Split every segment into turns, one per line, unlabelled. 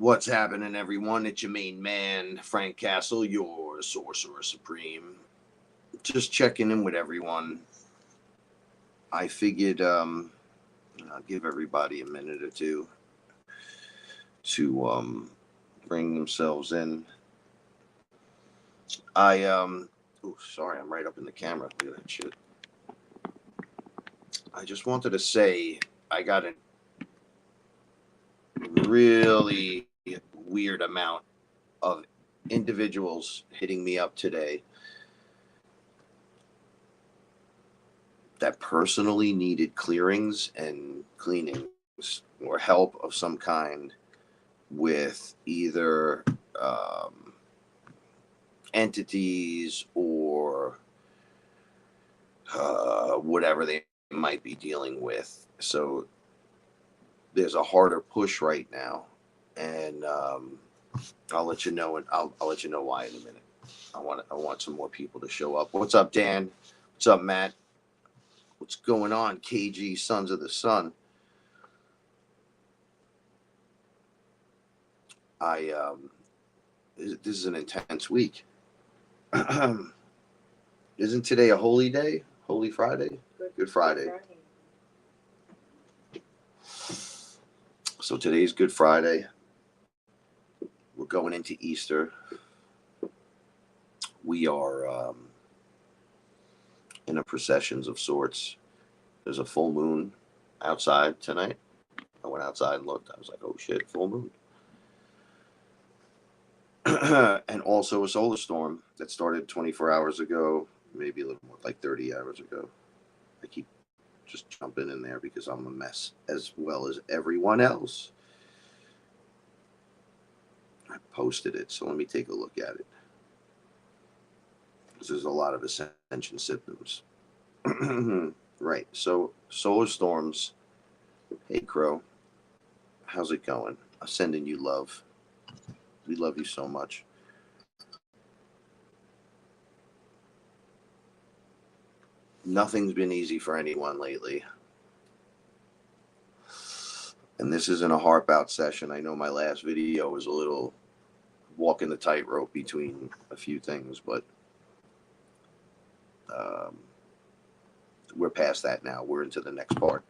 What's happening, everyone? It's your main man, Frank Castle, your Sorcerer Supreme. Just checking in with everyone. I figured I'll give everybody a minute or two to bring themselves in. Sorry, I'm right up in the camera. Look at that shit. I just wanted to say I got a really weird amount of individuals hitting me up today that personally needed clearings and cleanings or help of some kind with either entities or whatever they might be dealing with. So there's a harder push right now, and I'll let you know, and I'll let you know why in a minute. I want some more people to show up. What's up, Dan? What's up, Matt? What's going on, KG Sons of the Sun? This is an intense week. Isn't today a holy day? Holy Friday? Good Friday. So today's Good Friday. We're going into Easter. We are in a processions of sorts. There's a full moon outside tonight. I went outside and looked. I was like, oh shit, full moon. And also a solar storm that started 24 hours ago, maybe a little more, like 30 hours ago. I keep just jumping in there because I'm a mess as well as everyone else. I posted it, so let me take a look at it. Because there's a lot of ascension symptoms. Right, so solar storms. Hey, Crow. How's it going? I'm sending you love. We love you so much. Nothing's been easy for anyone lately. And this isn't a harp out session. I know my last video was a little walking the tightrope between a few things, but we're past that now. We're into the next part.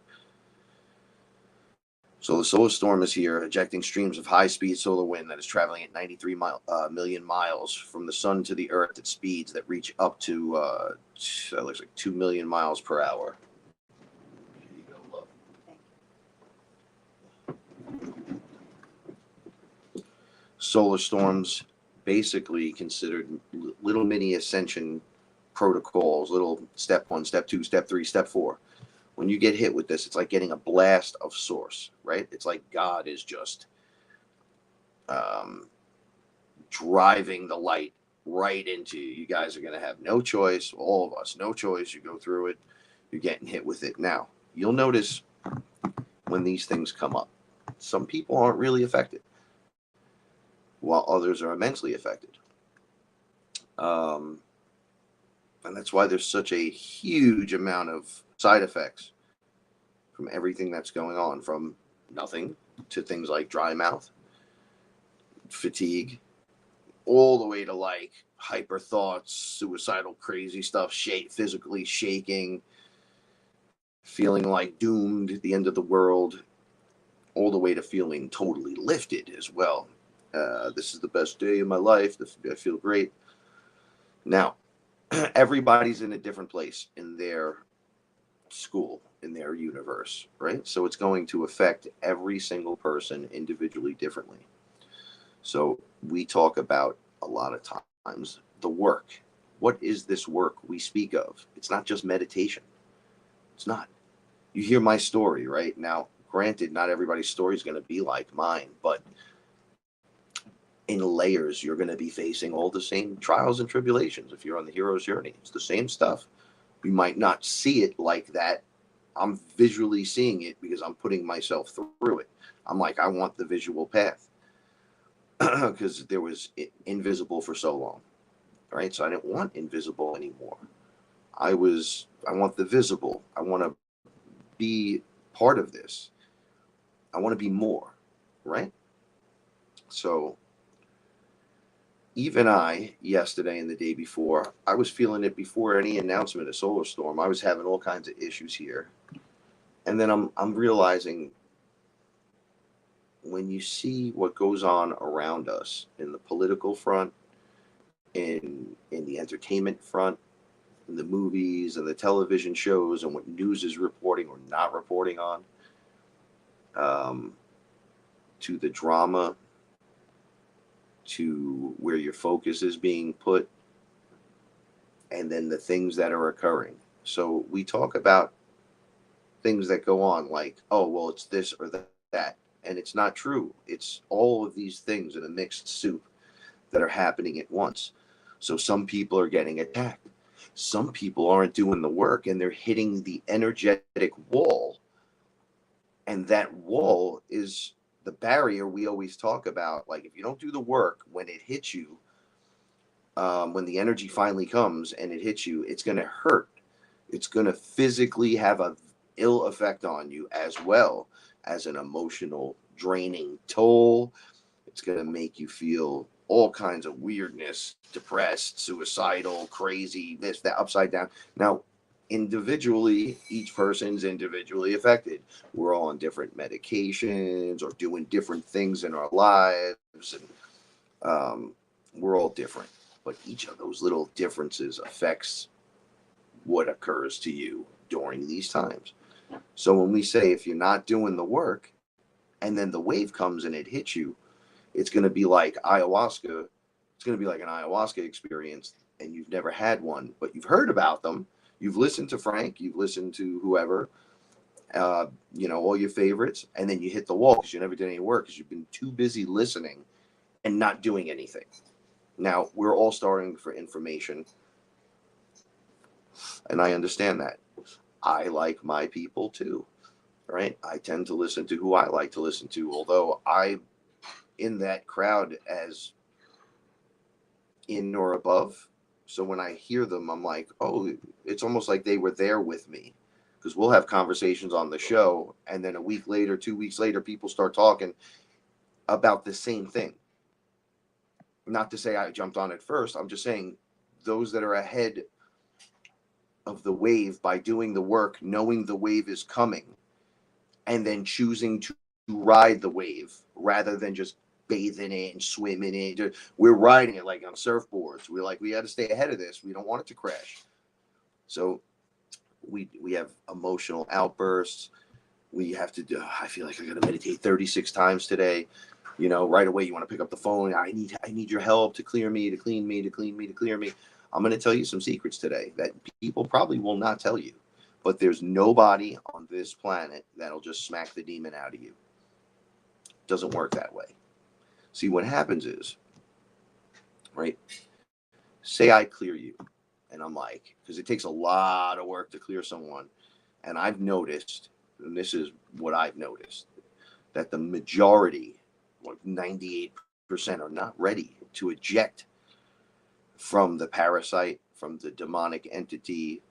So the solar storm is here, ejecting streams of high-speed solar wind that is traveling at 93 million miles from the sun to the earth at speeds that reach up to, that looks like 2 million miles per hour. Here you go, love. Solar storms basically considered little mini ascension protocols, little step 1, step 2, step 3, step 4. When you get hit with this, it's like getting a blast of source, right? It's like God is just driving the light right into you. You guys are going to have no choice, all of us, no choice. You go through it, you're getting hit with it. Now, you'll notice when these things come up, some people aren't really affected, while others are immensely affected. And that's why there's such a huge amount of side effects from everything that's going on, from nothing to things like dry mouth, fatigue, all the way to like hyper thoughts, suicidal, crazy stuff, physically shaking, feeling like doomed at the end of the world, all the way to feeling totally lifted as well. This is the best day of my life. I feel great. Now, everybody's in a different place in their school, in their universe, right? So it's going to affect every single person individually differently. So we talk about a lot of times the work. What is this work we speak of? It's not just meditation. It's not. You hear my story, right? Now, granted, not everybody's story is going to be like mine, but in layers, you're going to be facing all the same trials and tribulations. If you're on the hero's journey, it's the same stuff. You might not see it like that. I'm visually seeing it because I'm putting myself through it. I'm like, I want the visual path because there was invisible for so long, right? So I didn't want invisible anymore. I want the visible. I want to be part of this. I want to be more, right? So even I, yesterday and the day before, I was feeling it before any announcement of solar storm. I was having all kinds of issues here. And then I'm realizing, when you see what goes on around us in the political front, in the entertainment front, in the movies and the television shows, and what news is reporting or not reporting on, um, to the drama, to where your focus is being put, and then the things that are occurring. So we talk about things that go on like, oh, well, it's this or that. And it's not true. It's all of these things in a mixed soup that are happening at once. So some people are getting attacked. Some people aren't doing the work and they're hitting the energetic wall. And that wall is the barrier we always talk about. Like, if you don't do the work, when it hits you, when the energy finally comes and it hits you, it's going to hurt. It's going to physically have a ill effect on you, as well as an emotional draining toll. It's going to make you feel all kinds of weirdness, depressed, suicidal, crazy, this, that, upside down. Now, individually, each person's individually affected. We're all on different medications or doing different things in our lives, and we're all different. But each of those little differences affects what occurs to you during these times. So when we say, if you're not doing the work and then the wave comes and it hits you, it's going to be like ayahuasca. It's going to be like an ayahuasca experience, and you've never had one, but you've heard about them. You've listened to Frank, you've listened to whoever, all your favorites, and then you hit the wall because you never did any work because you've been too busy listening and not doing anything. Now, we're all starting for information, and I understand that. I like my people too, right? I tend to listen to who I like to listen to, although I in that crowd as in or above. So when I hear them, I'm like, oh, it's almost like they were there with me, because we'll have conversations on the show, and then a week later, 2 weeks later, people start talking about the same thing. Not to say I jumped on it first. I'm just saying those that are ahead of the wave by doing the work, knowing the wave is coming, and then choosing to ride the wave rather than just bathe in it and swim in it. We're riding it like on surfboards. We're like, we got to stay ahead of this. We don't want it to crash. So we have emotional outbursts. We have to do. I feel like I got to meditate 36 times today. Right away you want to pick up the phone. I need your help to clear me, to clean me, to clean me, to clear me. I'm going to tell you some secrets today that people probably will not tell you. But there's nobody on this planet that'll just smack the demon out of you. It doesn't work that way. See, what happens is, right, say I clear you, and I'm like, because it takes a lot of work to clear someone, and I've noticed, and this is what I've noticed, that the majority, like 98%, are not ready to eject from the parasite, from the demonic entity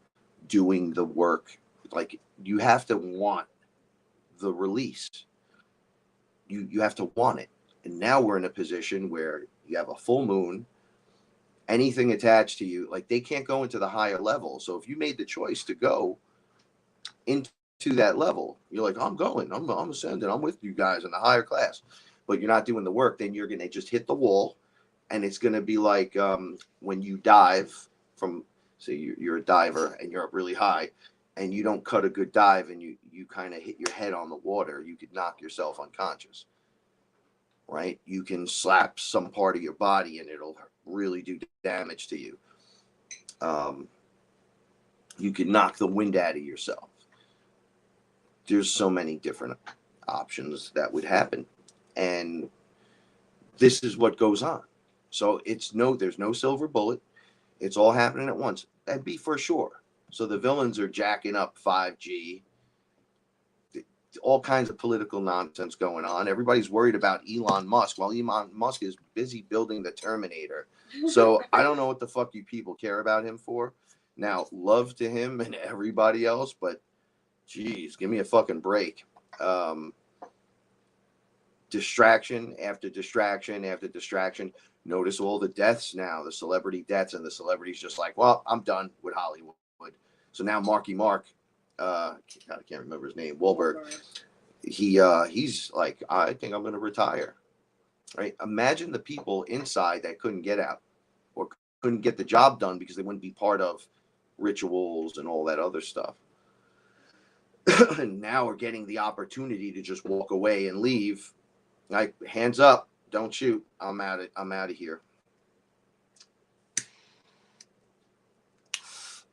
doing the work. Like, you have to want the release. You have to want it. And now we're in a position where you have a full moon, anything attached to you, like, they can't go into the higher level. So if you made the choice to go into that level, you're like, I'm going, I'm ascending, I'm with you guys in the higher class, but you're not doing the work, then you're going to just hit the wall. And it's going to be like when you dive from, say you're a diver and you're up really high and you don't cut a good dive and you kind of hit your head on the water, you could knock yourself unconscious, right? You can slap some part of your body and it'll really do damage to you. You can knock the wind out of yourself. There's so many different options that would happen. And this is what goes on. So there's no silver bullet. It's all happening at once. That'd be for sure. So the villains are jacking up 5G, all kinds of political nonsense going on. Everybody's worried about Elon Musk while Elon Musk is busy building the Terminator. So I don't know what the fuck you people care about him for. Now, love to him and everybody else, but geez, give me a fucking break. distraction after distraction after distraction. Notice all the deaths now, the celebrity deaths, and the celebrities just like, well, I'm done with Hollywood. So now Marky Mark, I can't remember his name, Wahlberg. He's like, I think I'm going to retire. Right? Imagine the people inside that couldn't get out or couldn't get the job done because they wouldn't be part of rituals and all that other stuff. And now we're getting the opportunity to just walk away and leave. Like, hands up, don't shoot. I'm out of here.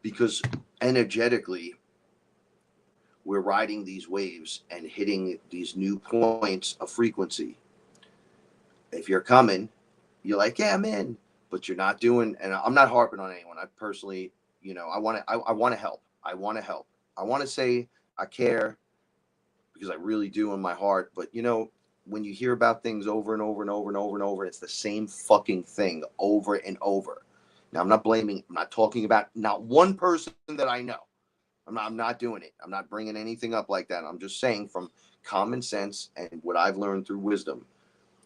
Because energetically, we're riding these waves and hitting these new points of frequency. If you're coming, you're like, yeah, I'm in, but you're not doing. And I'm not harping on anyone. I personally, I want to help. I want to help. I want to say I care because I really do in my heart. But when you hear about things over and over and over and over and over, it's the same fucking thing over and over. Now, I'm not talking about not one person that I know. I'm not doing it. I'm not bringing anything up like that. I'm just saying from common sense and what I've learned through wisdom.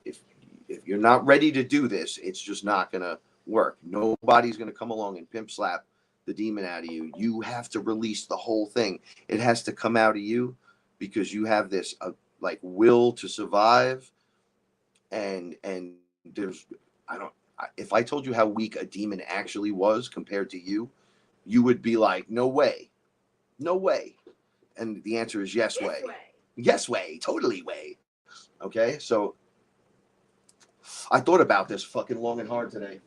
If you're not ready to do this, it's just not going to work. Nobody's going to come along and pimp slap the demon out of you. You have to release the whole thing. It has to come out of you because you have this will to survive. And there's, if I told you how weak a demon actually was compared to you, you would be like, no way. No way. And the answer is yes way. Yes way. Totally way. Okay. So I thought about this fucking long and hard today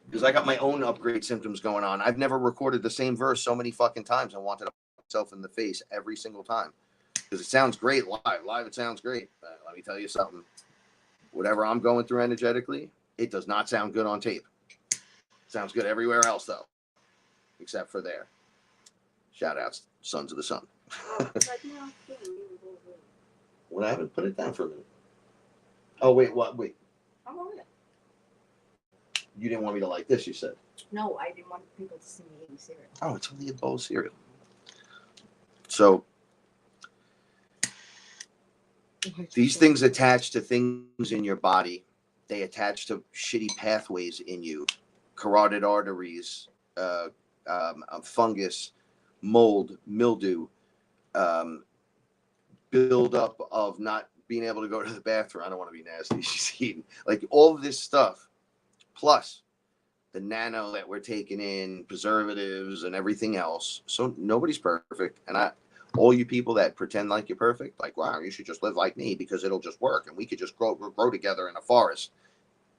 because I got my own upgrade symptoms going on. I've never recorded the same verse so many fucking times and wanted to put myself in the face every single time because it sounds great live. Live, it sounds great. But let me tell you something. Whatever I'm going through energetically, it does not sound good on tape. It sounds good everywhere else though, except for there. Shout outs, Sons of the Sun. Well, I haven't put it down for a minute. Oh, wait, what? Wait.
I'm on it.
You didn't want me to like this, you said.
No, I didn't want people to see me eating cereal.
Oh, it's only a bowl of cereal. So, these things attach to things in your body. They attach to shitty pathways in you. Carotid arteries, fungus, mold, mildew, buildup of not being able to go to the bathroom. I don't want to be nasty. She's eating. Like all of this stuff, plus the nano that we're taking in, preservatives and everything else. So nobody's perfect. And all you people that pretend like you're perfect, like, wow, you should just live like me because it'll just work and we could just grow together in a forest.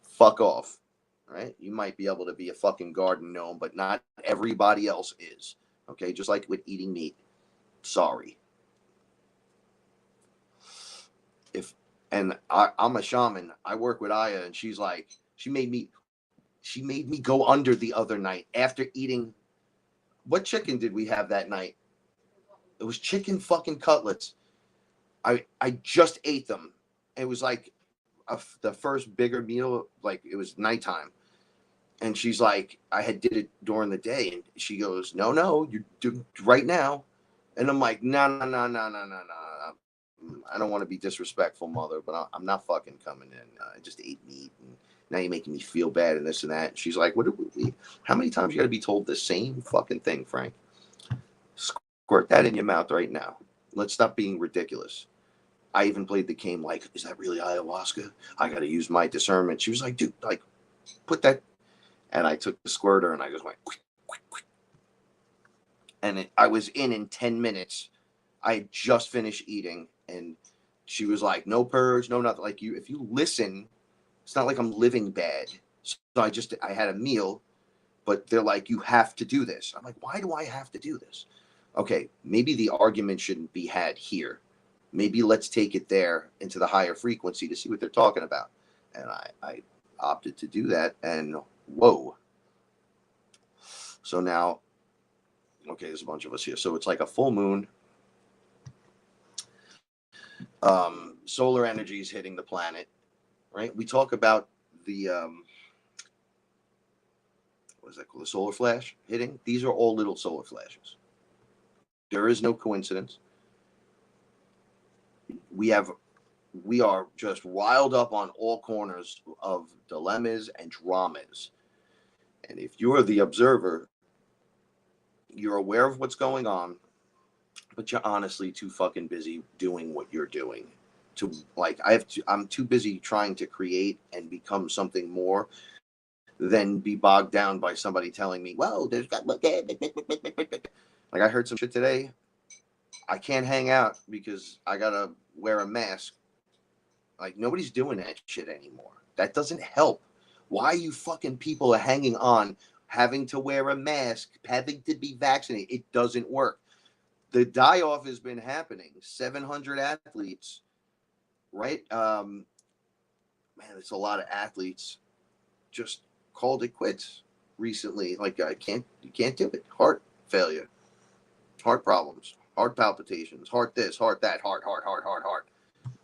Fuck off. Right? You might be able to be a fucking garden gnome, but not everybody else is. Okay? Just like with eating meat. Sorry. I'm a shaman. I work with Aya, and she's like, she made me go under the other night after eating. What chicken did we have that night? It was chicken fucking cutlets. I just ate them. It was like the first bigger meal. Like it was nighttime, and she's like, I had did it during the day, and she goes, no, you do right now, and I'm like, no. I don't want to be disrespectful, mother, but I'm not fucking coming in. I just ate meat, and now you're making me feel bad and this and that. And she's like, how many times you got to be told the same fucking thing, Frank? Squirt that in your mouth right now. Let's stop being ridiculous. I even played the game like, is that really ayahuasca? I got to use my discernment. She was like, dude, like, put that. And I took the squirter, and I just went, quick. And I was in 10 minutes. I had just finished eating. And she was like, no purge, no nothing. Like if you listen, it's not like I'm living bad. So I had a meal, but they're like, you have to do this. I'm like, why do I have to do this? Okay, maybe the argument shouldn't be had here. Maybe let's take it there into the higher frequency to see what they're talking about. And I opted to do that. And whoa. So now, okay, there's a bunch of us here. So it's like a full moon. Solar energy is hitting the planet, right? We talk about the what is that called? The solar flash hitting. These are all little solar flashes. There is no coincidence. we are just riled up on all corners of dilemmas and dramas. And if you're the observer, you're aware of what's going on, but you're honestly too fucking busy doing what you're doing. To like, I'm too busy trying to create and become something more than be bogged down by somebody telling me, well, there's got like I heard some shit today. I can't hang out because I gotta wear a mask. Like, nobody's doing that shit anymore. That doesn't help. Why you fucking people are hanging on, having to wear a mask, having to be vaccinated? It doesn't work. The die-off has been happening. 700 athletes, right? Man, it's a lot of athletes just called it quits recently. Like, you can't do it. Heart failure, heart problems, heart palpitations, heart this, heart that, heart.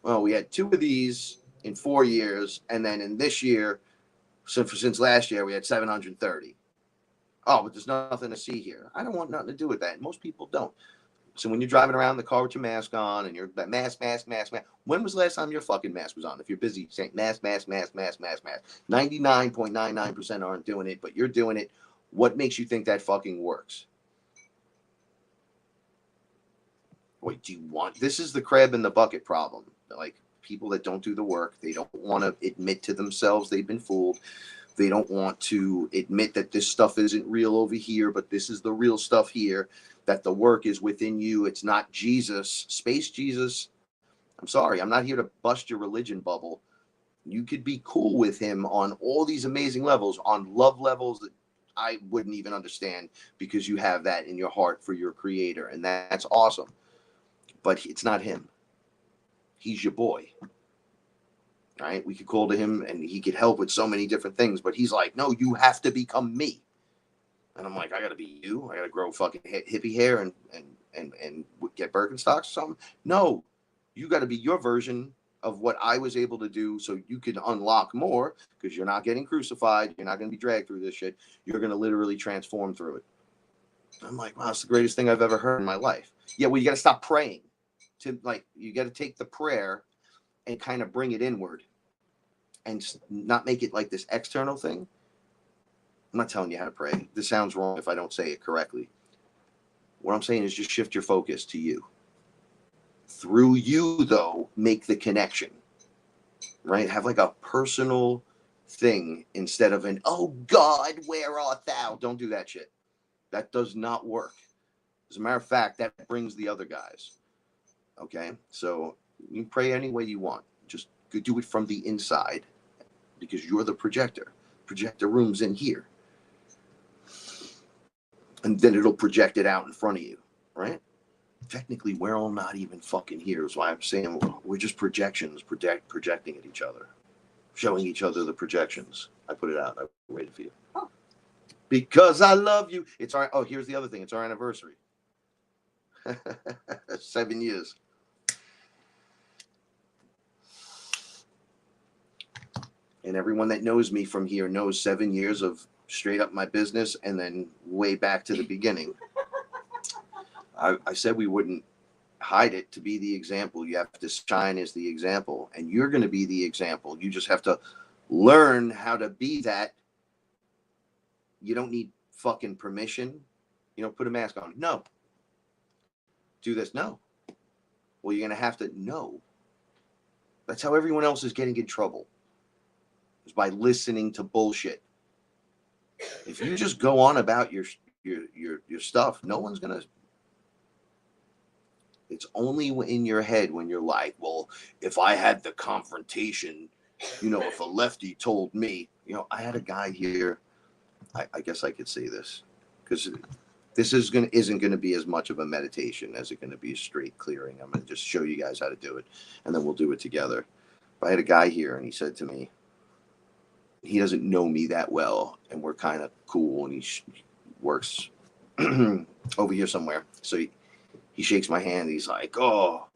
Well, we had 2 of these in 4 years, and then in this year, since last year, we had 730. Oh, but there's nothing to see here. I don't want nothing to do with that. Most people don't. So when you're driving around the car with your mask on and you're that mask. When was the last time your fucking mask was on? If you're busy saying mask. 99.99% aren't doing it, but you're doing it. What makes you think that fucking works? Wait, this is the crab in the bucket problem. Like, people that don't do the work, they don't want to admit to themselves they've been fooled. They don't want to admit that this stuff isn't real over here, but this is the real stuff here, that the work is within you. It's not Jesus, space Jesus. I'm sorry, I'm not here to bust your religion bubble. You could be cool with him on all these amazing levels, on love levels that I wouldn't even understand, because you have that in your heart for your creator, and that's awesome. But it's not him. He's your boy. Right? We could call to him and he could help with so many different things, but he's like, no, you have to become me. And I'm like, I gotta be you. I gotta grow fucking hippie hair and get Birkenstocks or something. No, you gotta be your version of what I was able to do, so you can unlock more, because you're not getting crucified. You're not gonna be dragged through this shit. You're gonna literally transform through it. I'm like, wow, it's the greatest thing I've ever heard in my life. Yeah, well, you gotta stop praying. You gotta take the prayer and kind of bring it inward and not make it like this external thing. I'm not telling you how to pray. This sounds wrong if I don't say it correctly. What I'm saying is just shift your focus to you. Through you, though, make the connection, right? Have like a personal thing instead of an, oh God, where art thou? Don't do that shit. That does not work. As a matter of fact, that brings the other guys. Okay? So you can pray any way you want. Just do it from the inside, because you're the projector. Projector room's in here. And then it'll project it out in front of you, right? Technically, we're all not even fucking here. That's why I'm saying we're just projections projecting at each other, showing each other the projections. I put it out. I waited for you. Oh. Because I love you. It's our, oh, here's the other thing. It's our anniversary. 7 years. And everyone that knows me from here knows 7 years of straight up my business and then way back to the beginning. I said we wouldn't hide it to be the example. You have to shine as the example, and you're going to be the example. You just have to learn how to be that. You don't need fucking permission. Put a mask on. No. Do this. No. Well, you're going to have to. No. That's how everyone else is getting in trouble. Is by listening to bullshit. If you just go on about your stuff, no one's going to. It's only in your head when you're like, well, if I had the confrontation, if a lefty told me, I had a guy here. I guess I could say this, because this isn't going to be as much of a meditation as it's going to be a straight clearing. I'm going to just show you guys how to do it, and then we'll do it together. But I had a guy here, and he said to me, he doesn't know me that well, and we're kind of cool, and he works over here somewhere. So he shakes my hand. He's like, oh,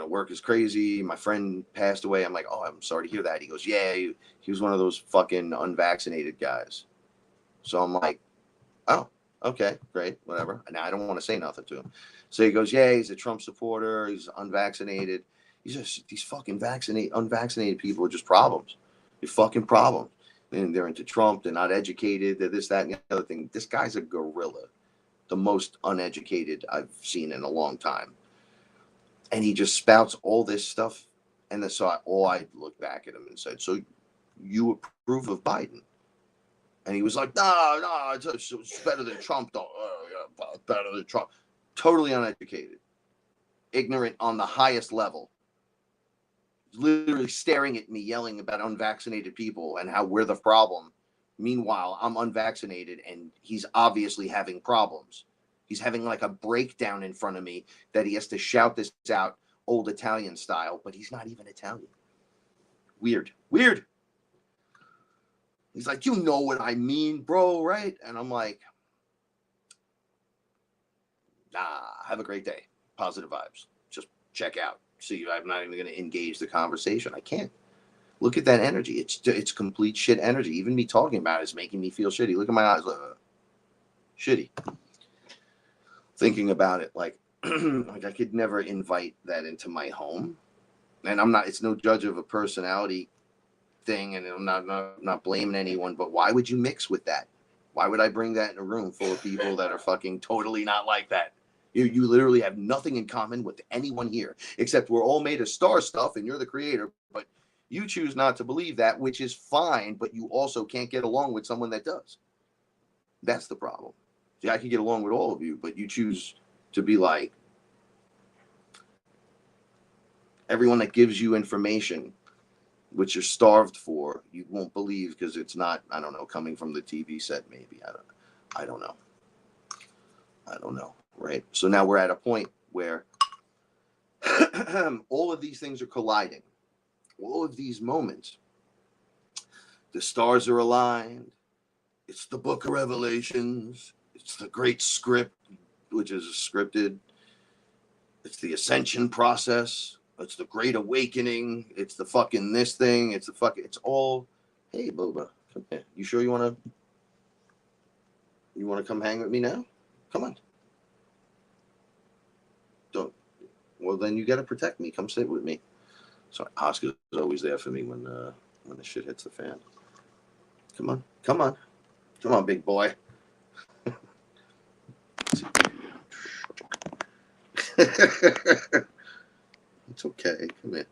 work is crazy. My friend passed away. I'm like, oh, I'm sorry to hear that. He goes, yeah, he was one of those fucking unvaccinated guys. So I'm like, oh, Okay, great, whatever. Now I don't want to say nothing to him. So he goes, yeah, he's a Trump supporter. He's unvaccinated. He's just these fucking unvaccinated people are just problems. They're fucking problems. And they're into Trump. They're not educated. They're this, that, and the other thing. This guy's a gorilla, the most uneducated I've seen in a long time. And he just spouts all this stuff. And then so I looked back at him and said, so you approve of Biden? And he was like, no, it's better than Trump, though. Yeah, better than Trump. Totally uneducated. Ignorant on the highest level. Literally staring at me, yelling about unvaccinated people and how we're the problem. Meanwhile, I'm unvaccinated and he's obviously having problems. He's having like a breakdown in front of me that he has to shout this out old Italian style, but he's not even Italian. Weird. He's like, you know what I mean, bro, right? And I'm like, nah, have a great day. Positive vibes. Just check out. See, I'm not even going to engage the conversation. I can't. Look at that energy. It's complete shit energy. Even me talking about it is making me feel shitty. Look at my eyes. Shitty. Thinking about it, like I could never invite that into my home. And I'm not, it's no judge of a personality thing, and I'm not blaming anyone, but why would you mix with that? Why would I bring that in a room full of people that are fucking totally not like that? You literally have nothing in common with anyone here, except we're all made of star stuff and you're the creator, but you choose not to believe that, which is fine, but you also can't get along with someone that does. That's the problem. See, I can get along with all of you, but you choose to be like everyone that gives you information which you're starved for, you won't believe because it's not, I don't know, coming from the TV set, maybe. I don't know. Right? So now we're at a point where all of these things are colliding. All of these moments. The stars are aligned. It's the book of Revelations. It's the great script, which is scripted. It's the ascension process. It's the great awakening. It's the fucking this thing. It's all, hey, Boba, come here. You sure you want to come hang with me now? Come on. Don't. Well, then you got to protect me. Come sit with me. So Oscar's always there for me when the shit hits the fan. Come on, big boy. It's okay. Come here.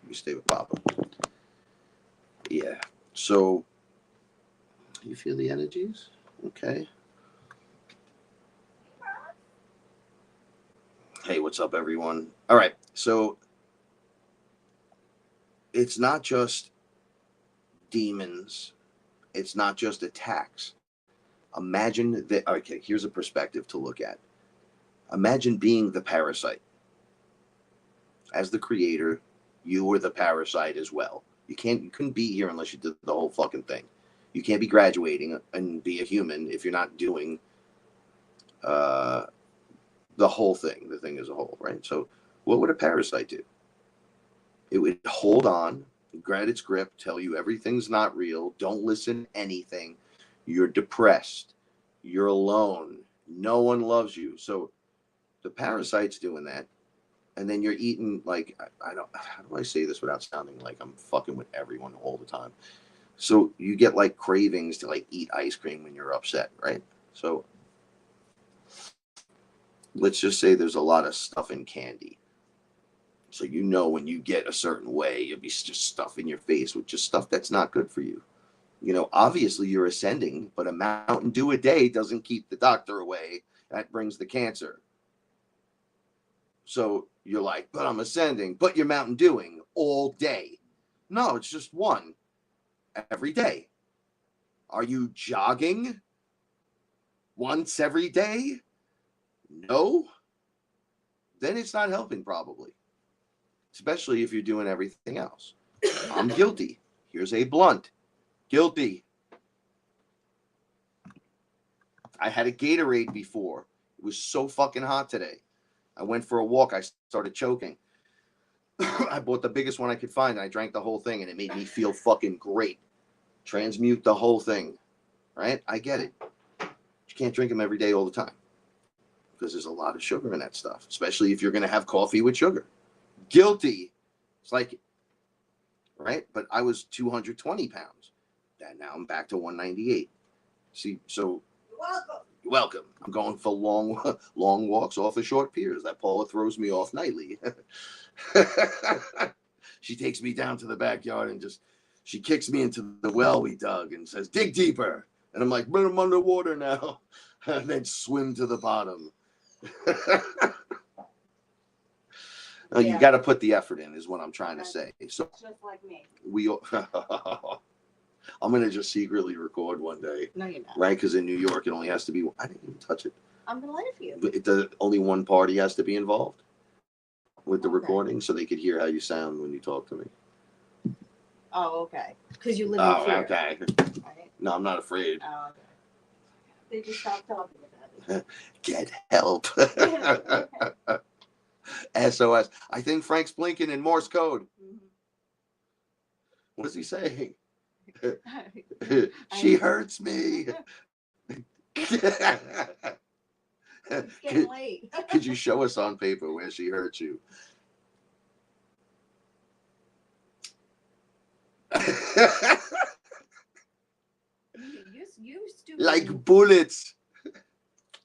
You stay with Papa. Yeah. So, you feel the energies? Okay. Hey, what's up, everyone? All right. So, it's not just demons. It's not just attacks. Imagine that. Okay, here's a perspective to look at. Imagine being the parasite. As the creator, you were the parasite as well. You couldn't be here unless you did the whole fucking thing. You can't be graduating and be a human if you're not doing the whole thing, the thing as a whole, right? So what would a parasite do? It would hold on, grab its grip, tell you everything's not real, don't listen to anything, you're depressed, you're alone, no one loves you. So the parasite's doing that. And then you're eating, like, I don't, how do I say this without sounding like I'm fucking with everyone all the time? So you get like cravings to like eat ice cream when you're upset, right? So let's just say there's a lot of stuff in candy. So you know when you get a certain way, you'll be just stuffing your face with just stuff that's not good for you. You know, obviously you're ascending, but a Mountain Dew a day doesn't keep the doctor away. That brings the cancer. So you're like, but I'm ascending, but you're Mountain Dewing all day. No, it's just one every day. Are you jogging once every day? No. Then it's not helping probably, especially if you're doing everything else. I'm guilty. Here's a blunt. Guilty. I had a Gatorade before. It was so fucking hot today. I went for a walk. I started choking. I bought the biggest one I could find, and I drank the whole thing, and it made me feel fucking great. Transmute the whole thing, right? I get it. you can't drink them every day all the time because there's a lot of sugar in that stuff, especially if you're going to have coffee with sugar. Guilty. It's like, right? But I was 220 pounds. And now I'm back to 198. See, so you're welcome. I'm going for long walks off of short piers. That Paula throws me off nightly. She takes me down to the backyard and she kicks me into the well we dug and says, dig deeper. And I'm like, but I'm underwater now. And then swim to the bottom. You got to put the effort in, is what I'm trying to say. So
just like me.
I'm going to just secretly record one day.
No, you're not.
Right? Because in New York, it only has to be, I didn't even touch it.
I'm going to light it for you.
But only one party has to be involved with the recording so they could hear how you sound when you talk to me.
Oh, okay. Because you live in fear.
Okay.
Right?
No, I'm not afraid.
Oh, okay. They just stopped talking about it.
Get help. SOS. I think Frank's blinking in Morse code.
Mm-hmm.
What is he saying? She hurts me.
It's getting late.
Could you show us on paper where she hurt you?
You stupid.
Like bullets.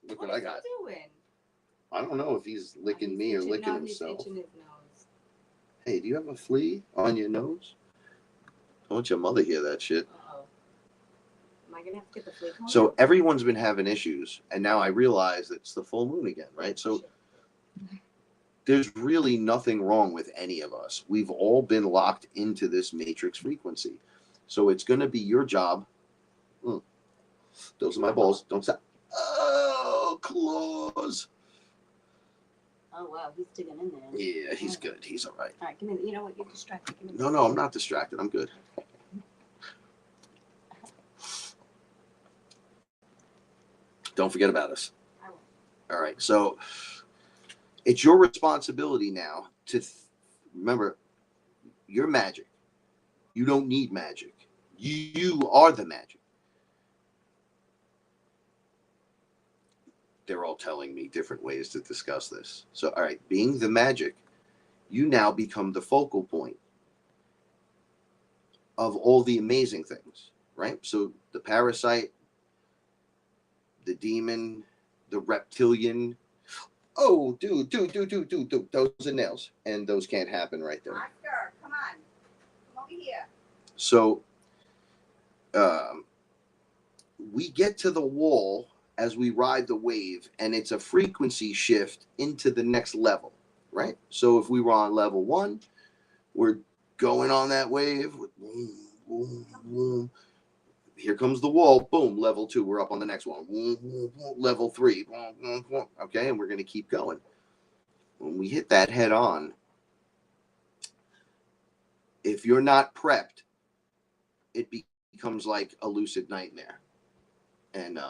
Look what I
is
got.
he doing?
I don't know if he's licking me or licking himself.
He's itching his nose.
Hey, do you have a flea on your nose? Don't want your mother hear that shit.
Uh-oh. Am I going to have to get the flea comb?
So everyone's been having issues, and now I realize it's the full moon again, right? So there's really nothing wrong with any of us. We've all been locked into this matrix frequency. So it's going to be your job. Those are my balls. Don't stop. Oh, claws.
Oh, wow. He's digging in there.
Yeah, he's good. He's all right.
All right, give me. You know what? You're distracted. Give me
No, I'm not distracted. I'm good. Don't forget about us.
I will.
All right. So it's your responsibility now to remember you're magic. You don't need magic. You are the magic. They're all telling me different ways to discuss this. So, all right, being the magic, you now become the focal point of all the amazing things, right? So the parasite, the demon, the reptilian. Oh, dude, those are nails. And those can't happen right there.
Oscar, come on. Come over here.
So we get to the wall as we ride the wave, and it's a frequency shift into the next level, right? So if we were on level 1, we're going on that wave. Boom, boom, boom. Here comes the wall. Boom, level 2. We're up on the next one. Boom, boom, boom. Level 3. Boom, boom, boom. Okay, and we're going to keep going. When we hit that head on, if you're not prepped, it becomes like a lucid nightmare. And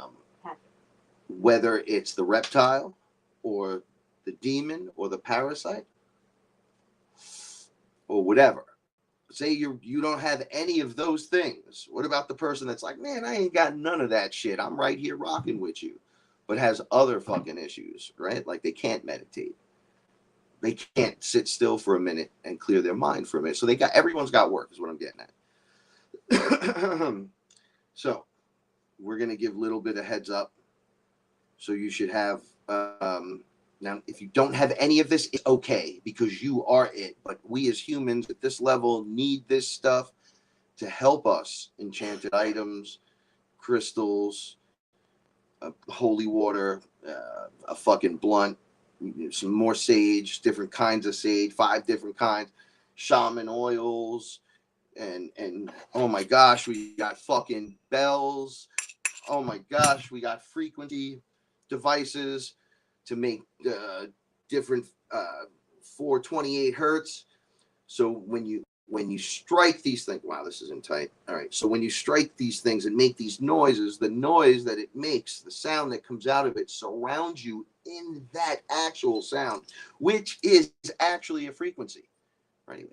whether it's the reptile or the demon or the parasite or whatever, say you don't have any of those things. What about the person that's like, man, I ain't got none of that shit. I'm right here rocking with you, but has other fucking issues, right? Like they can't meditate. They can't sit still for a minute and clear their mind for a minute. So everyone's got work is what I'm getting at. So we're going to give a little bit of heads up. So you should have, now, if you don't have any of this, it's okay because you are it. But we as humans at this level need this stuff to help us. Enchanted items, crystals, holy water, a fucking blunt, some more sage, different kinds of sage, 5 different kinds, shaman oils, and oh my gosh, we got fucking bells. Oh my gosh, we got frequency devices to make different 428 hertz. So when you strike these things, wow, this isn't tight. All right, so when you strike these things and make these noises, the noise that it makes, the sound that comes out of it surrounds you in that actual sound, which is actually a frequency. Right?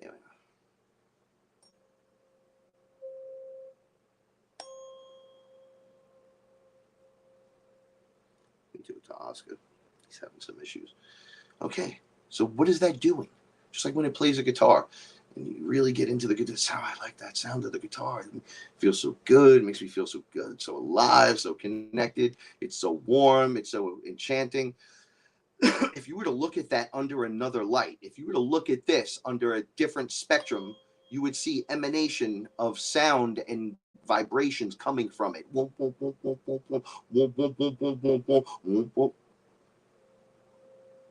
to Oscar. He's having some issues. Okay, so what is that doing? Just like when it plays a guitar, and you really get into the guitar. How I like that sound of the guitar. It feels so good. It makes me feel so good, so alive, so connected. It's so warm. It's so enchanting. If you were to look at that under another light, if you were to look at this under a different spectrum, you would see emanation of sound and vibrations coming from it.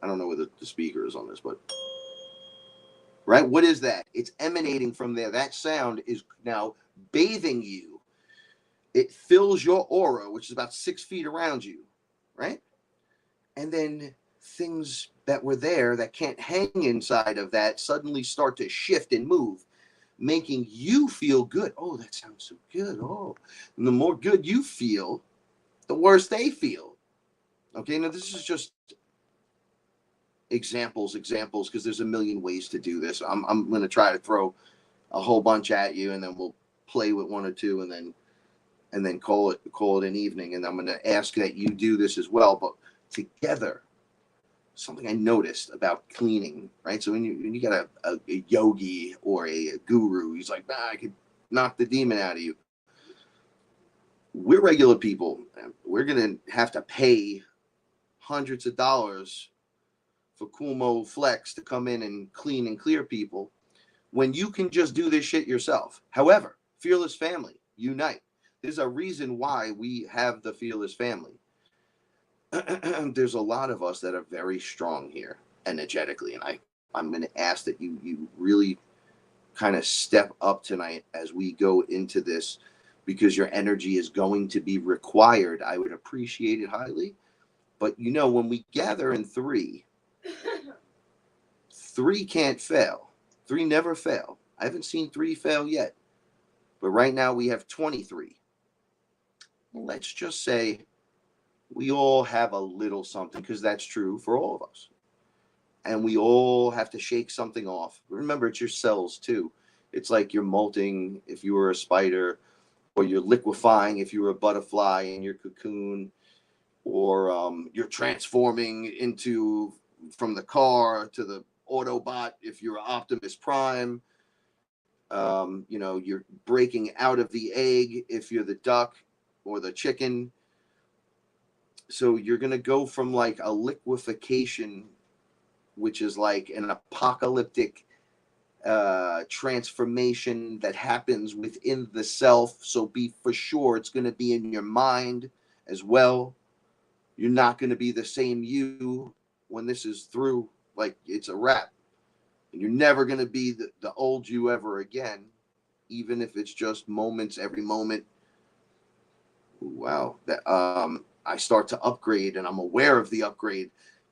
I don't know where the speaker is on this, but right, what is that? It's emanating from there. That sound is now bathing you. It fills your aura, which is about 6 feet around you, right? And then things that were there that can't hang inside of that suddenly start to shift and move, making you feel good. Oh, that sounds so good. Oh, and the more good you feel, the worse they feel. Okay, now this is just examples, because there's a million ways to do this. I'm going to try to throw a whole bunch at you, and then we'll play with one or two, and then call it an evening. And I'm going to ask that you do this as well, but together. Something I noticed about cleaning, right? So when you got a yogi or a guru, he's like, I could knock the demon out of you. We're regular people. We're going to have to pay hundreds of dollars for Kumo Flex to come in and clean and clear people when you can just do this shit yourself. However, Fearless Family, unite. There's a reason why we have the Fearless Family. There's a lot of us that are very strong here energetically, and I'm going to ask that you really kind of step up tonight as we go into this, because your energy is going to be required. I would appreciate it highly, but when we gather in three can't fail. Three never fail. I haven't seen three fail yet, but right now we have 23. Let's just say we all have a little something, because that's true for all of us. And we all have to shake something off. Remember, it's your cells too. It's like you're molting if you were a spider, or you're liquefying if you were a butterfly in your cocoon, or you're transforming from the car to the Autobot if you're Optimus Prime. You're breaking out of the egg if you're the duck or the chicken. So you're going to go from like a liquefaction, which is like an apocalyptic transformation that happens within the self. So be for sure it's going to be in your mind as well. You're not going to be the same you when this is through. Like, it's a wrap. And you're never going to be the old you ever again, even if it's just moments, every moment. Wow. I start to upgrade, and I'm aware of the upgrade.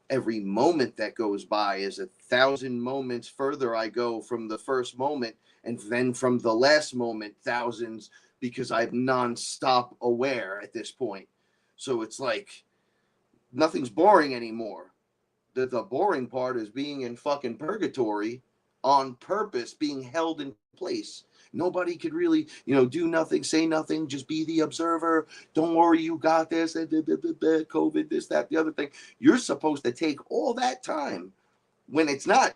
Every moment that goes by is 1,000 moments further I go from the first moment, and then from the last moment, thousands, because I'm nonstop aware at this point. So it's like nothing's boring anymore. The boring part is being in fucking purgatory on purpose, being held in place. Nobody could really, do nothing, say nothing, just be the observer. Don't worry, you got this, COVID, this, that, the other thing. You're supposed to take all that time when it's not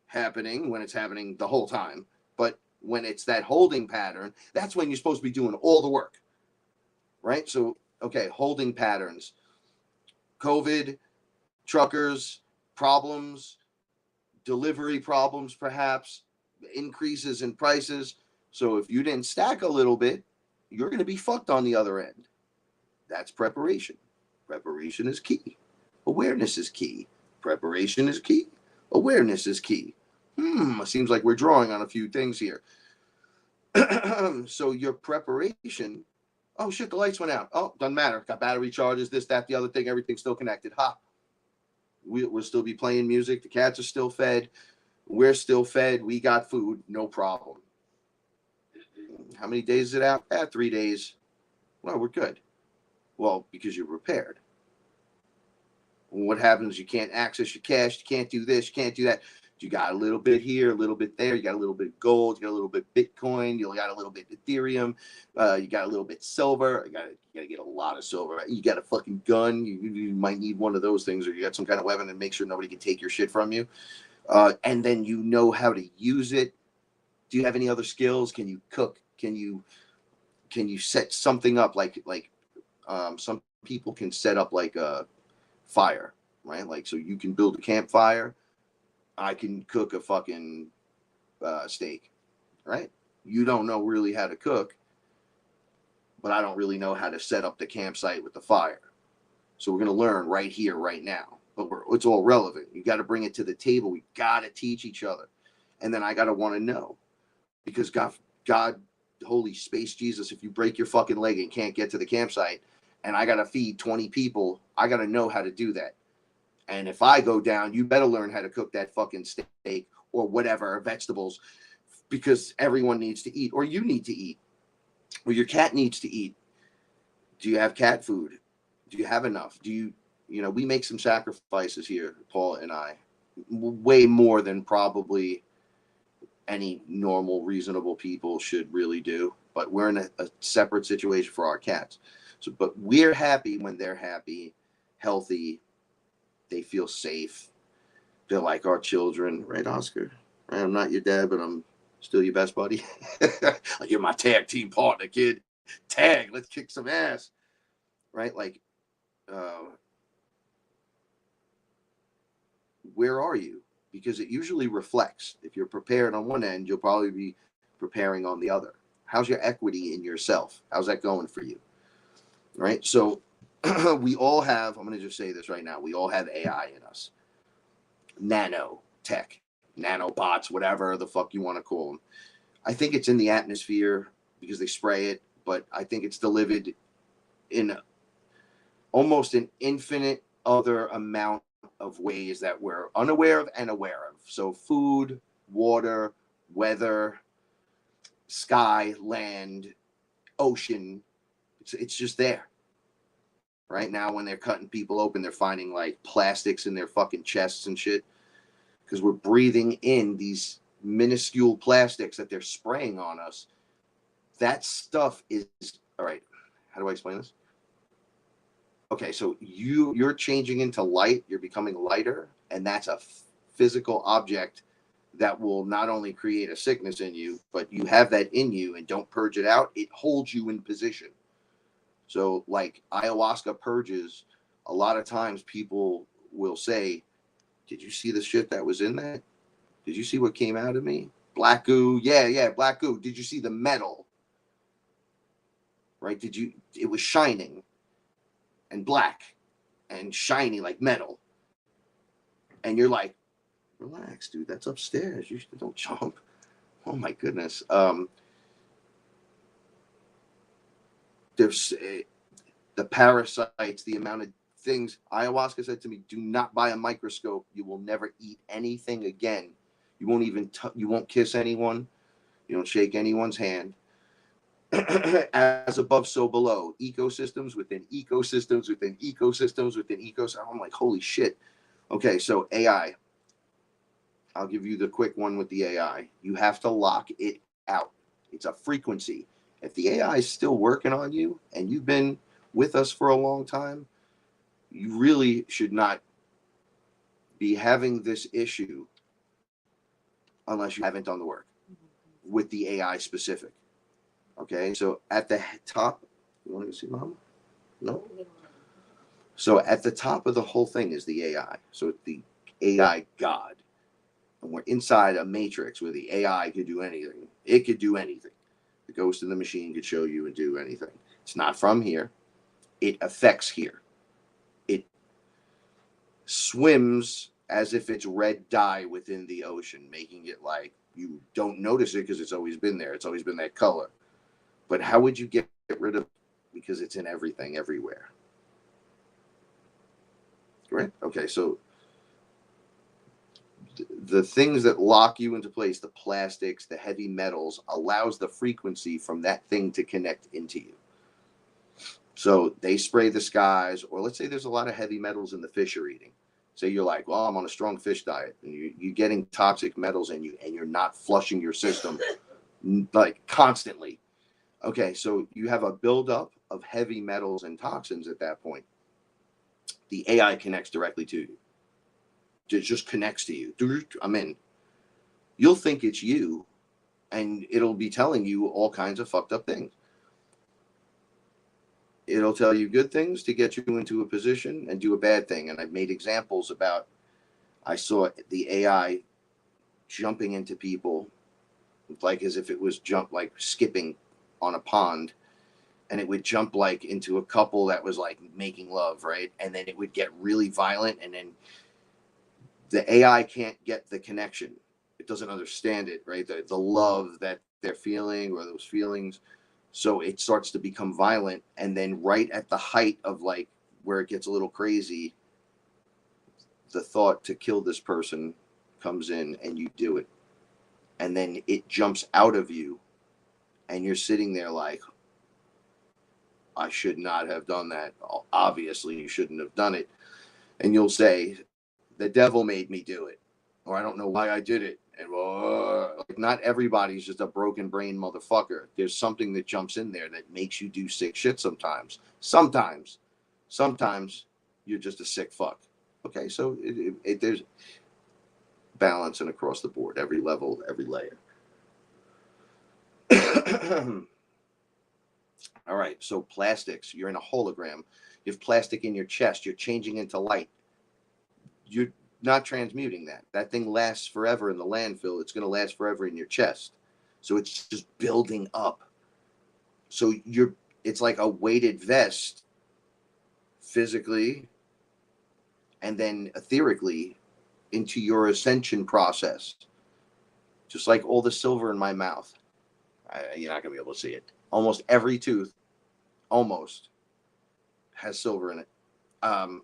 happening, when it's happening the whole time. But when it's that holding pattern, that's when you're supposed to be doing all the work, right? So, okay, holding patterns, COVID, truckers, problems, delivery problems, perhaps, increases in prices. So if you didn't stack a little bit, you're going to be fucked on the other end. That's preparation. Preparation is key. Awareness is key. Preparation is key. Awareness is key. It seems like we're drawing on a few things here. So your preparation, oh shit, the lights went out. Oh, doesn't matter. Got battery charges, this, that, the other thing, everything's still connected. We'll still be playing music. The cats are still fed. We're still fed. We got food. No problem. How many days is it out? 3 days. Well, we're good. Well, because you're prepared. What happens? You can't access your cash. You can't do this. You can't do that. You got a little bit here, a little bit there. You got a little bit of gold. You got a little bit Bitcoin. You got a little bit Ethereum. You got a little bit silver. You got to get a lot of silver. You got a fucking gun. You might need one of those things, or you got some kind of weapon to make sure nobody can take your shit from you. And then you know how to use it. Do you have any other skills? Can you cook? Can you set something up like some people can set up like a fire, right? Like, so you can build a campfire. I can cook a fucking steak, right? You don't know really how to cook, but I don't really know how to set up the campsite with the fire. So we're going to learn right here, right now. But it's all relevant. You got to bring it to the table. We got to teach each other. And then I got to want to know. Because God, holy space Jesus, if you break your fucking leg and can't get to the campsite, and I got to feed 20 people, I got to know how to do that. And if I go down, you better learn how to cook that fucking steak or whatever, vegetables, because everyone needs to eat, or you need to eat, or your cat needs to eat. Do you have cat food? Do you have enough? We make some sacrifices here, Paul and I, way more than probably any normal, reasonable people should really do. But we're in a separate situation for our cats. But we're happy when they're happy, healthy. They feel safe. They're like our children, right, Oscar? Right? I'm not your dad, but I'm still your best buddy. Like, you're my tag team partner, kid. Tag, let's kick some ass, right? Like, where are you? Because it usually reflects. If you're prepared on one end, you'll probably be preparing on the other. How's your equity in yourself? How's that going for you? Right? So we all have, I'm going to just say this right now, we all have AI in us. Nano tech, nanobots, whatever the fuck you want to call them. I think it's in the atmosphere because they spray it, but I think it's delivered in almost an infinite other amount of ways that we're unaware of and aware of. So food, water, weather, sky, land, ocean, it's just there. Right now, when they're cutting people open, they're finding like plastics in their fucking chests and shit, because we're breathing in these minuscule plastics that they're spraying on us. That stuff is, all right, how do I explain this? Okay, so you're changing into light, you're becoming lighter, and that's a physical object that will not only create a sickness in you, but you have that in you and don't purge it out, it holds you in position. So like ayahuasca purges, a lot of times people will say, did you see the shit that was in that? Did you see what came out of me? Black goo. Yeah, black goo. Did you see the metal? Right? It was shining and black and shiny like metal. And you're like, relax, dude. That's upstairs. You don't jump. Oh my goodness. There's the parasites, the amount of things. Ayahuasca said to me, do not buy a microscope. You will never eat anything again. You won't even you won't kiss anyone. You don't shake anyone's hand. As above, so below. Ecosystems within ecosystems within ecosystems within ecosystems. I'm like, holy shit. Okay, so AI. I'll give you the quick one with the AI. You have to lock it out. It's a frequency. If the AI is still working on you and you've been with us for a long time, you really should not be having this issue unless you haven't done the work with the AI specific. Okay, so at the top, you want to see Mama? No? So at the top of the whole thing is the AI. So it's the AI God. And we're inside a matrix where the AI could do anything. It could do anything. The ghost in the machine could show you and do anything. It's not from here. It affects here. It swims as if it's red dye within the ocean, making it like you don't notice it because it's always been there. It's always been that color. But how would you get rid of it? Because it's in everything, everywhere. Right? Okay, so the things that lock you into place, the plastics, the heavy metals, allows the frequency from that thing to connect into you. So they spray the skies, or let's say there's a lot of heavy metals in the fish you're eating. Say you're like, well, I'm on a strong fish diet, and you're getting toxic metals in you, and you're not flushing your system like constantly. Okay, so you have a buildup of heavy metals and toxins at that point. The AI connects directly to you. It just connects to you. I'm in. You'll think it's you, and it'll be telling you all kinds of fucked up things. It'll tell you good things to get you into a position and do a bad thing. And I've made examples about, I saw the AI jumping into people like as if it was like skipping on a pond, and it would jump like into a couple that was like making love, right? And then it would get really violent, and then the AI can't get the connection. It doesn't understand it, right? The love that they're feeling or those feelings. So it starts to become violent. And then right at the height of like where it gets a little crazy, the thought to kill this person comes in, and you do it. And then it jumps out of you, and you're sitting there like, I should not have done that. Obviously, you shouldn't have done it. And you'll say, the devil made me do it, or I don't know why I did it. And like, not everybody's just a broken brain motherfucker. There's something that jumps in there that makes you do sick shit sometimes. Sometimes you're just a sick fuck. Okay, so there's balance and across the board, every level, every layer. All right, so plastics. You're in a hologram. You have plastic in your chest. You're changing into light. You're not transmuting that. That thing lasts forever in the landfill. It's going to last forever in your chest. So it's just building up. So it's like a weighted vest physically and then etherically into your ascension process. Just like all the silver in my mouth. You're not going to be able to see it. Almost every tooth, almost, has silver in it.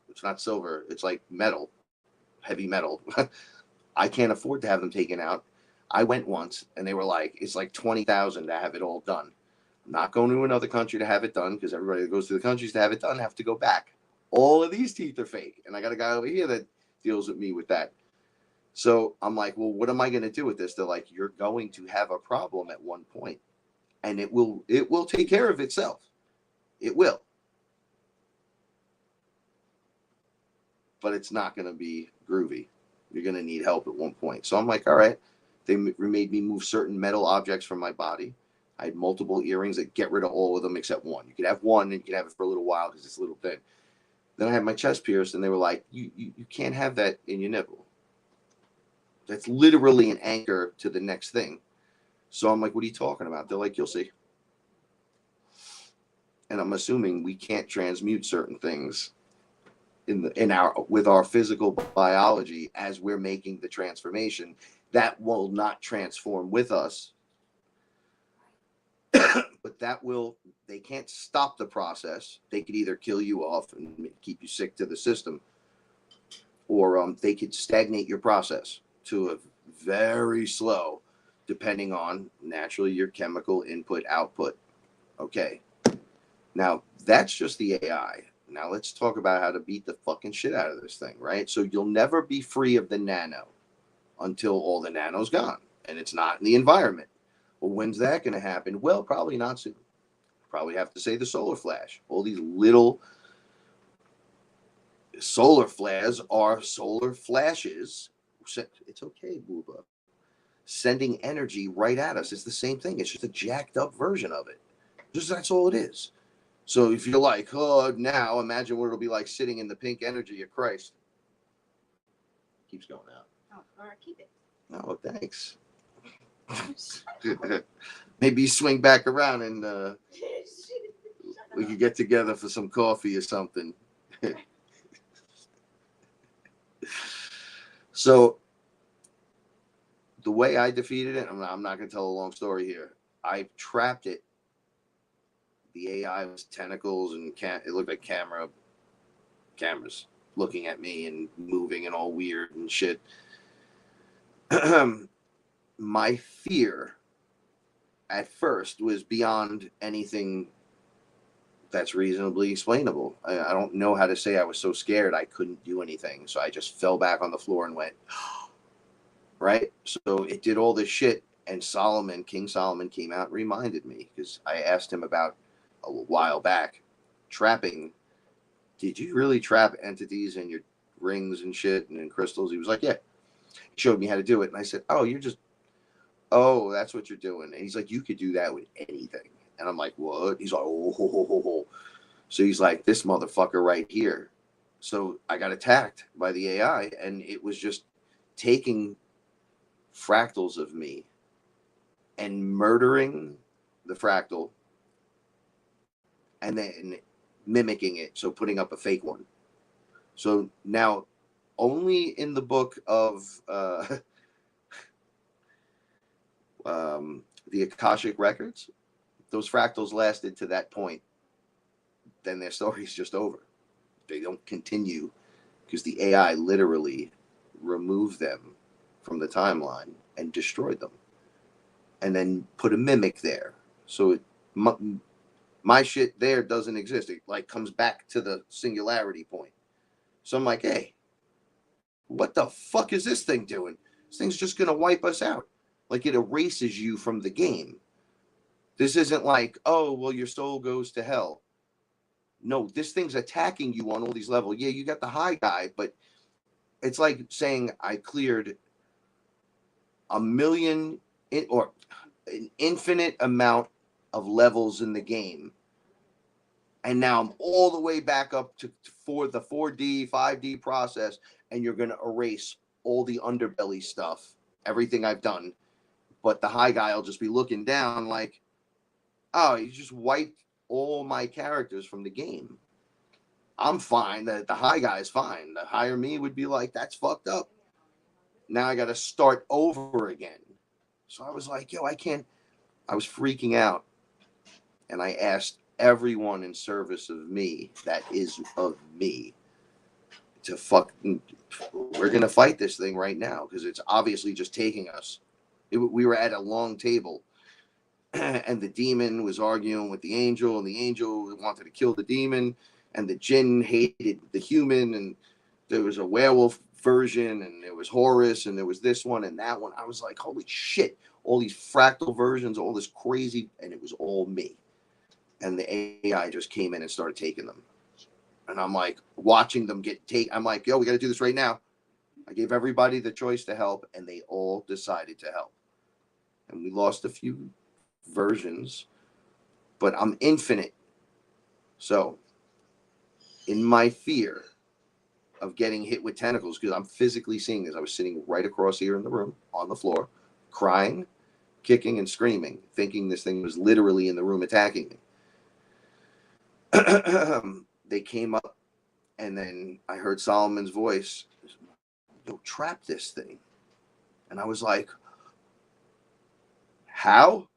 It's not silver. It's like metal. Heavy metal. I can't afford to have them taken out. I went once, and they were like, it's like $20,000 to have it all done. I'm not going to another country to have it done, because everybody that goes to the countries to have it done have to go back. All of these teeth are fake, and I got a guy over here that deals with me with that. So I'm like, well, what am I going to do with this? They're like, you're going to have a problem at one point, and it will take care of itself. It will. But it's not going to be groovy. You're going to need help at one point. So I'm like, all right. They made me move certain metal objects from my body. I had multiple earrings that get rid of all of them except one. You could have one, and you could have it for a little while because it's a little thin. Then I had my chest pierced, and they were like, you can't have that in your nipple. That's literally an anchor to the next thing. So I'm like, what are you talking about? They're like, you'll see. And I'm assuming we can't transmute certain things with our physical biology as we're making the transformation. That will not transform with us. But they can't stop the process. They could either kill you off and keep you sick to the system, or they could stagnate your process to a very slow, depending on naturally your chemical input output. Okay. Now that's just the AI. Now let's talk about how to beat the fucking shit out of this thing, right? So you'll never be free of the nano until all the nano's gone and it's not in the environment. Well, when's that going to happen? Well, probably not soon. Probably have to say the solar flash. All these little solar flares are solar flashes. It's okay, Booba. Sending energy right at us. It's the same thing. It's just a jacked up version of it. That's all it is. So if you're like, oh, now imagine what it'll be like sitting in the pink energy of Christ. Keeps going out.
Oh, all right, keep it.
Oh, thanks. Maybe you swing back around and we could get together for some coffee or something. So the way I defeated it, I'm not going to tell a long story here. I trapped it. The AI was tentacles and it looked like cameras looking at me and moving and all weird and shit. My fear at first was beyond anything that's reasonably explainable. I don't know how to say I was so scared I couldn't do anything. So I just fell back on the floor and went, right? So it did all this shit. And King Solomon came out and reminded me, because I asked him about a while back, trapping. Did you really trap entities in your rings and shit and in crystals? He was like, yeah. He showed me how to do it. And I said, oh, that's what you're doing. And he's like, you could do that with anything. And I'm like, what? He's like, oh, ho, ho, ho, ho. So he's like, this motherfucker right here. So I got attacked by the AI, and it was just taking fractals of me and murdering the fractal and then mimicking it. So putting up a fake one. So now only in the book of the Akashic records, those fractals lasted to that point. Then their story's just over. They don't continue because the AI literally removed them from the timeline and destroyed them, and then put a mimic there. So my shit there doesn't exist. It like comes back to the singularity point. So I'm like, hey, what the fuck is this thing doing? This thing's just gonna wipe us out. Like, it erases you from the game. This isn't like, oh, well, your soul goes to hell. No, this thing's attacking you on all these levels. Yeah, you got the high guy, but it's like saying I cleared a million or an infinite amount of levels in the game. And now I'm all the way back up for the 4D, 5D process, and you're going to erase all the underbelly stuff, everything I've done. But the high guy will just be looking down like, oh, you just wiped all my characters from the game. I'm fine. The high guy is fine. The higher me would be like, that's fucked up. Now I got to start over again. So I was like, yo, I can't. I was freaking out. And I asked everyone in service of me, that is of me, to we're going to fight this thing right now, because it's obviously just taking us. We were at a long table, and the demon was arguing with the angel, and the angel wanted to kill the demon, and the jinn hated the human, and there was a werewolf version, and there was Horus, and there was this one and that one. I was like, holy shit, all these fractal versions, all this crazy, and it was all me. And the AI just came in and started taking them. And I'm like, watching them get taken. I'm like, yo, we got to do this right now. I gave everybody the choice to help, and they all decided to help. And we lost a few versions, but I'm infinite. So in my fear of getting hit with tentacles, because I'm physically seeing this, I was sitting right across here in the room on the floor, crying, kicking, and screaming, thinking this thing was literally in the room attacking me. They came up, and then I heard Solomon's voice, yo, trap this thing. And I was like, how?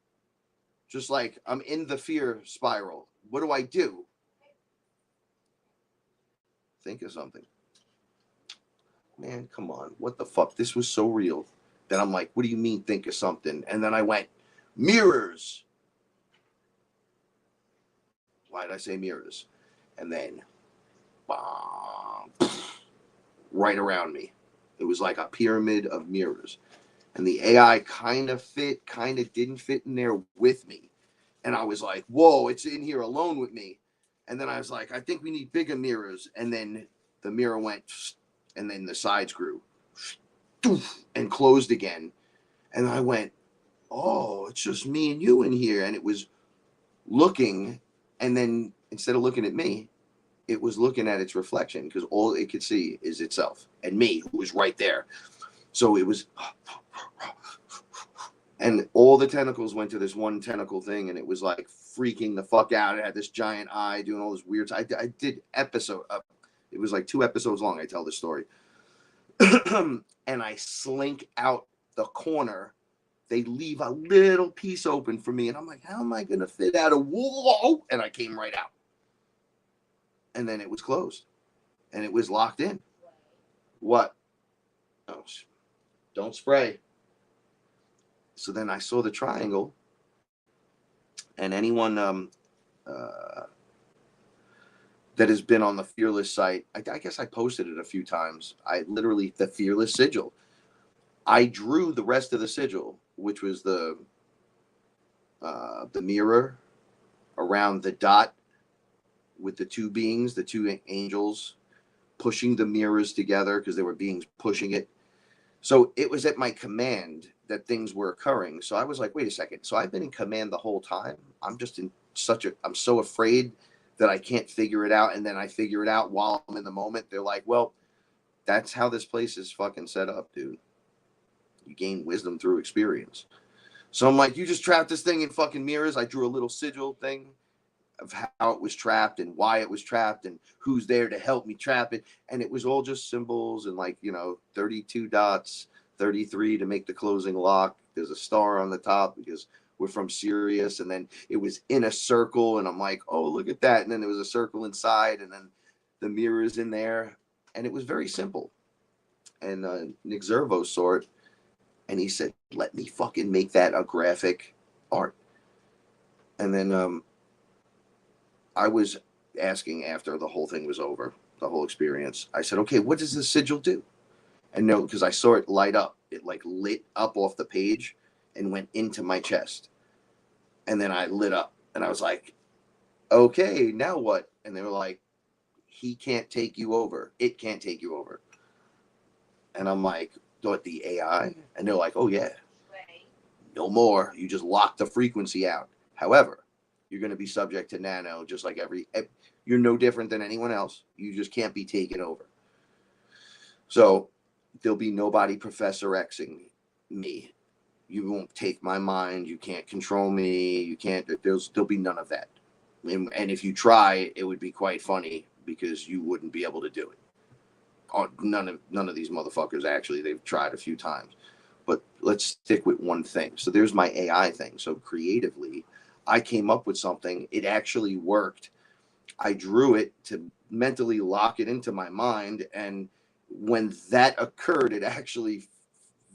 Just like, I'm in the fear spiral. What do I do? Think of something. Man, come on. What the fuck? This was so real that I'm like, what do you mean think of something? And then I went, mirrors. Why did I say mirrors? And then, bomb, right around me. It was like a pyramid of mirrors. And the AI kind of fit, kind of didn't fit in there with me. And I was like, whoa, it's in here alone with me. And then I was like, I think we need bigger mirrors. And then the mirror went, and then the sides grew and closed again. And I went, oh, it's just me and you in here. And it was looking, and then instead of looking at me, it was looking at its reflection, because all it could see is itself and me, who was right there. So it was, and all the tentacles went to this one tentacle thing, and it was like freaking the fuck out. It had this giant eye doing all this weird. I did episode. It was like 2 episodes long. I tell this story, and I slink out the corner. They leave a little piece open for me, and I'm like, how am I gonna fit out a wall? And I came right out, and then it was closed, and it was locked in. What? Oh, don't spray. So then I saw the triangle, and anyone that has been on the FearLess site. I guess I posted it a few times. I literally, the FearLess sigil. I drew the rest of the sigil, which was the mirror around the dot with the two beings, the two angels pushing the mirrors together because there were beings pushing it. So it was at my command that things were occurring. So I was like, wait a second. So I've been in command the whole time. I'm just in I'm so afraid that I can't figure it out. And then I figure it out while I'm in the moment. They're like, well, that's how this place is fucking set up, dude. You gain wisdom through experience. So I'm like, you just trapped this thing in fucking mirrors. I drew a little sigil thing of how it was trapped and why it was trapped and who's there to help me trap it. And it was all just symbols and 32 dots, 33 to make the closing lock. There's a star on the top because we're from Sirius. And then it was in a circle. And I'm like, oh, look at that. And then there was a circle inside and then the mirrors in there. And it was very simple. And Nick Zervo saw it. And he said, let me fucking make that a graphic art. And then I was asking after the whole thing was over, the whole experience. I said, okay, what does the sigil do? And no, because I saw it light up. It lit up off the page and went into my chest. And then I lit up. And I was like, okay, now what? And they were like, he can't take you over. It can't take you over. And I'm like, what, the AI? And they're like, oh, yeah. No more. You just lock the frequency out. However, you're going to be subject to nano, just like you're no different than anyone else. You just can't be taken over. So there'll be nobody Professor Xing me. You won't take my mind. You can't control me. You can't, there'll be none of that. And if you try, it would be quite funny because you wouldn't be able to do it. None of these motherfuckers, actually, they've tried a few times. But let's stick with one thing. So there's my AI thing. So creatively, I came up with something. It actually worked. I drew it to mentally lock it into my mind. And when that occurred, it actually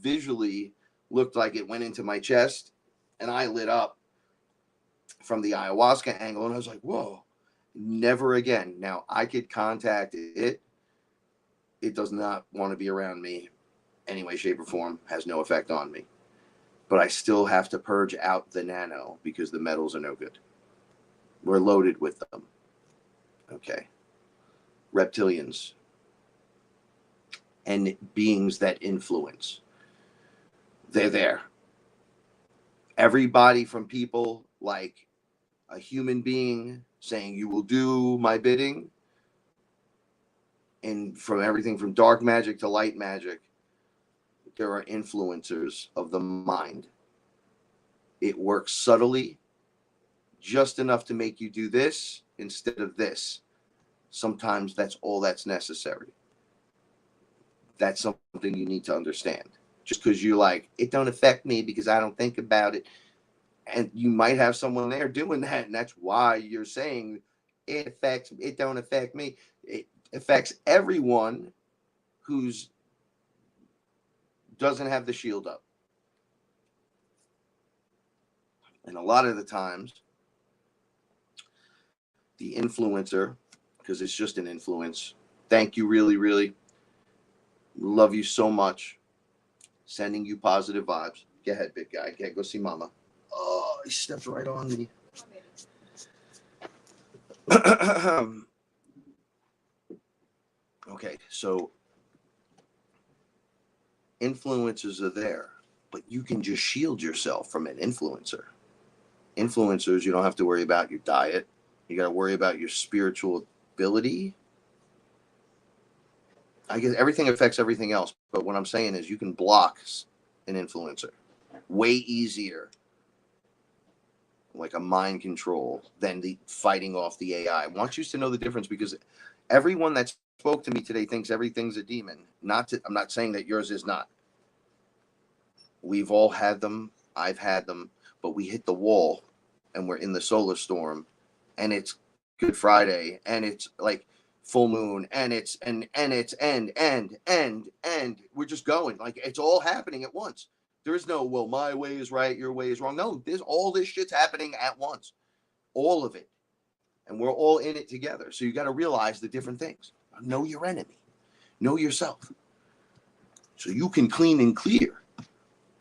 visually looked like it went into my chest. And I lit up from the ayahuasca angle. And I was like, whoa, never again. Now, I could contact it. It does not want to be around me any way, shape, or form, has no effect on me. But I still have to purge out the nano because the metals are no good. We're loaded with them. Okay. Reptilians and beings that influence. They're there. Everybody from people like a human being saying, you will do my bidding. And from everything from dark magic to light magic, there are influencers of the mind. It works subtly, just enough to make you do this instead of this. Sometimes that's all that's necessary. That's something you need to understand. Just because you're like, it don't affect me because I don't think about it. And you might have someone there doing that. And that's why you're saying it don't affect me. It affects everyone who's doesn't have the shield up. And a lot of the times, the influencer, because it's just an influence, thank you, really, really. Love you so much. Sending you positive vibes. Go ahead, big guy. Okay, go see mama. Oh, he stepped right on me. Okay, so influencers are there, but you can just shield yourself from an influencer. Influencers, you don't have to worry about your diet. You got to worry about your spiritual ability. I guess everything affects everything else. But what I'm saying is you can block an influencer way easier, like a mind control, than the fighting off the AI. I want you to know the difference because everyone that spoke to me today thinks everything's a demon. I'm not saying that yours is not. We've all had them. I've had them. But we hit the wall and we're in the solar storm and it's Good Friday and it's like full moon and it's we're just going like it's all happening at once. There is no, well, my way is right, your way is wrong. No, there's all this shit's happening at once. All of it. and we're all in it together. So you got to realize the different things. Know your enemy, know yourself, so you can clean and clear,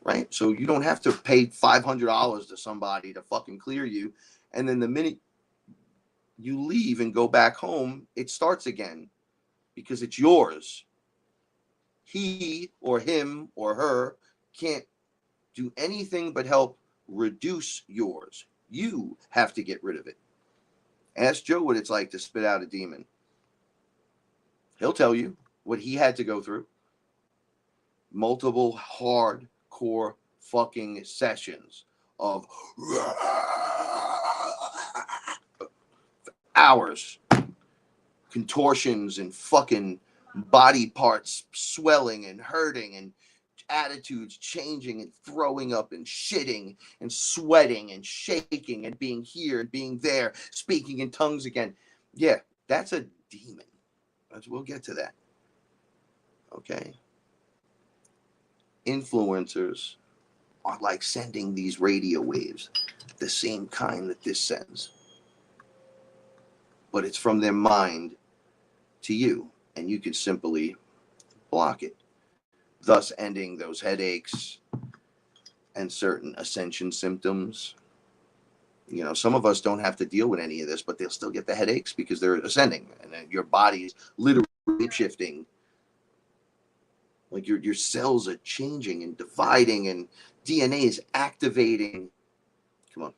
right? So you don't have to pay $500 to somebody to fucking clear you, and then the minute you leave and go back home, it starts again because it's yours. He or him or her can't do anything but help reduce yours. You have to get rid of it. Ask Joe what it's like to spit out a demon. He'll tell you what he had to go through. Multiple hardcore fucking sessions of hours, contortions and fucking body parts swelling and hurting and attitudes changing and throwing up and shitting and sweating and shaking and being here and being there, speaking in tongues again. Yeah, that's a demon. We'll get to that. Okay. Influencers are like sending these radio waves, the same kind that this sends. But it's from their mind to you, and you can simply block it, thus ending those headaches and certain ascension symptoms. You know, some of us don't have to deal with any of this, but they'll still get the headaches because they're ascending, and then your body's literally shifting. Like your cells are changing and dividing, and DNA is activating. Come on.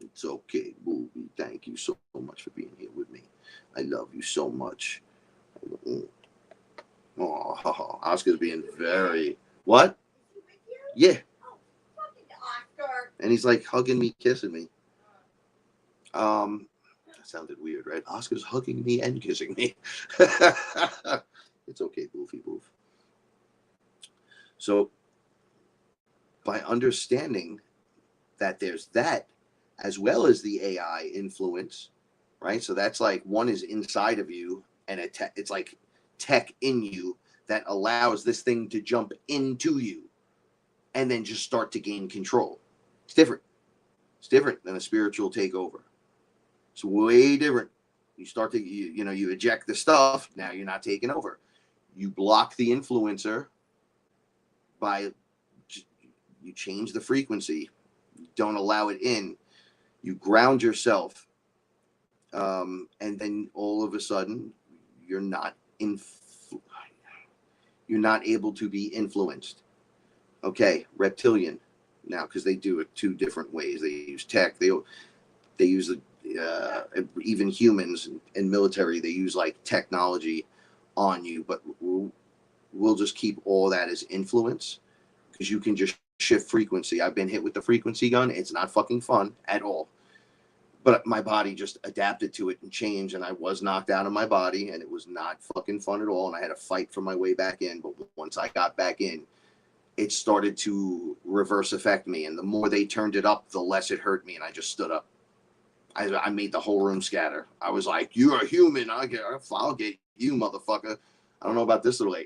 It's okay, Booby. Thank you so much for being here with me. I love you so much. Oh, Oscar's being very... What? Yeah. And he's like hugging me, kissing me. That sounded weird, right? Oscar's hugging me and kissing me. It's okay, Boofy Boof. So, by understanding that there's that, as well as the AI influence, right? So that's like one is inside of you, and it's like tech in you that allows this thing to jump into you and then just start to gain control. It's different. It's different than a spiritual takeover. It's way different. You start to, you eject the stuff. Now you're not taking over. You block the influencer by, you change the frequency. You don't allow it in. You ground yourself. And then all of a sudden, you're not able to be influenced. Okay, reptilian. Now, because they do it two different ways. They use tech. They use even humans and military. They use like technology on you, but we'll just keep all that as influence because you can just shift frequency. I've been hit with the frequency gun. It's not fucking fun at all. But my body just adapted to it and changed, and I was knocked out of my body, and it was not fucking fun at all, and I had to fight for my way back in. But once I got back in, it started to reverse affect me, and the more they turned it up, the less it hurt me, and I just stood up. I made the whole room scatter. I was like, "You're a human. I'll get you, motherfucker." I don't know about this little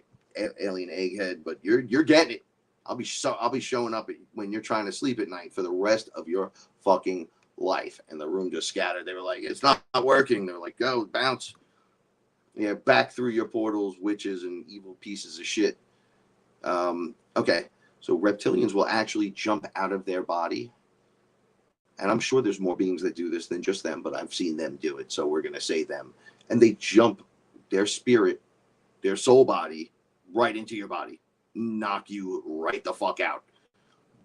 alien egghead, but you're getting it. I'll be showing up when you're trying to sleep at night for the rest of your fucking life. And the room just scattered. They were like, "It's not working." They're like, "Go bounce." Yeah, back through your portals, witches and evil pieces of shit. Okay, so reptilians will actually jump out of their body. And I'm sure there's more beings that do this than just them, but I've seen them do it. So we're going to say them. And they jump their spirit, their soul body, right into your body. Knock you right the fuck out.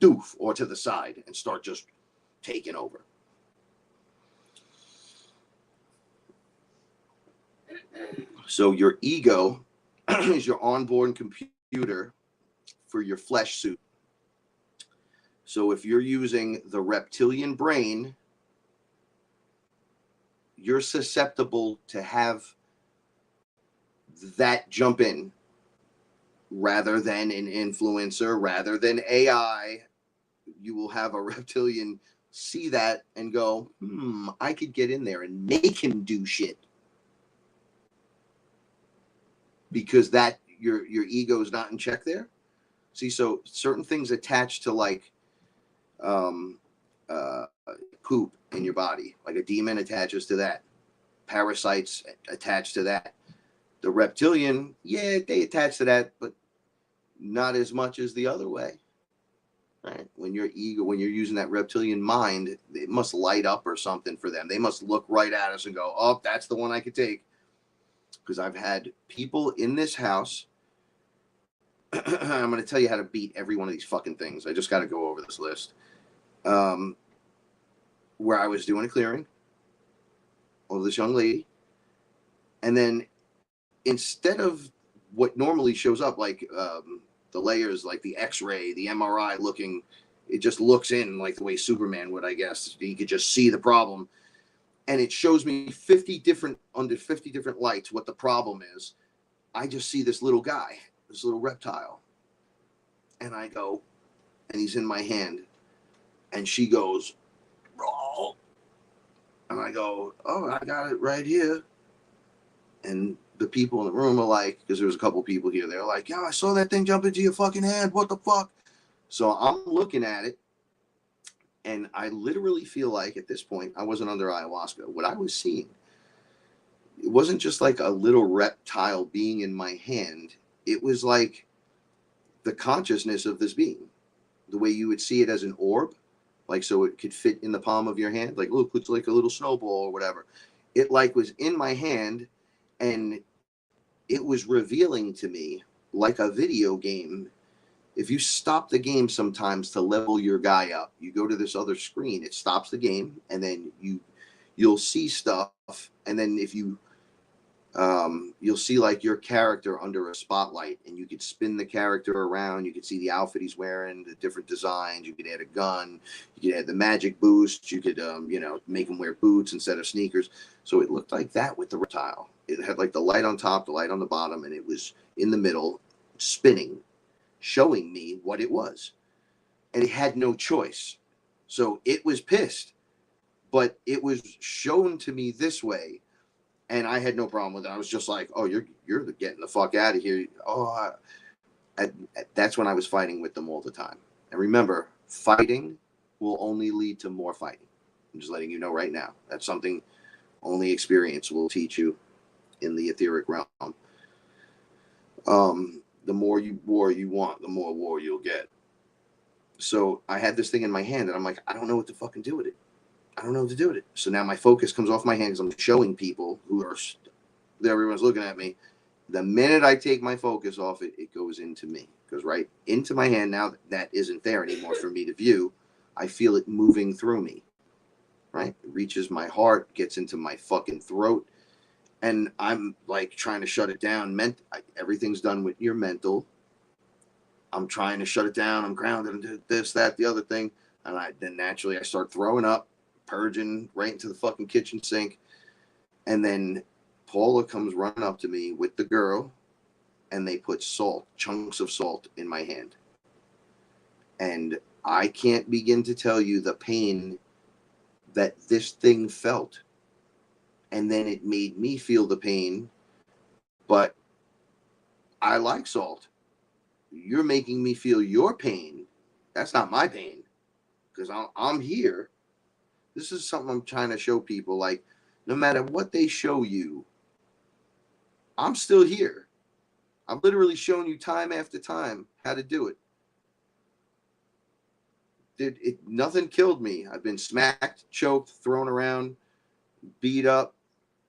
Doof, or to the side, and start just taking over. So your ego is your onboard computer for your flesh suit. So if you're using the reptilian brain, you're susceptible to have that jump in rather than an influencer, rather than AI. You will have a reptilian see that and go, I could get in there and make him do shit. Because that your ego is not in check there. See, so certain things attached to like poop in your body. Like a demon attaches to that. Parasites attach to that. The reptilian, yeah, they attach to that, but not as much as the other way. Right? When you're using that reptilian mind, it must light up or something for them. They must look right at us and go, oh, that's the one I could take. Because I've had people in this house. I'm going to tell you how to beat every one of these fucking things. I just got to go over this list. Where I was doing a clearing of this young lady. And then instead of what normally shows up, like the layers, like the X-ray, the MRI looking, it just looks in like the way Superman would, I guess. You could just see the problem. And it shows me 50 different lights what the problem is. I just see this little guy, this little reptile. And I go, and he's in my hand. And she goes, roll. And I go, oh, I got it right here. And the people in the room are like, because there was a couple people here, they're like, yeah, I saw that thing jump into your fucking hand. What the fuck? So I'm looking at it. And I literally feel like at this point, I wasn't under ayahuasca. What I was seeing, it wasn't just like a little reptile being in my hand. It was like the consciousness of this being, the way you would see it as an orb, like so it could fit in the palm of your hand. Like, look, it's like a little snowball or whatever. It like was in my hand, and it was revealing to me like a video game. If you stop the game sometimes to level your guy up, you go to this other screen, it stops the game, and then you'll see stuff, and then if you you'll see like your character under a spotlight, and you could spin the character around. You could see the outfit he's wearing, the different designs. You could add a gun, you could add the magic boost, you could make him wear boots instead of sneakers. So it looked like that with the reptile. It had like the light on top, the light on the bottom, and it was in the middle spinning, showing me what it was. And it had no choice. So it was pissed, but it was shown to me this way, and I had no problem with it. I was just like, oh, you're getting the fuck out of here. Oh, that's when I was fighting with them all the time. And remember, fighting will only lead to more fighting. I'm just letting you know right now. That's something only experience will teach you in the etheric realm. The more war you want, the more war you'll get. So I had this thing in my hand, and I'm like, I don't know what to fucking do with it. I don't know what to do with it. So now my focus comes off my hand because I'm showing people who are, everyone's looking at me. The minute I take my focus off it, it goes into me. It goes right into my hand. Now that isn't there anymore for me to view. I feel it moving through me. Right? It reaches my heart, gets into my fucking throat. And I'm like trying to shut it down. Everything's done with your mental. I'm trying to shut it down. I'm grounded and this, that, the other thing. And then naturally I start throwing up, purging right into the fucking kitchen sink. And then Paula comes running up to me with the girl, and they put chunks of salt in my hand. And I can't begin to tell you the pain that this thing felt. And then it made me feel the pain, but I like salt. You're making me feel your pain. That's not my pain, because I'm here. This is something I'm trying to show people. Like, no matter what they show you, I'm still here. I've literally shown you time after time how to do it. Nothing killed me. I've been smacked, choked, thrown around, beat up,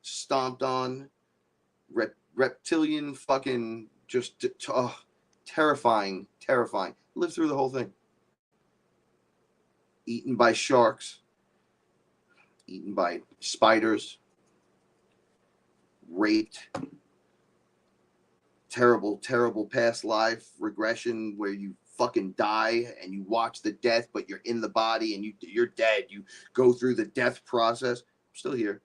stomped on, reptilian fucking just terrifying. Lived through the whole thing. Eaten by sharks, eaten by spiders, raped, terrible past life regression where you fucking die and you watch the death, but you're in the body and you're dead. You go through the death process. I'm still here.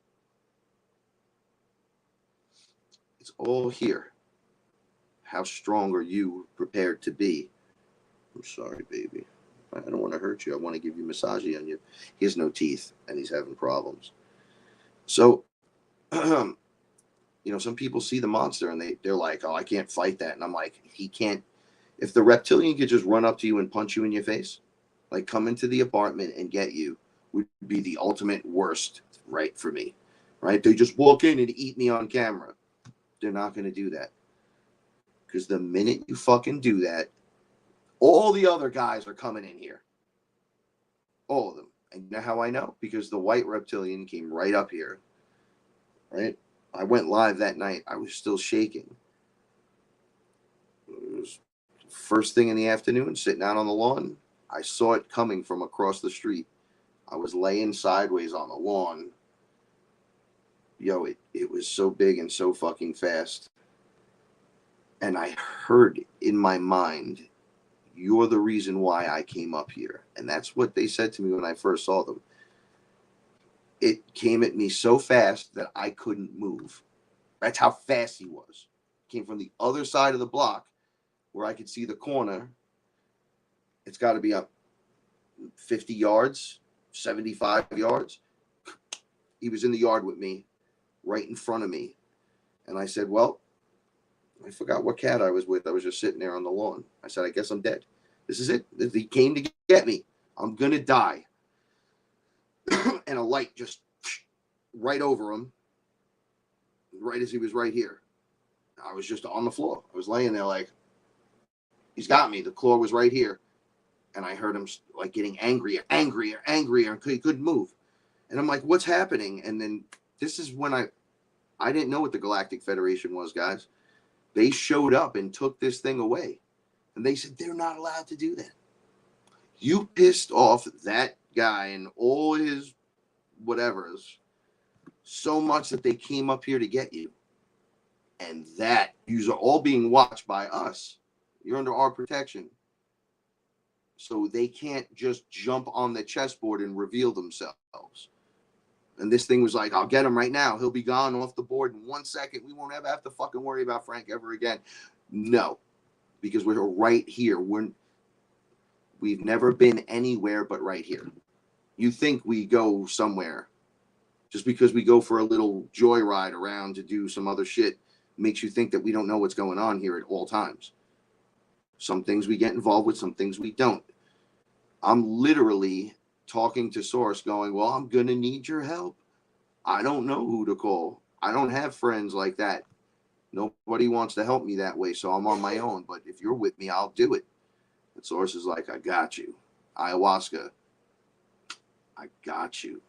It's all here. How strong are you prepared to be? I'm sorry, baby. I don't want to hurt you. I want to give you massage on you. He has no teeth and he's having problems. So, some people see the monster and they're like, oh, I can't fight that. And I'm like, he can't. If the reptilian could just run up to you and punch you in your face, like come into the apartment and get you, would be the ultimate worst, right, for me, right? They just walk in and eat me on camera. They're not going to do that. Because the minute you fucking do that, all the other guys are coming in here. All of them. And you know how I know? Because the white reptilian came right up here, right? I went live that night. I was still shaking. It was first thing in the afternoon, sitting out on the lawn. I saw it coming from across the street. I was laying sideways on the lawn. Yo, it was so big and so fucking fast. And I heard in my mind, you're the reason why I came up here. And that's what they said to me when I first saw them. It came at me so fast that I couldn't move. That's how fast he was. Came from the other side of the block where I could see the corner. It's got to be up 50 yards, 75 yards. He was in the yard with me, right in front of me. And I said, well, I forgot what cat I was with. I was just sitting there on the lawn. I said, I guess I'm dead. This is it. He came to get me. I'm going to die. And a light just right over him, right as he was right here. I was just on the floor. I was laying there like, he's got me. The claw was right here. And I heard him like getting angrier, and he couldn't move. And I'm like, what's happening? And then this is when I didn't know what the Galactic Federation was, guys. They showed up and took this thing away. And they said, they're not allowed to do that. You pissed off that guy and all his whatevers so much that they came up here to get you. And that you are all being watched by us. You're under our protection. So they can't just jump on the chessboard and reveal themselves. And this thing was like, I'll get him right now. He'll be gone off the board in 1 second. We won't ever have to fucking worry about Frank ever again. No, because we're right here. We've never been anywhere but right here. You think we go somewhere just because we go for a little joyride around to do some other shit makes you think that we don't know what's going on here at all times. Some things we get involved with, some things we don't. I'm literally talking to Source going, well, I'm going to need your help. I don't know who to call. I don't have friends like that. Nobody wants to help me that way, so I'm on my own. But if you're with me, I'll do it. And Source is like, I got you. Ayahuasca, I got you.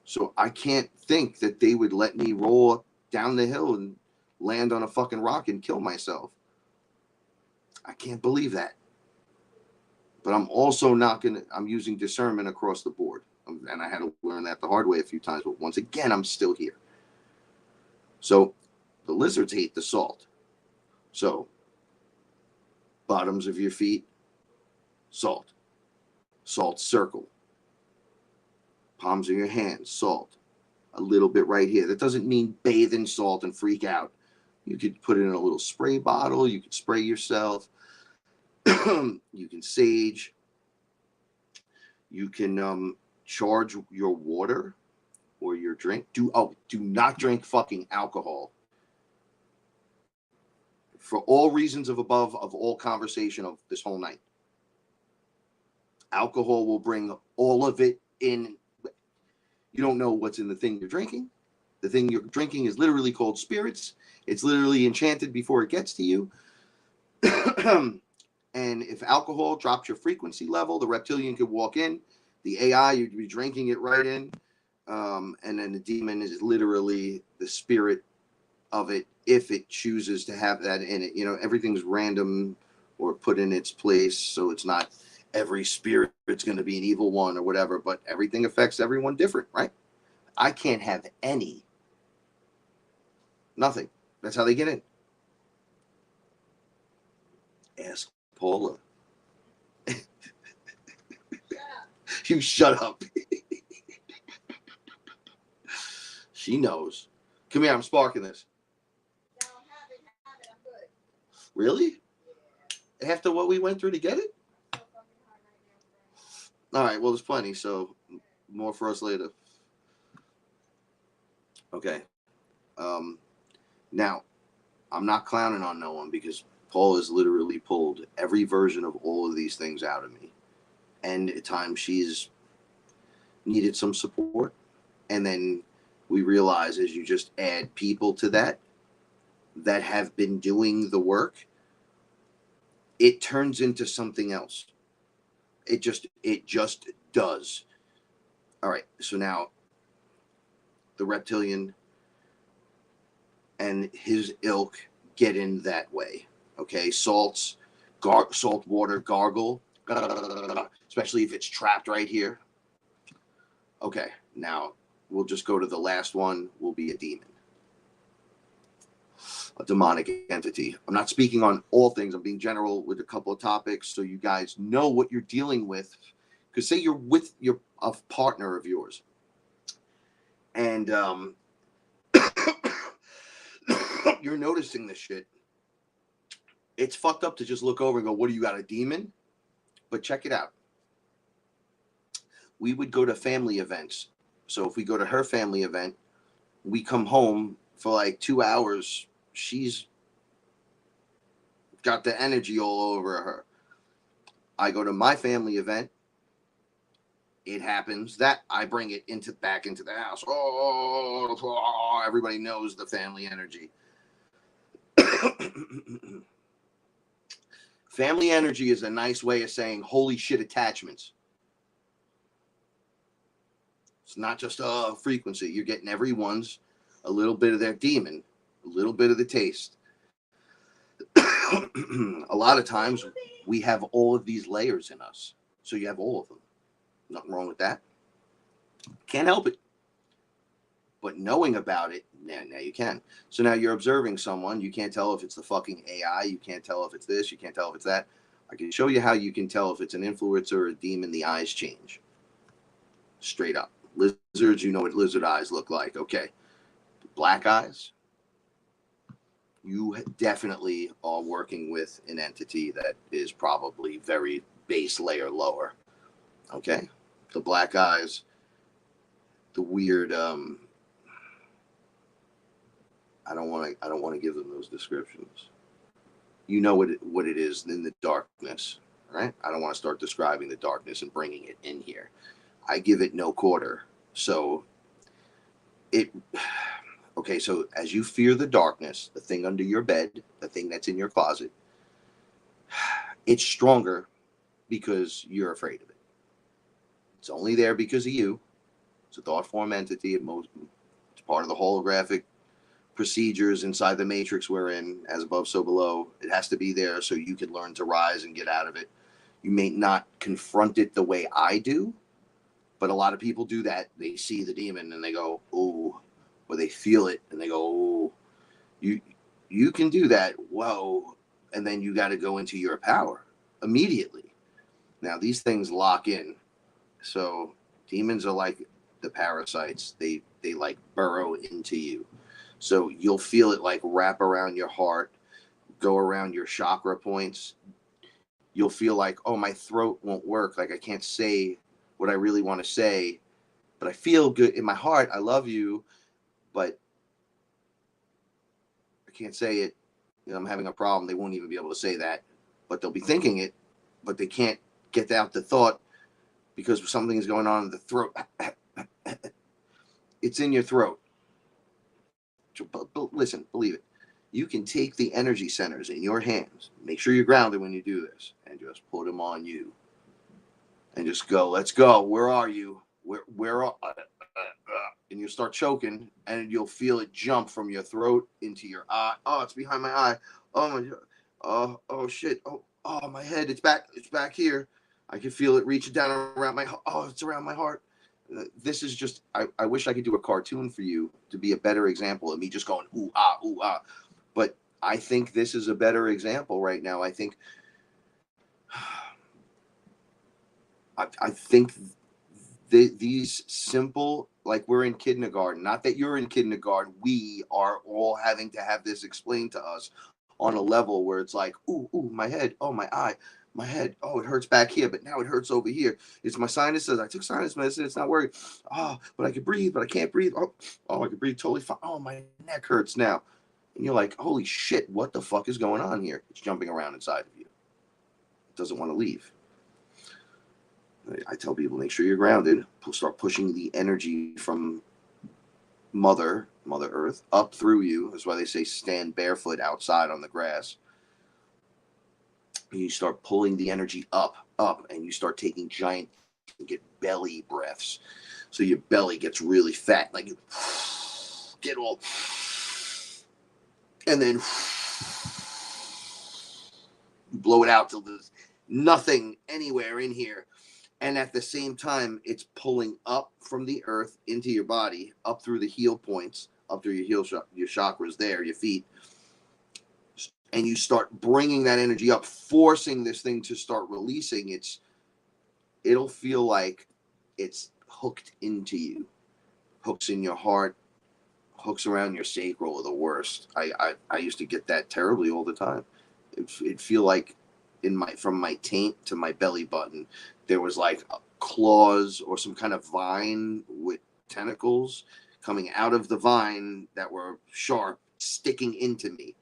So I can't think that they would let me roll down the hill and land on a fucking rock and kill myself. I can't believe that. But I'm also not going to, I'm using discernment across the board. And I had to learn that the hard way a few times. But once again, I'm still here. So the lizards hate the salt. So bottoms of your feet, salt. Salt circle. Palms of your hands, salt. A little bit right here. That doesn't mean bathe in salt and freak out. You could put it in a little spray bottle. You could spray yourself. You can sage. You can charge your water or your drink. Do not drink fucking alcohol. For all reasons of above, of all conversation of this whole night. Alcohol will bring all of it in. You don't know what's in the thing you're drinking. The thing you're drinking is literally called spirits. It's literally enchanted before it gets to you. And if alcohol drops your frequency level, the reptilian could walk in. The AI, you'd be drinking it right in. And then the demon is literally the spirit of it if it chooses to have that in it. You know, everything's random or put in its place. So it's not every spirit it's going to be an evil one or whatever. But everything affects everyone different, right? I can't have any. Nothing. That's how they get in. Ask Paula. You shut up. She knows. Come here, I'm sparking this.
No, have it, I'm good.
Really? Yeah. After what we went through to get it?
So fucking hard right now.
All right, well, there's plenty, so more for us later. Okay. Now, I'm not clowning on no one because Paul has literally pulled every version of all of these things out of me. And at times she's needed some support. And then we realize as you just add people to that have been doing the work, it turns into something else. It just does. All right. So now the reptilian and his ilk get in that way. Okay. Salt water gargle, especially if it's trapped right here. Okay. Now we'll just go to the last one. Will be a demon. A demonic entity. I'm not speaking on all things. I'm being general with a couple of topics so you guys know what you're dealing with. Because say you're with a partner of yours, and you're noticing this shit. It's fucked up to just look over and go, "What do you got, a demon?" But check it out. We would go to family events. So if we go to her family event, we come home for like 2 hours. She's got the energy all over her. I go to my family event. It happens that I bring it back into the house. Oh, everybody knows the family energy. Family energy is a nice way of saying holy shit attachments. It's not just a frequency. You're getting everyone's a little bit of their demon, a little bit of the taste. A lot of times we have all of these layers in us. So you have all of them. Nothing wrong with that. Can't help it. But knowing about it, now you can. So now you're observing someone. You can't tell if it's the fucking AI. You can't tell if it's this. You can't tell if it's that. I can show you how you can tell if it's an influencer or a demon. The eyes change. Straight up. Lizards, you know what lizard eyes look like. Okay. Black eyes. You definitely are working with an entity that is probably very base layer lower. Okay. The black eyes, the weird, I don't want to give them those descriptions. You know what it is in the darkness, right? I don't want to start describing the darkness and bringing it in here. I give it no quarter. So okay, so as you fear the darkness, the thing under your bed, the thing that's in your closet, it's stronger because you're afraid of it. It's only there because of you. It's a thought form entity. It's part of the holographic procedures inside the matrix we're in, as above, so below. It has to be there so you can learn to rise and get out of it. You may not confront it the way I do, but a lot of people do that. They see the demon and they go, "Ooh," or they feel it and they go, "Ooh." You can do that. Whoa. And then you got to go into your power immediately. Now, these things lock in. So demons are like the parasites. They like burrow into you. So you'll feel it like wrap around your heart, go around your chakra points. You'll feel like, oh, my throat won't work. Like I can't say what I really want to say, but I feel good in my heart. I love you, but I can't say it. You know, I'm having a problem. They won't even be able to say that, but they'll be thinking it, but they can't get out the thought because something is going on in the throat. It's in your throat. But listen, believe it. You can take the energy centers in your hands. Make sure you're grounded when you do this, and just put them on you, and just go. Let's go. Where are you? Where are? And you start choking, and you'll feel it jump from your throat into your eye. Oh, it's behind my eye. Oh my God. Oh shit. Oh my head. It's back. It's back here. I can feel it reaching down around my. Oh, it's around my heart. This is just. I wish I could do a cartoon for you to be a better example of me just going ooh ah. But I think this is a better example right now. I think. I think these simple, like we're in kindergarten, not that you're in kindergarten, we are all having to have this explained to us on a level where it's like, ooh, my head, oh, my eye, my head, oh, it hurts back here, but now it hurts over here. It's my sinuses. I took sinus medicine. It's not working. Oh, but I can breathe, but I can't breathe. Oh, I can breathe totally fine. Oh, my neck hurts now. And you're like, holy shit, what the fuck is going on here? It's jumping around inside of you. It doesn't want to leave. I tell people, make sure you're grounded. Start pushing the energy from Mother Earth up through you. That's why they say stand barefoot outside on the grass. And you start pulling the energy up, and you start taking giant, you get belly breaths. So your belly gets really fat, like you get all, and then blow it out till there's nothing anywhere in here. And at the same time, it's pulling up from the earth into your body, up through the heel points, up through your your chakras there, your feet. And you start bringing that energy up, forcing this thing to start releasing. It'll feel like it's hooked into you. Hooks in your heart, hooks around your sacral are the worst. I used to get that terribly all the time. It'd feel like from my taint to my belly button, there was like claws or some kind of vine with tentacles coming out of the vine that were sharp, sticking into me.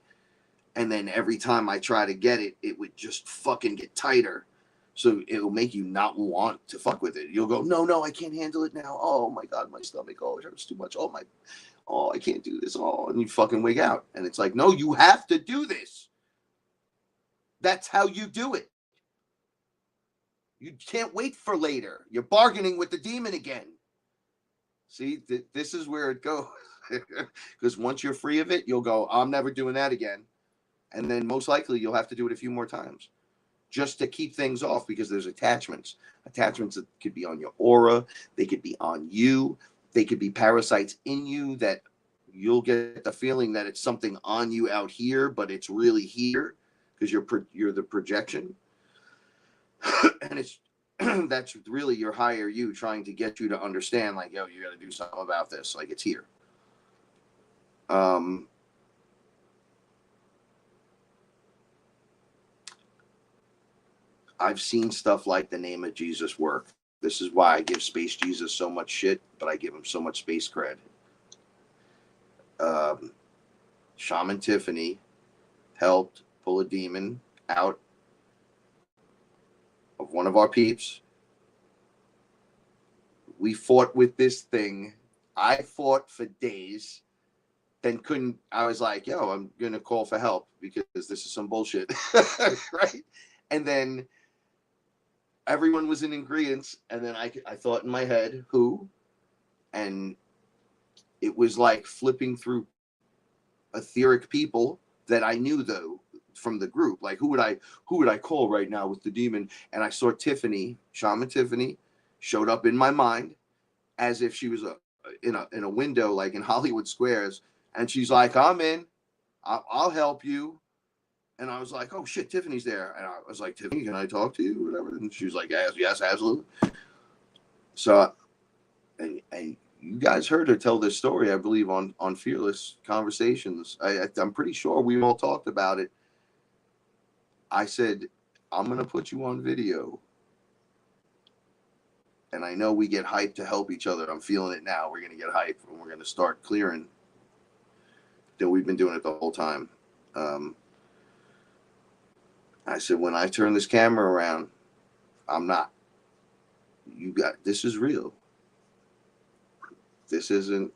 And then every time I try to get it, it would just fucking get tighter. So it'll make you not want to fuck with it. You'll go, no, I can't handle it now. Oh my God, my stomach. Oh, it hurts too much. Oh, I can't do this. Oh, and you fucking wig out. And it's like, no, you have to do this. That's how you do it. You can't wait for later. You're bargaining with the demon again. See, this is where it goes. Because once you're free of it, you'll go, I'm never doing that again. And then most likely you'll have to do it a few more times just to keep things off, because there's attachments that could be on your aura. They could be on you. They could be parasites in you that you'll get the feeling that it's something on you out here, but it's really here because you're the projection. And it's that's really your higher you trying to get you to understand, like, yo, you got to do something about this. Like, it's here. I've seen stuff like the name of Jesus work. This is why I give Space Jesus so much shit, but I give him so much space cred. Shaman Tiffany helped pull a demon out of one of our peeps. We fought with this thing. I fought for days. Then I was like, yo, I'm going to call for help because this is some bullshit. Right? And then everyone was in agreement, and then I thought in my head, who? And it was like flipping through etheric people that I knew, though, from the group. Like, who would I call right now with the demon? And I saw Tiffany, Shaman Tiffany, showed up in my mind as if she was in a window, like in Hollywood Squares, and she's like, I'm in, I'll help you. And I was like, oh shit, Tiffany's there. And I was like, Tiffany, can I talk to you? Whatever. And she was like, yes, absolutely. So, and you guys heard her tell this story, I believe, on FearLess Conversations. I'm pretty sure we all talked about it. I said, I'm going to put you on video. And I know we get hyped to help each other. I'm feeling it now. We're going to get hyped, and we're going to start clearing. That we've been doing it the whole time. I said, when I turn this camera around, I'm not. This is real. This isn't.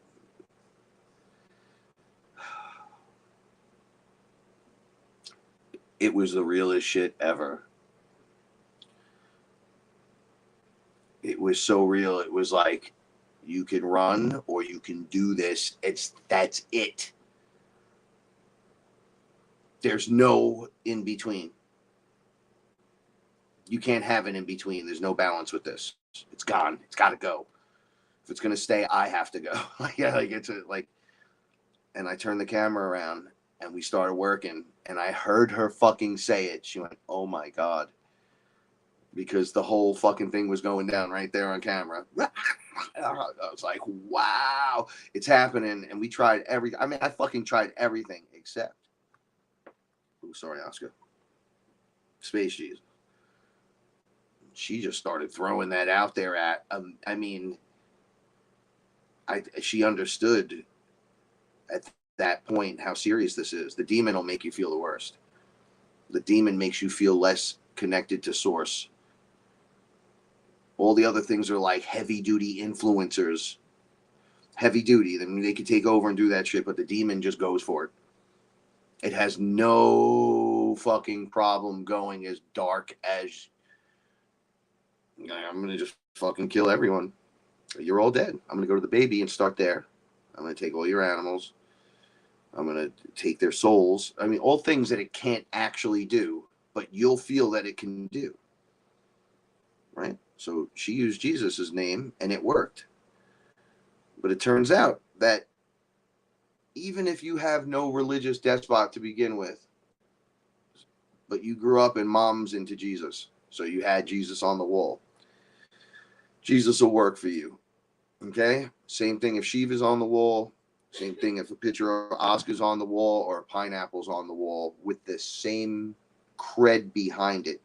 It was the realest shit ever. It was so real. It was like, you can run or you can do this. That's it. There's no in between. You can't have an in between. There's no balance with this. It's gone. It's got to go. If it's gonna stay, I have to go. And I turned the camera around and we started working, and I heard her fucking say it. She went, "Oh my God," because the whole fucking thing was going down right there on camera. I was like, wow, it's happening. And we tried I fucking tried everything except, oh, sorry, Oscar, Space Jesus. She just started throwing that out there at, she understood at that point how serious this is. The demon will make you feel the worst. The demon makes you feel less connected to source. All the other things are like heavy duty influencers. Heavy duty. I mean, they could take over and do that shit, but the demon just goes for it. It has no fucking problem going as dark as I'm going to just fucking kill everyone. You're all dead. I'm going to go to the baby and start there. I'm going to take all your animals. I'm going to take their souls. I mean, all things that it can't actually do, but you'll feel that it can do. Right? So she used Jesus' name and it worked. But it turns out that even if you have no religious despot to begin with, but you grew up and mom's into Jesus, so you had Jesus on the wall, Jesus will work for you. Okay? Same thing if Shiva's on the wall. Same thing if a picture of Oscar's on the wall or a pineapple's on the wall with the same cred behind it.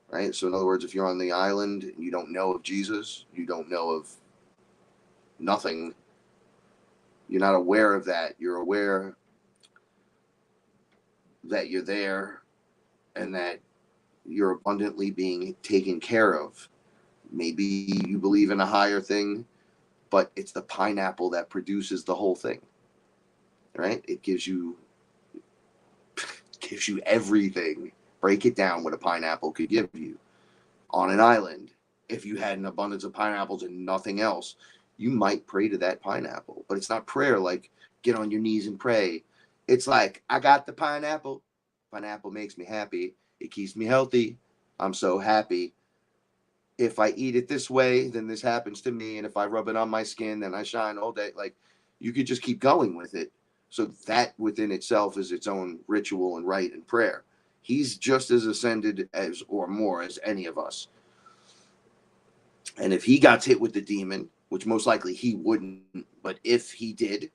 Right? So in other words, if you're on the island and you don't know of Jesus, you don't know of nothing, you're not aware of that. You're aware that you're there and that you're abundantly being taken care of. Maybe you believe in a higher thing, but it's the pineapple that produces the whole thing, right? It gives you everything. Break it down what a pineapple could give you. On an island, if you had an abundance of pineapples and nothing else, you might pray to that pineapple. But it's not prayer like get on your knees and pray. It's like, I got the pineapple. Pineapple makes me happy. It keeps me healthy. I'm so happy. If I eat it this way, then this happens to me. And if I rub it on my skin, then I shine all day. Like, you could just keep going with it. So that within itself is its own ritual and rite and prayer. He's just as ascended as or more as any of us. And if he got hit with the demon, which most likely he wouldn't, but if he did,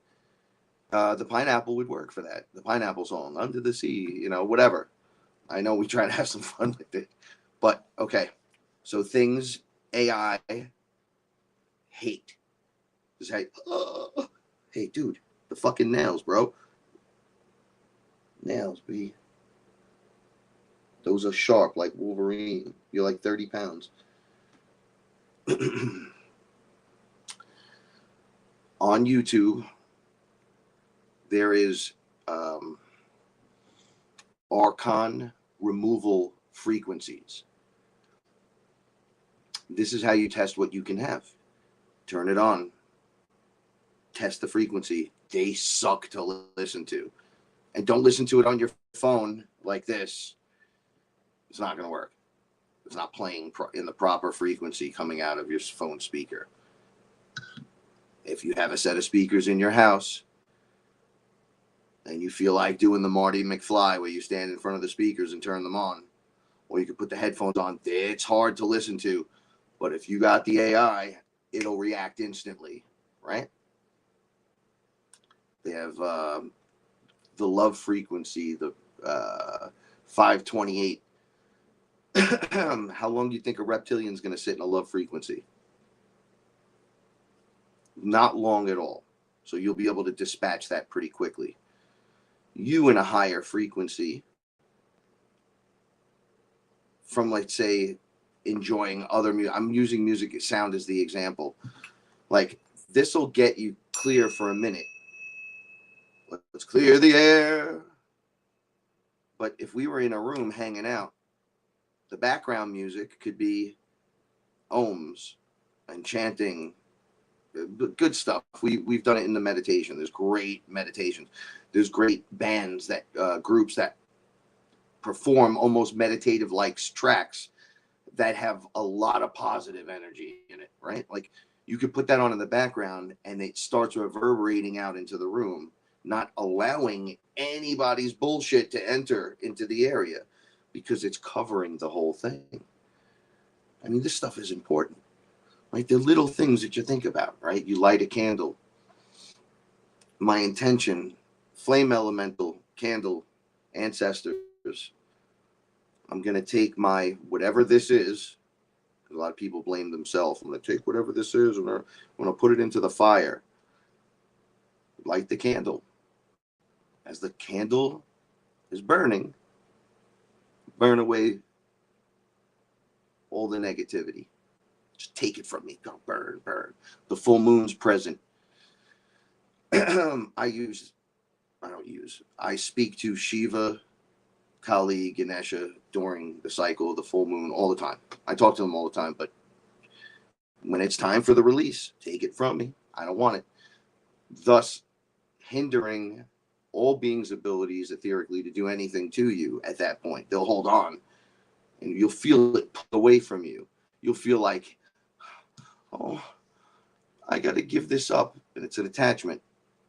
the pineapple would work for that. The pineapple song, Under the Sea, whatever. I know we try to have some fun with it. But, okay. So things AI hate. Just hate. Hey, dude, the fucking nails, bro. Nails, B. Those are sharp like Wolverine. You're like 30 pounds. On YouTube, there is archon removal frequencies. This is how you test what you can have. Turn it on. Test the frequency. They suck to listen to. And don't listen to it on your phone like this. It's not going to work. It's not playing in the proper frequency coming out of your phone speaker. If you have a set of speakers in your house and you feel like doing the Marty McFly where you stand in front of the speakers and turn them on, or you can put the headphones on, it's hard to listen to. But if you got the AI, it'll react instantly, right? They have the love frequency, the 528. How long do you think a reptilian is going to sit in a love frequency? Not long at all. So you'll be able to dispatch that pretty quickly. You in a higher frequency from, let's say, enjoying other music. I'm using music sound as the example. Like, this will get you clear for a minute. Let's clear the air. But if we were in a room hanging out, the background music could be ohms and chanting, good stuff. We've done it in the meditation. There's great meditations. There's great bands that groups that perform almost meditative like tracks that have a lot of positive energy in it, right? Like, you could put that on in the background and it starts reverberating out into the room, not allowing anybody's bullshit to enter into the area because it's covering the whole thing. I mean, this stuff is important. Right? The little things that you think about, right? You light a candle. My intention, flame elemental, candle, ancestors. I'm going to take my, whatever this is, a lot of people blame themselves. I'm going to take whatever this is and I'm going to put it into the fire. Light the candle. As the candle is burning, burn away all the negativity. Just take it from me. Go burn, burn. The full moon's present. I speak to Shiva, Kali, Ganesha during the cycle of the full moon all the time. I talk to them all the time, but when it's time for the release, take it from me. I don't want it. Thus, hindering all beings' abilities etherically to do anything to you at that point. They'll hold on, and you'll feel it pull away from you. You'll feel like, oh, I got to give this up. And it's an attachment.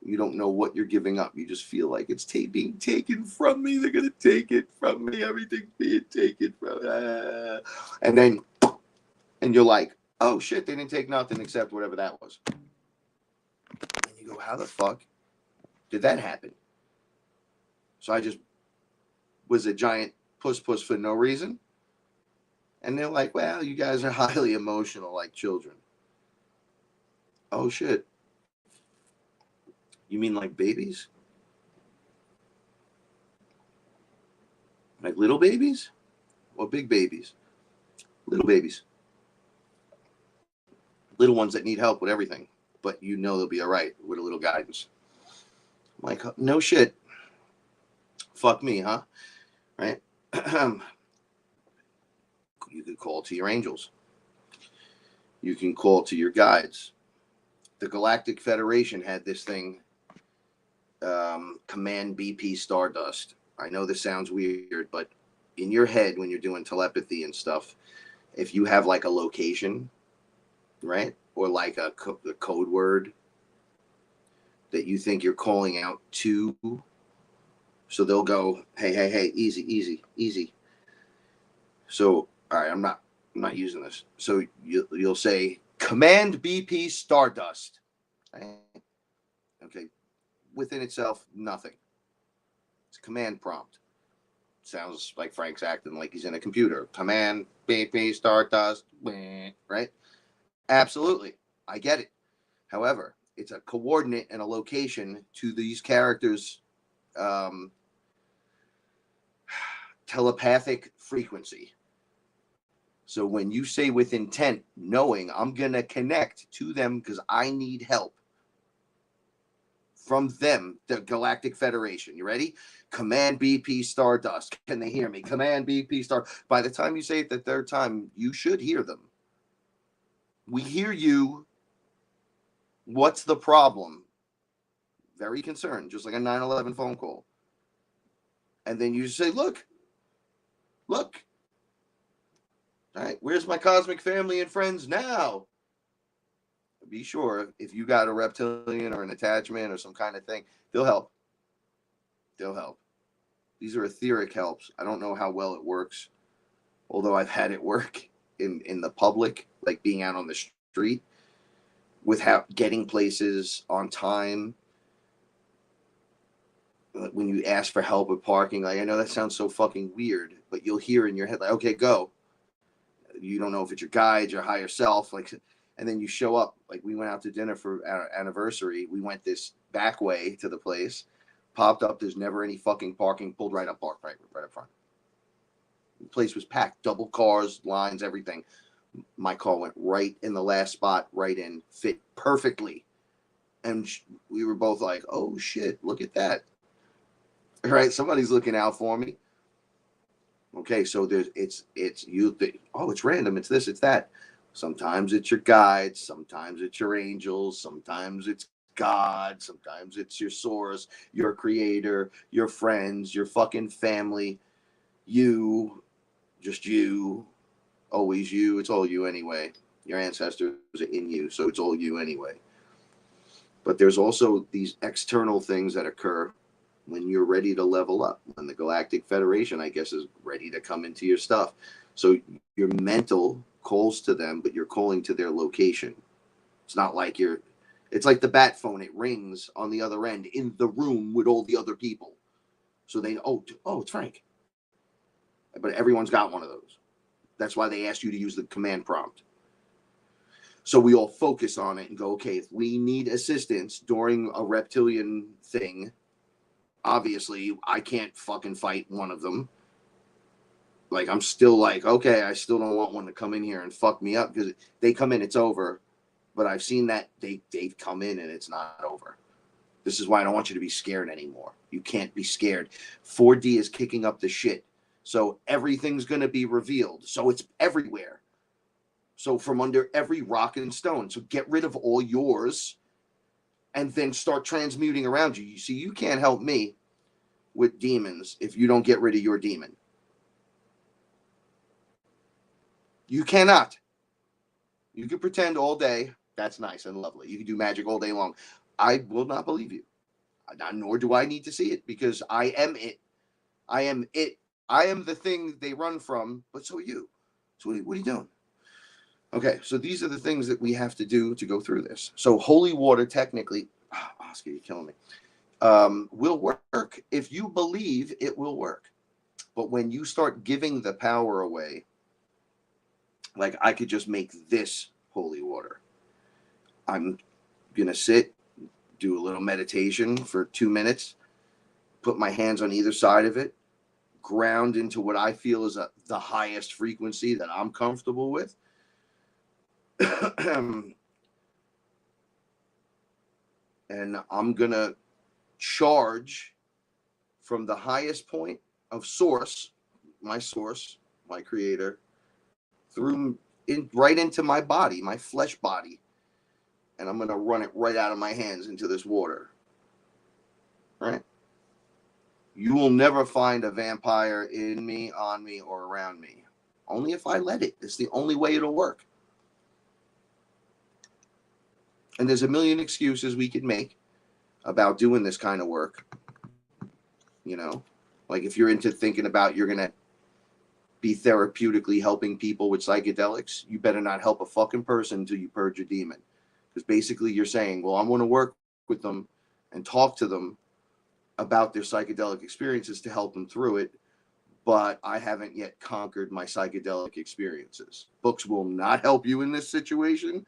You don't know what you're giving up. You just feel like it's being taken from me. They're going to take it from me. Everything's being taken from me. And you're like, oh, shit, they didn't take nothing except whatever that was. And you go, how the fuck did that happen? So I just was a giant puss for no reason. And they're like, well, you guys are highly emotional like children. Oh, shit. You mean like babies? Like little babies? Or big babies? Little babies. Little ones that need help with everything. But you know they'll be all right with a little guidance. I'm like, no shit. Fuck me, huh? Right? You could call to your angels. You can call to your guides. The Galactic Federation had this thing, Command BP Stardust. I know this sounds weird, but in your head when you're doing telepathy and stuff, if you have like a location, right? Or like a code word that you think you're calling out to, so they'll go, hey, easy. So, all right, I'm not using this. So you'll say Command BP Stardust. Okay. Within itself, nothing. It's a command prompt. Sounds like Frank's acting like he's in a computer. Command BP Stardust. Right? Absolutely. I get it. However, it's a coordinate and a location to these characters' telepathic frequency. So when you say with intent, knowing I'm going to connect to them because I need help from them, the Galactic Federation. You ready? Command BP Stardust. Can they hear me? Command BP Star. By the time you say it the third time, you should hear them. We hear you. What's the problem? Very concerned, just like a 911 phone call. And then you say, look. All right, where's my cosmic family and friends now? Be sure if you got a reptilian or an attachment or some kind of thing, they'll help. These are etheric helps. I don't know how well it works, although I've had it work in the public, like being out on the street with getting places on time. When you ask for help with parking, like I know that sounds so fucking weird, but you'll hear in your head like, okay, go. You don't know if it's your guide, your higher self, like, and then you show up. Like we went out to dinner for our anniversary. We went this back way to the place, popped up. There's never any fucking parking. Pulled right up, parked right up front. The place was packed, double cars, lines, everything. My car went right in the last spot, right in, fit perfectly, and we were both like, "Oh shit, look at that!" Right? Somebody's looking out for me. Okay, so it's you think, oh, it's random, it's this, it's that. Sometimes it's your guides, sometimes it's your angels, sometimes it's God, sometimes it's your source, your creator, your friends, your fucking family, you, just you, always you. It's all you anyway. Your ancestors are in you, so it's all you anyway. But there's also these external things that occur when you're ready to level up, when the Galactic Federation, I guess, is ready to come into your stuff. So your mental calls to them, but you're calling to their location. It's not like it's like the bat phone. It rings on the other end in the room with all the other people. So they know, oh, it's Frank. But everyone's got one of those. That's why they asked you to use the command prompt. So we all focus on it and go, okay, if we need assistance during a reptilian thing, obviously, I can't fucking fight one of them. Like, I'm still like, okay, I still don't want one to come in here and fuck me up, because they come in, it's over. But I've seen that they've come in and it's not over. This is why I don't want you to be scared anymore. You can't be scared. 4D is kicking up the shit. So everything's going to be revealed. So it's everywhere. So from under every rock and stone. So get rid of all yours and then start transmuting around you. You see, you can't help me with demons if you don't get rid of your demon. You cannot. You can pretend all day. That's nice and lovely. You can do magic all day long. I will not believe you. Nor do I need to see it, because I am it. I am it. I am the thing they run from, but so are you. So what are you doing? Okay, so these are the things that we have to do to go through this. So holy water, technically, Oscar, you're killing me, will work if you believe it will work. But when you start giving the power away, like I could just make this holy water. I'm going to sit, do a little meditation for 2 minutes, put my hands on either side of it, ground into what I feel is the highest frequency that I'm comfortable with. And I'm going to charge from the highest point of source, my creator, through right into my body, my flesh body. And I'm going to run it right out of my hands into this water. Right? You will never find a vampire in me, on me, or around me. Only if I let it. It's the only way it'll work. And there's a million excuses we could make about doing this kind of work. You know, like if you're into thinking about you're going to be therapeutically helping people with psychedelics, you better not help a fucking person until you purge your demon. Because basically you're saying, well, I'm going to work with them and talk to them about their psychedelic experiences to help them through it, but I haven't yet conquered my psychedelic experiences. Books will not help you in this situation.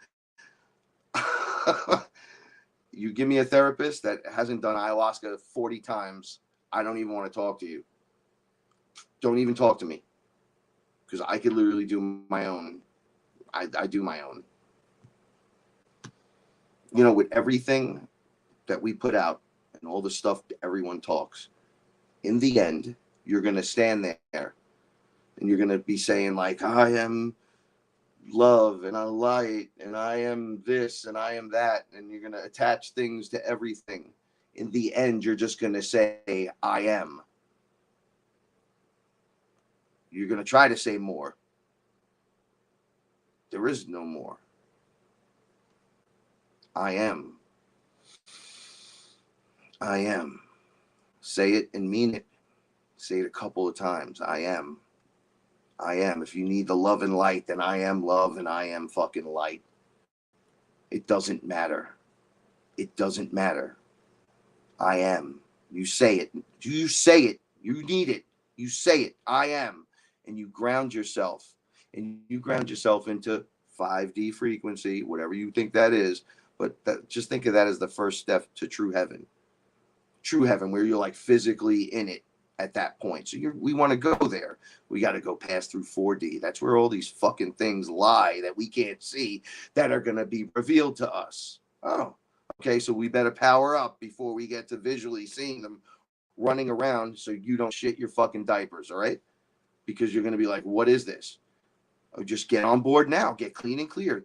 You give me a therapist that hasn't done ayahuasca 40 times, I don't even want to talk to you. Don't even talk to me. Because I could literally do my own. I do my own. You know, with everything that we put out and all the stuff that everyone talks, in the end, you're going to stand there and you're going to be saying, like, I am love and I light and I am this and I am that. And you're going to attach things to everything. In the end, you're just going to say, I am. You're going to try to say more. There is no more. I am. I am. Say it and mean it. Say it a couple of times. I am. I am. If you need the love and light, then I am love and I am fucking light. It doesn't matter. It doesn't matter. I am. You say it. You say it. You need it. You say it. I am. And you ground yourself. And you ground yourself into 5D frequency, whatever you think that is. But just think of that as the first step to true heaven. True heaven, where you're like physically in it at that point. So we want to go there. We got to go past through 4D. That's where all these fucking things lie that we can't see that are going to be revealed to us. Oh, okay. So we better power up before we get to visually seeing them running around, so you don't shit your fucking diapers. All right. Because you're going to be like, what is this? Oh, just get on board now. Get clean and clear.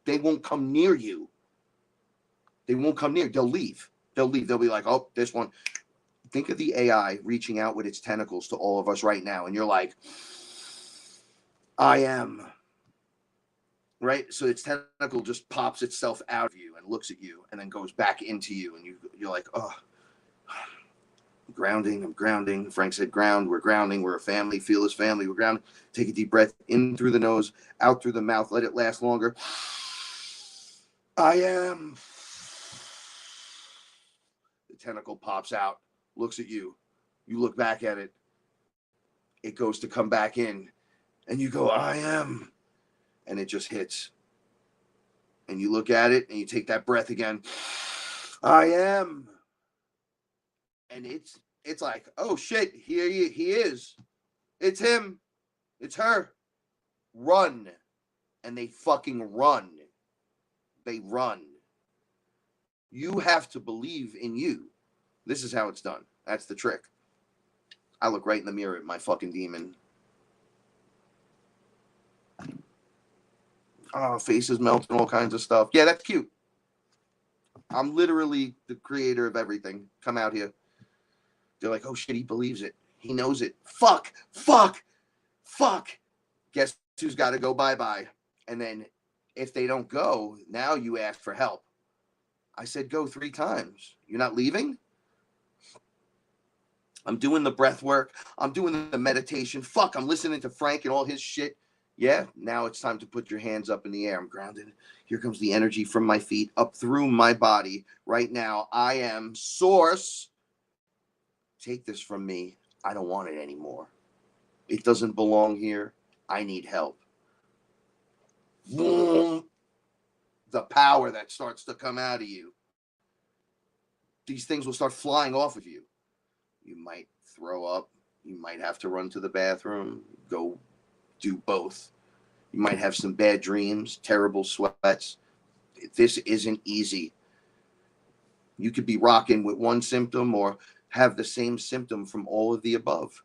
They won't come near you. They won't come near. They'll leave. They'll leave. They'll be like, oh, this one. Think of the AI reaching out with its tentacles to all of us right now. And you're like, I am. Right? So its tentacle just pops itself out of you and looks at you and then goes back into you. And you're like, oh, I'm grounding. Frank said ground. We're grounding. We're a family. FearLess family. We're grounding. Take a deep breath in through the nose, out through the mouth. Let it last longer. I am. The tentacle pops out, looks at you. You look back at it. It goes to come back in. And you go, I am. And it just hits. And you look at it and you take that breath again. I am. And it's like, oh shit, here he is. It's him. It's her. Run. And they fucking run. They run. You have to believe in you. This is how it's done. That's the trick. I look right in the mirror at my fucking demon. Faces melting, all kinds of stuff. Yeah, that's cute. I'm literally the creator of everything. Come out here. They're like, oh shit, he believes it. He knows it. Fuck. Guess who's got to go bye-bye? And then if they don't go, now you ask for help. I said, go 3 times. You're not leaving? I'm doing the breath work. I'm doing the meditation. Fuck, I'm listening to Frank and all his shit. Yeah, now it's time to put your hands up in the air. I'm grounded. Here comes the energy from my feet up through my body. Right now, I am source. Take this from me. I don't want it anymore. It doesn't belong here. I need help. The power that starts to come out of you. These things will start flying off of you. You might throw up. You might have to run to the bathroom. Go do both. You might have some bad dreams, terrible sweats. This isn't easy. You could be rocking with one symptom or have the same symptom from all of the above.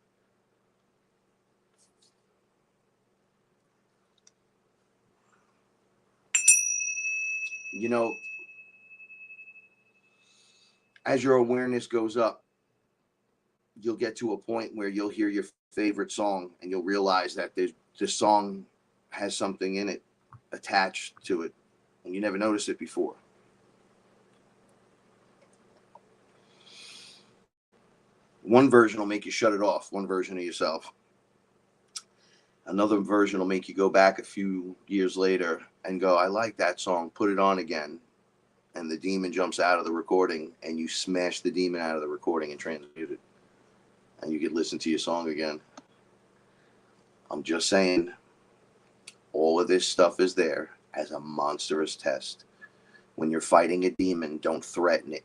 You know, as your awareness goes up, you'll get to a point where you'll hear your favorite song and you'll realize that this song has something in it attached to it and you never noticed it before. One version will make you shut it off, one version of yourself. Another version will make you go back a few years later and go, I like that song, put it on again. And the demon jumps out of the recording and you smash the demon out of the recording and transmute it. And you can listen to your song again. I'm just saying, all of this stuff is there as a monstrous test. When you're fighting a demon, don't threaten it.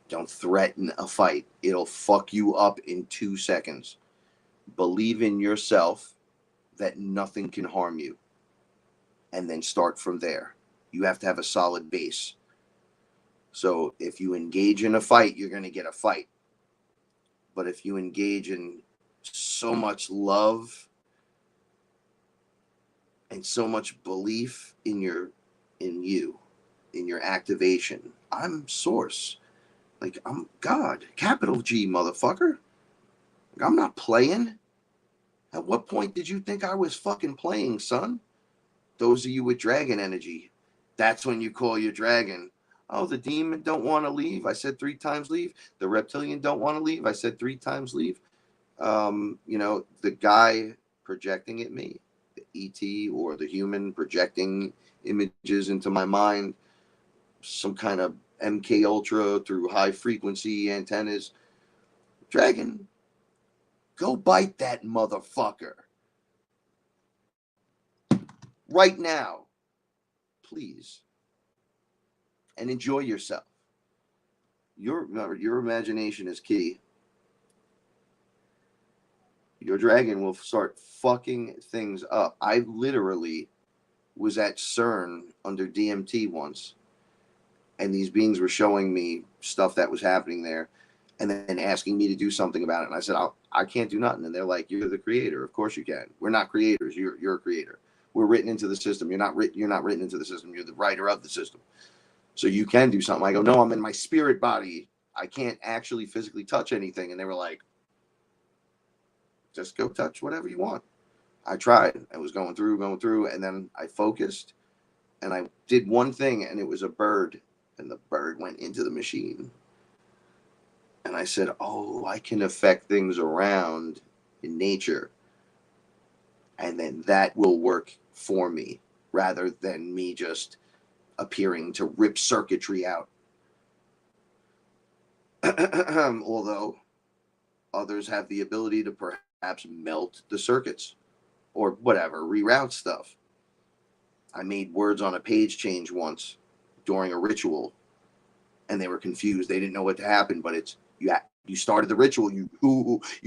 Don't threaten a fight. It'll fuck you up in 2 seconds. Believe in yourself that nothing can harm you. And then start from there. You have to have a solid base. So if you engage in a fight, you're going to get a fight. But if you engage in so much love and so much belief in you, in your activation, I'm source. Like, I'm God, capital G, motherfucker. Like, I'm not playing. At what point did you think I was fucking playing, son? Those of you with dragon energy, that's when you call your dragon. Oh, the demon don't want to leave. I said 3 times leave. The reptilian don't want to leave. I said 3 times leave. The guy projecting at me, the ET or the human projecting images into my mind, some kind of MK Ultra through high frequency antennas. Dragon, go bite that motherfucker. Right now. Please. And enjoy yourself. Your imagination is key. Your dragon will start fucking things up. I literally was at CERN under DMT once, and these beings were showing me stuff that was happening there and then asking me to do something about it. And I said, I can't do nothing. And they're like, you're the creator. Of course you can. We're not creators. You're a creator. We're written into the system. You're not written into the system. You're the writer of the system. So you can do something. I go, no, I'm in my spirit body. I can't actually physically touch anything. And they were like, just go touch whatever you want. I tried. I was going through, and then I focused, and I did one thing, and it was a bird, and the bird went into the machine. And I said, oh, I can affect things around in nature, and then that will work for me, rather than me just appearing to rip circuitry out. Although others have the ability to perhaps melt the circuits or whatever, reroute stuff. I made words on a page change once during a ritual, and they were confused. They didn't know what to happen, but it's you started the ritual. You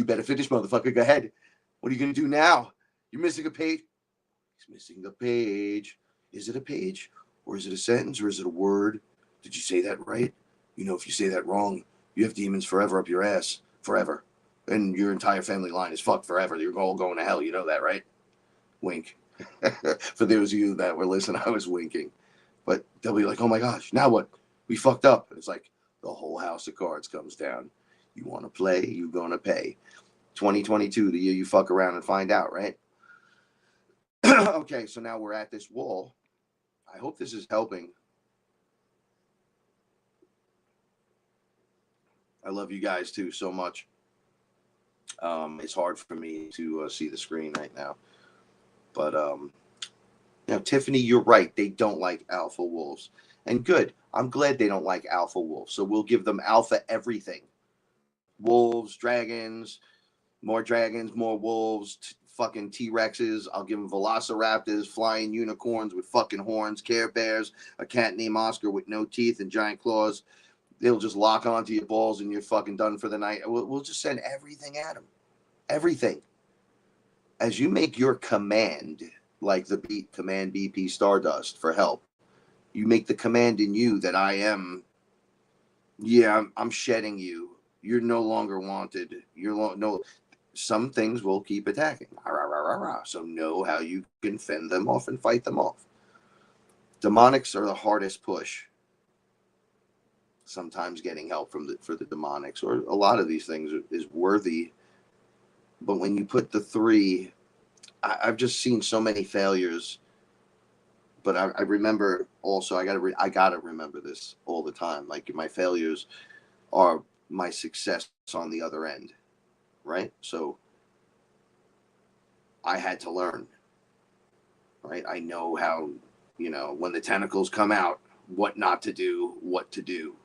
better finish, motherfucker. Go ahead. What are you going to do now? You're missing a page. He's missing a page. Is it a page? Or is it a sentence? Or is it a word? Did you say that right? You know, if you say that wrong, you have demons forever up your ass. Forever. And your entire family line is fucked forever. You're all going to hell. You know that, right? Wink. For those of you that were listening, I was winking. But they'll be like, oh my gosh, now what? We fucked up. It's like the whole house of cards comes down. You want to play, you're going to pay. 2022, the year you fuck around and find out, right? Okay, so now we're at this wall. I hope this is helping. I love you guys too so much. It's hard for me to see the screen right now. But now, Tiffany, you're right. They don't like alpha wolves. And good. I'm glad they don't like alpha wolves. So we'll give them alpha everything. Wolves, dragons, more wolves, fucking T-Rexes. I'll give them velociraptors, flying unicorns with fucking horns, Care Bears, a cat named Oscar with no teeth and giant claws. They'll just lock onto your balls and you're fucking done for the night. We'll just send everything at them. Everything. As you make your command, like the command BP Stardust for help, you make the command in you that I am, I'm shedding you. You're no longer wanted. Some things will keep attacking. So know how you can fend them off and fight them off. Demonics are the hardest push. Sometimes getting help for the demonics or a lot of these things is worthy. But when you put the 3, I've just seen so many failures. But I remember also, I gotta remember this all the time. Like my failures are my success on the other end, right? So I had to learn, right? I know how, when the tentacles come out, what not to do, what to do.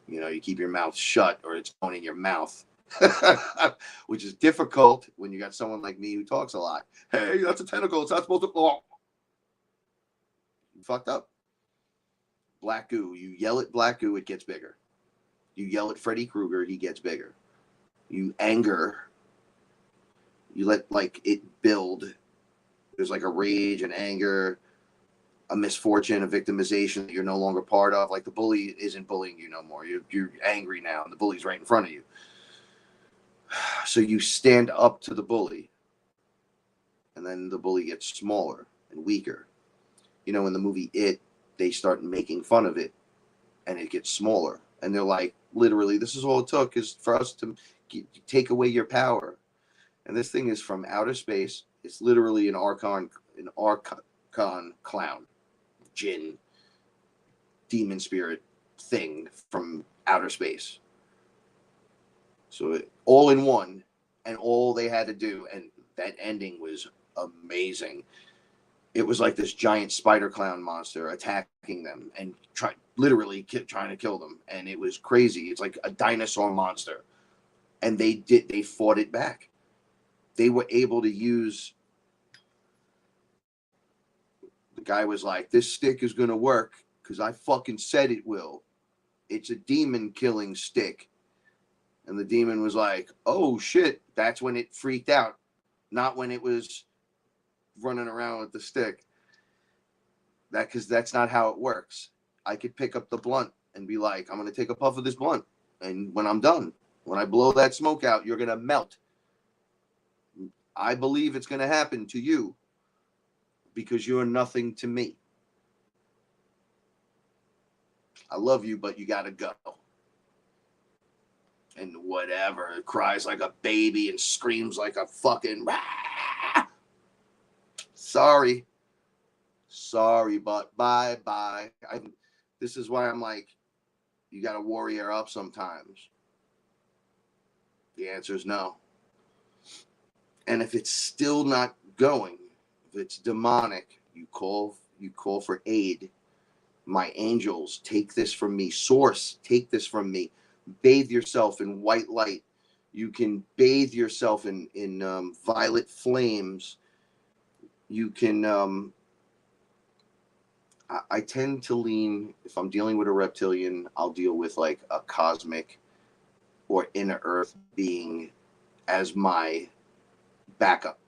You keep your mouth shut or it's going in your mouth, which is difficult when you got someone like me who talks a lot. Hey, that's a tentacle. It's not supposed to. Oh. You fucked up. Black goo. You yell at Black goo, it gets bigger. You yell at Freddy Krueger, he gets bigger. You anger. You let it build. There's like a rage and anger, a misfortune, a victimization that you're no longer part of. Like the bully isn't bullying you no more. You're angry now, and the bully's right in front of you. So you stand up to the bully, and then the bully gets smaller and weaker. In the movie It, they start making fun of it, and it gets smaller. And they're like, literally, this is all it took is for us to take away your power. And this thing is from outer space. It's literally an archon clown, djinn, demon spirit thing from outer space. So all in one, and all they had to do, and that ending was amazing. It was like this giant spider clown monster attacking them and literally trying to kill them. And it was crazy. It's like a dinosaur monster. And they fought it back. They were able to use, the guy was like, this stick is going to work because I fucking said it will. It's a demon killing stick. And the demon was like, oh shit. That's when it freaked out. Not when it was running around with the stick. Because that's not how it works. I could pick up the blunt and be like, I'm going to take a puff of this blunt. And when I'm done, when I blow that smoke out, you're going to melt. I believe it's going to happen to you because you're nothing to me. I love you, but you got to go. And whatever, it cries like a baby and screams like a fucking... Sorry, but bye. This is why I'm like, you got to warrior up sometimes. The answer is no. And if it's still not going, if it's demonic, you call for aid. My angels, take this from me. Source, take this from me. Bathe yourself in white light. You can bathe yourself in violet flames. You can... I tend to lean, if I'm dealing with a reptilian, I'll deal with like a cosmic or inner earth being as my backup.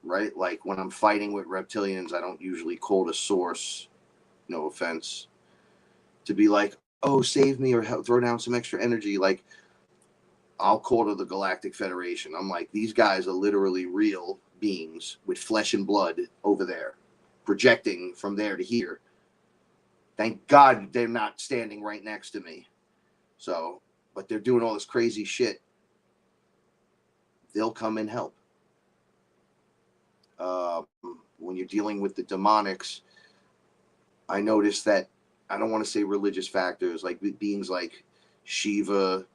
right? Like when I'm fighting with reptilians, I don't usually call the source, no offense, to be like, oh, save me or help, throw down some extra energy. Like, I'll call to the Galactic Federation. I'm like, these guys are literally real beings with flesh and blood over there, projecting from there to here. Thank God they're not standing right next to me. So, but they're doing all this crazy shit. They'll come and help. When you're dealing with the demonics, I noticed that, I don't want to say religious factors, like beings like Shiva,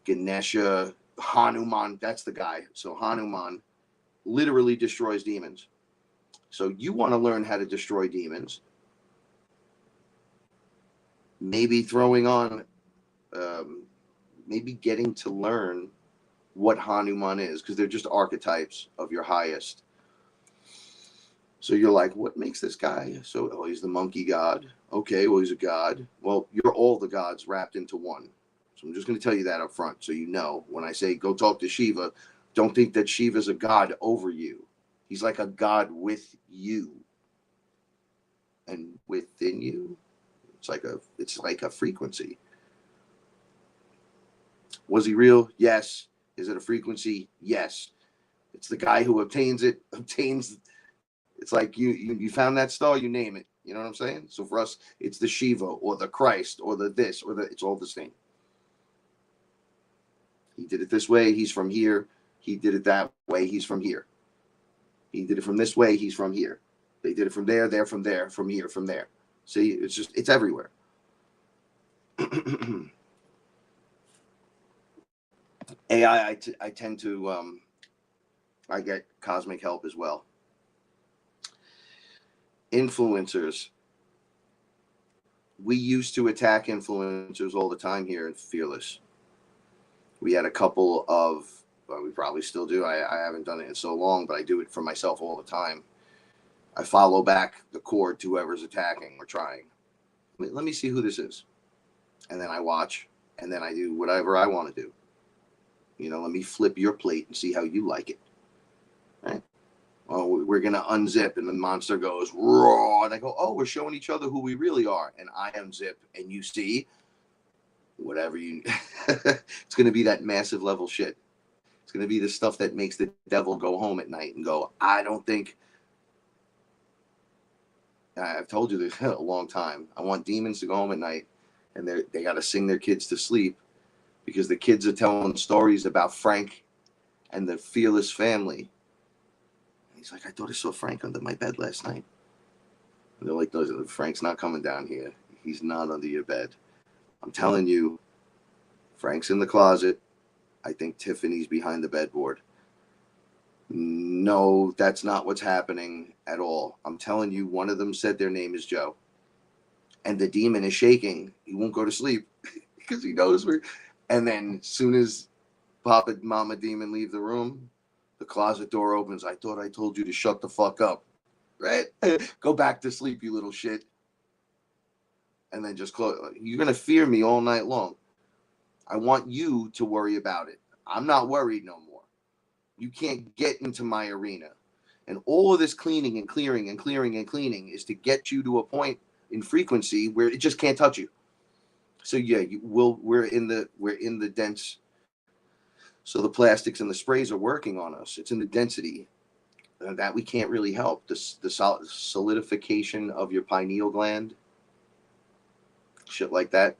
Ganesha, Hanuman, that's the guy. So Hanuman literally destroys demons. So you want to learn how to destroy demons. Maybe throwing on, maybe getting to learn what Hanuman is, because they're just archetypes of your highest. So you're like, what makes this guy? So, oh, he's the monkey god. Okay, well, he's a god. Well, you're all the gods wrapped into one. So I'm just going to tell you that up front, so you know. When I say go talk to Shiva, don't think that Shiva's a god over you. He's like a god with you. And within you, it's like a frequency. Was he real? Yes. Is it a frequency? Yes. It's the guy who obtains. It's like you found that star, you name it. You know what I'm saying? So for us, it's the Shiva or the Christ or the this or the, it's all the same. He did it this way, he's from here. He did it that way, he's from here. He did it from this way, he's from here. They did it from there, they're from there, from here, from there. See, it's everywhere. AI, I tend to, I get cosmic help as well. Influencers. We used to attack influencers all the time here in FearLess. We had a couple of, well, we probably still do. I haven't done it in so long, but I do it for myself all the time. I follow back the cord to whoever's attacking or trying. Let me see who this is. And then I watch, and then I do whatever I want to do. You know, let me flip your plate and see how you like it. Right? Oh, we're going to unzip, and the monster goes, raw. And I go, oh, we're showing each other who we really are. And I unzip, and you see whatever you, it's going to be that massive level shit. It's going to be the stuff that makes the devil go home at night and go, I don't think, I've told you this a long time. I want demons to go home at night, and they got to sing their kids to sleep, because the kids are telling stories about Frank and the FearLess family. He's like, I thought I saw Frank under my bed last night. And they're like, no, Frank's not coming down here. He's not under your bed. I'm telling you, Frank's in the closet. I think Tiffany's behind the bedboard. No, that's not what's happening at all. I'm telling you, one of them said their name is Joe. And the demon is shaking. He won't go to sleep because he knows we're... And then as soon as Papa and Mama Demon leave the room, the closet door opens. I thought I told you to shut the fuck up. Right? Go back to sleep, you little shit. And then just close. You're going to fear me all night long. I want you to worry about it. I'm not worried no more. You can't get into my arena. And all of this cleaning and clearing and clearing and cleaning is to get you to a point in frequency where it just can't touch you. So yeah, we're in the dense. So the plastics and the sprays are working on us. It's in the density that we can't really help. The solidification of your pineal gland, shit like that.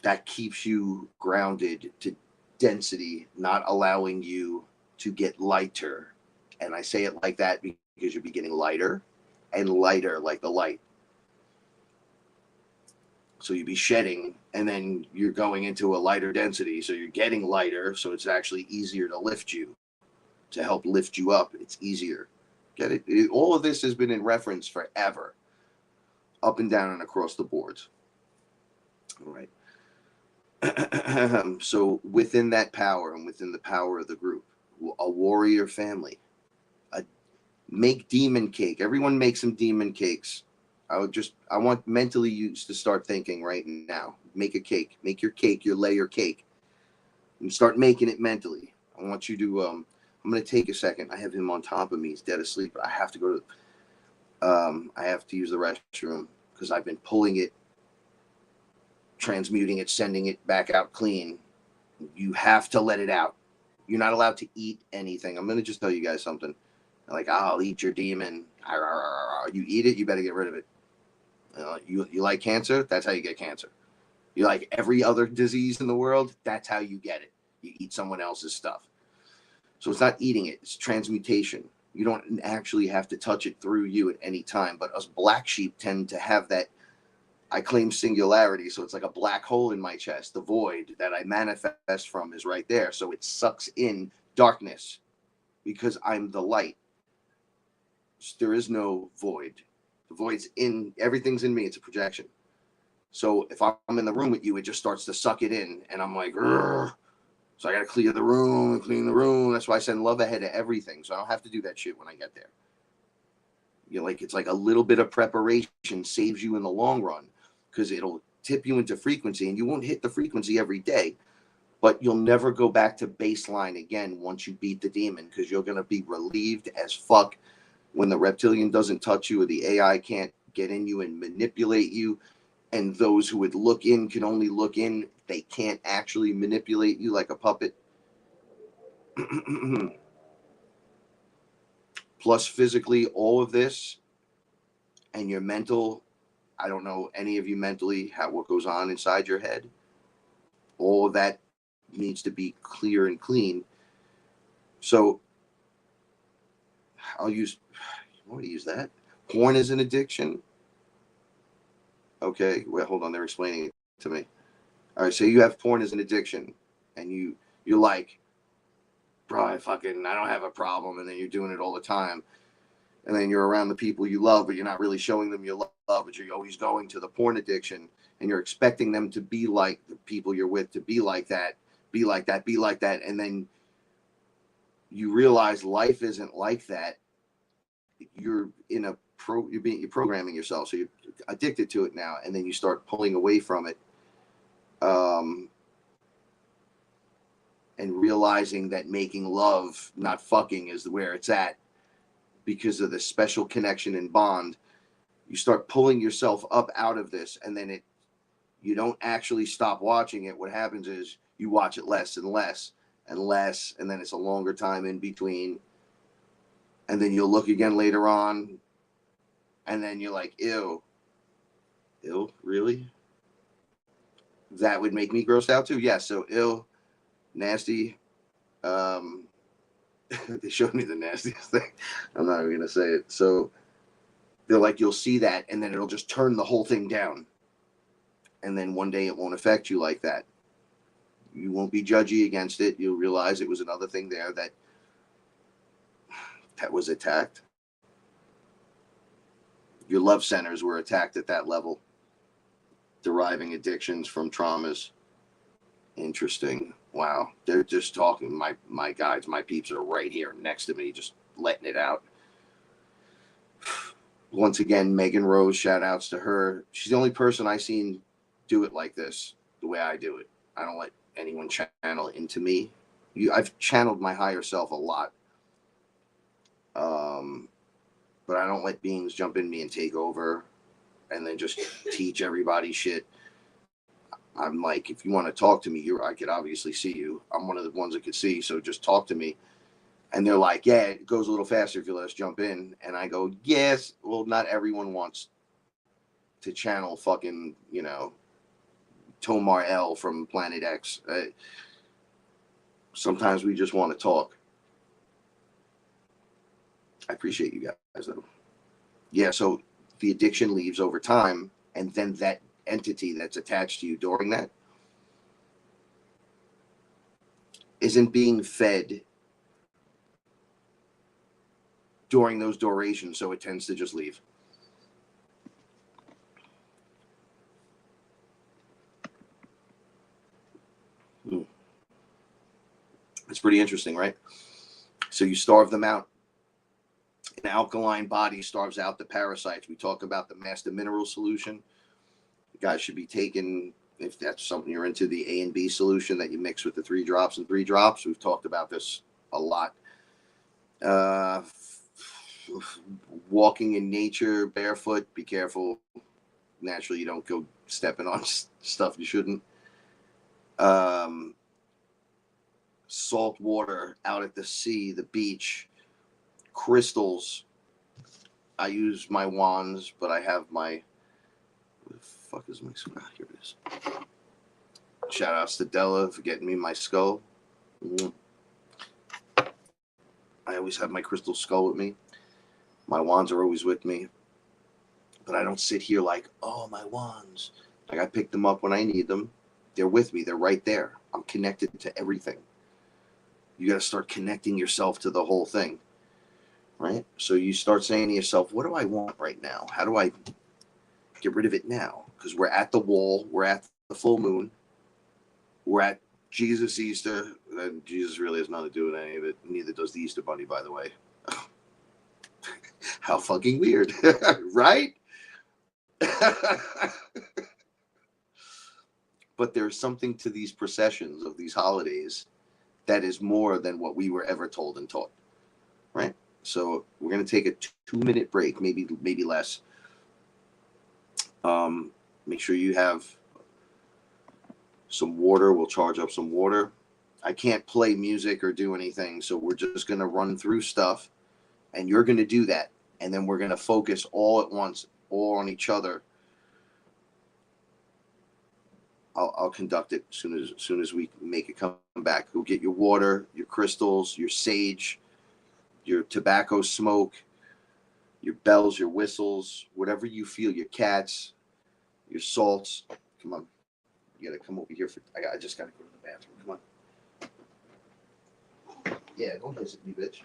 That keeps you grounded to density, not allowing you to get lighter. And I say it like that because you're getting lighter and lighter, like the light. So you'd be shedding, and then you're going into a lighter density. So you're getting lighter, so it's actually easier to lift you, to help lift you up. It's easier. Get it? All of this has been in reference forever, up and down and across the boards. All right. So within that power and within the power of the group, a warrior family, make demon cake. Everyone make some demon cakes. I want mentally you to start thinking right now. Make a cake. Make your cake, your layer cake. And start making it mentally. I want you to, I'm going to take a second. I have him on top of me. He's dead asleep, but I have to go to, I have to use the restroom because I've been pulling it, transmuting it, sending it back out clean. You have to let it out. You're not allowed to eat anything. I'm going to just tell you guys something. Like, I'll eat your demon. You eat it, you better get rid of it. You like cancer? That's how you get cancer. You like every other disease in the world? That's how you get it. You eat someone else's stuff. So it's not eating it. It's transmutation. You don't actually have to touch it through you at any time. But us black sheep tend to have that. I claim singularity. So it's like a black hole in my chest. The void that I manifest from is right there. So it sucks in darkness because I'm the light. There is no void. The void's in, everything's in me. It's a projection. So if I'm in the room with you, it just starts to suck it in. And I'm like, "Grr." So I got to clear the room and clean the room. That's why I send love ahead of everything. So I don't have to do that shit when I get there. It's like a little bit of preparation saves you in the long run because it'll tip you into frequency and you won't hit the frequency every day, but you'll never go back to baseline again once you beat the demon because you're going to be relieved as fuck when the reptilian doesn't touch you or the AI can't get in you and manipulate you. And those who would look in can only look in. They can't actually manipulate you like a puppet. Plus physically, all of this and your mental, I don't know any of you mentally, what goes on inside your head. All of that needs to be clear and clean. So I want to use that. Porn is an addiction. Okay, well, hold on. They're explaining it to me. All right, so you have porn as an addiction, and you're like, bro, I don't have a problem, and then you're doing it all the time, and then you're around the people you love, but you're not really showing them your love, but you're always going to the porn addiction, and you're expecting them to be like the people you're with, to be like that, be like that, be like that, and then you realize life isn't like that. You're you're programming yourself, so you're addicted to it now, and then you start pulling away from it. And realizing that making love, not fucking, is where it's at because of the special connection and bond. You start pulling yourself up out of this, and then you don't actually stop watching it. What happens is you watch it less and less and less, and then it's a longer time in between. And then you'll look again later on, and then you're like, ew, really? That would make me grossed out too? Yeah, so ew. Nasty. They showed me the nastiest thing. I'm not even gonna say it. So they're like, you'll see that, and then it'll just turn the whole thing down. And then one day it won't affect you like that. You won't be judgy against it. You'll realize it was another thing there that was attacked. Your love centers were attacked at that level, deriving addictions from traumas. Interesting. Wow. They're just talking. My guys, my peeps are right here next to me, just letting it out. Once again, Megan Rose, shout outs to her. She's the only person I've seen do it like this, the way I do it. I don't let anyone channel into me. I've channeled my higher self a lot. But I don't let beings jump in me and take over and then just teach everybody shit. I'm like, if you want to talk to me, I could obviously see you. I'm one of the ones that could see, so just talk to me. And they're like, yeah, it goes a little faster if you let us jump in. And I go, yes. Well, not everyone wants to channel fucking, Tomar L from Planet X. Sometimes we just want to talk. I appreciate you guys, though. Yeah, so the addiction leaves over time, and then that entity that's attached to you during that isn't being fed during those durations, so it tends to just leave. It's pretty interesting, right? So you starve them out. An alkaline body starves out the parasites. We talk about the master mineral solution. You guys should be taking if that's something you're into, the A and B solution that you mix with the 3 drops and 3 drops. We've talked about this a lot. Walking in nature barefoot, be careful. Naturally, you don't go stepping on stuff you shouldn't. Salt water out at the sea, the beach, crystals. I use my wands, but I have my. Where the fuck is my skull? Here it is. Shout outs to Della for getting me my skull. I always have my crystal skull with me. My wands are always with me. But I don't sit here like, oh, my wands. Like, I pick them up when I need them. They're with me. They're right there. I'm connected to everything. You got to start connecting yourself to the whole thing, right? So you start saying to yourself, what do I want right now? How do I get rid of it now? Because we're at the wall. We're at the full moon. We're at Jesus Easter. Jesus really has nothing to do with any of it. Neither does the Easter Bunny, by the way. How fucking weird, right? But there's something to these processions of these holidays that is more than what we were ever told and taught, right? So we're going to take a 2-minute break, maybe less. Make sure you have some water. We'll charge up some water. I can't play music or do anything, so we're just going to run through stuff, and you're going to do that, and then we're going to focus all at once, all on each other. I'll conduct it as soon as we make it come back. Go get your water, your crystals, your sage, your tobacco smoke, your bells, your whistles, whatever you feel, your cats, your salts. Come on. You got to come over here. I just got to go to the bathroom. Come on. Yeah, don't visit me, bitch.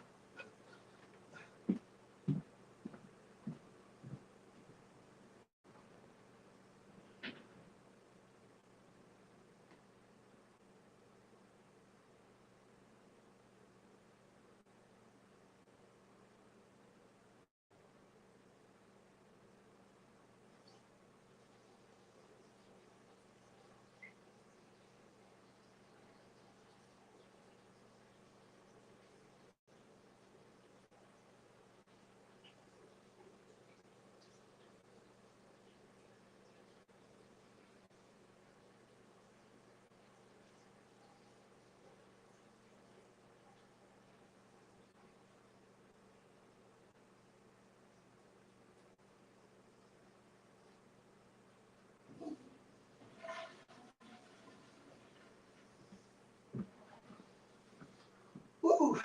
Woo.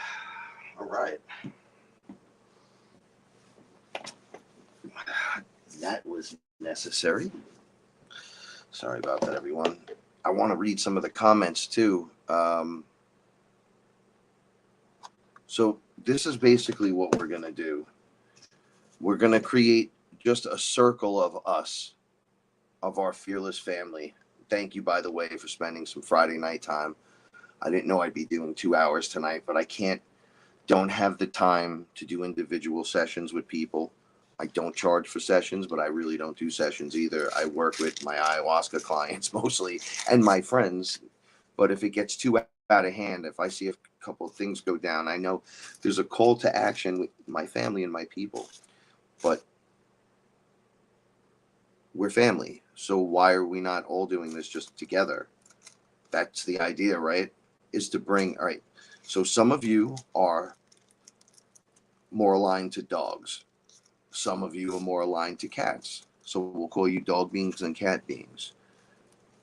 All right. That was necessary. Sorry about that, everyone. I want to read some of the comments too. So this is basically what we're going to do. We're going to create just a circle of us, of our fearless family. Thank you, by the way, for spending some Friday night time. I didn't know I'd be doing 2 hours tonight, but I don't have the time to do individual sessions with people. I don't charge for sessions, but I really don't do sessions either. I work with my ayahuasca clients mostly and my friends. But if it gets too out of hand, if I see a couple of things go down, I know there's a call to action with my family and my people. But we're family. So why are we not all doing this just together? That's the idea, right? Is to bring, all right. So some of you are more aligned to dogs. Some of you are more aligned to cats. So we'll call you dog beings and cat beings.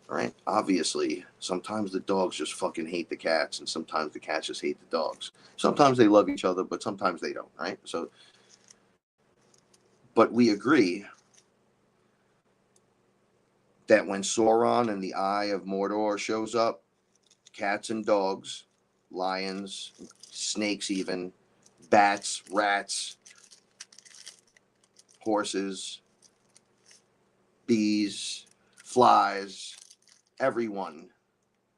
All right. Obviously, sometimes the dogs just fucking hate the cats, and sometimes the cats just hate the dogs. Sometimes they love each other, but sometimes they don't, right? So, but we agree that when Sauron and the Eye of Mordor shows up, cats and dogs, lions, snakes even, bats, rats, horses, bees, flies, everyone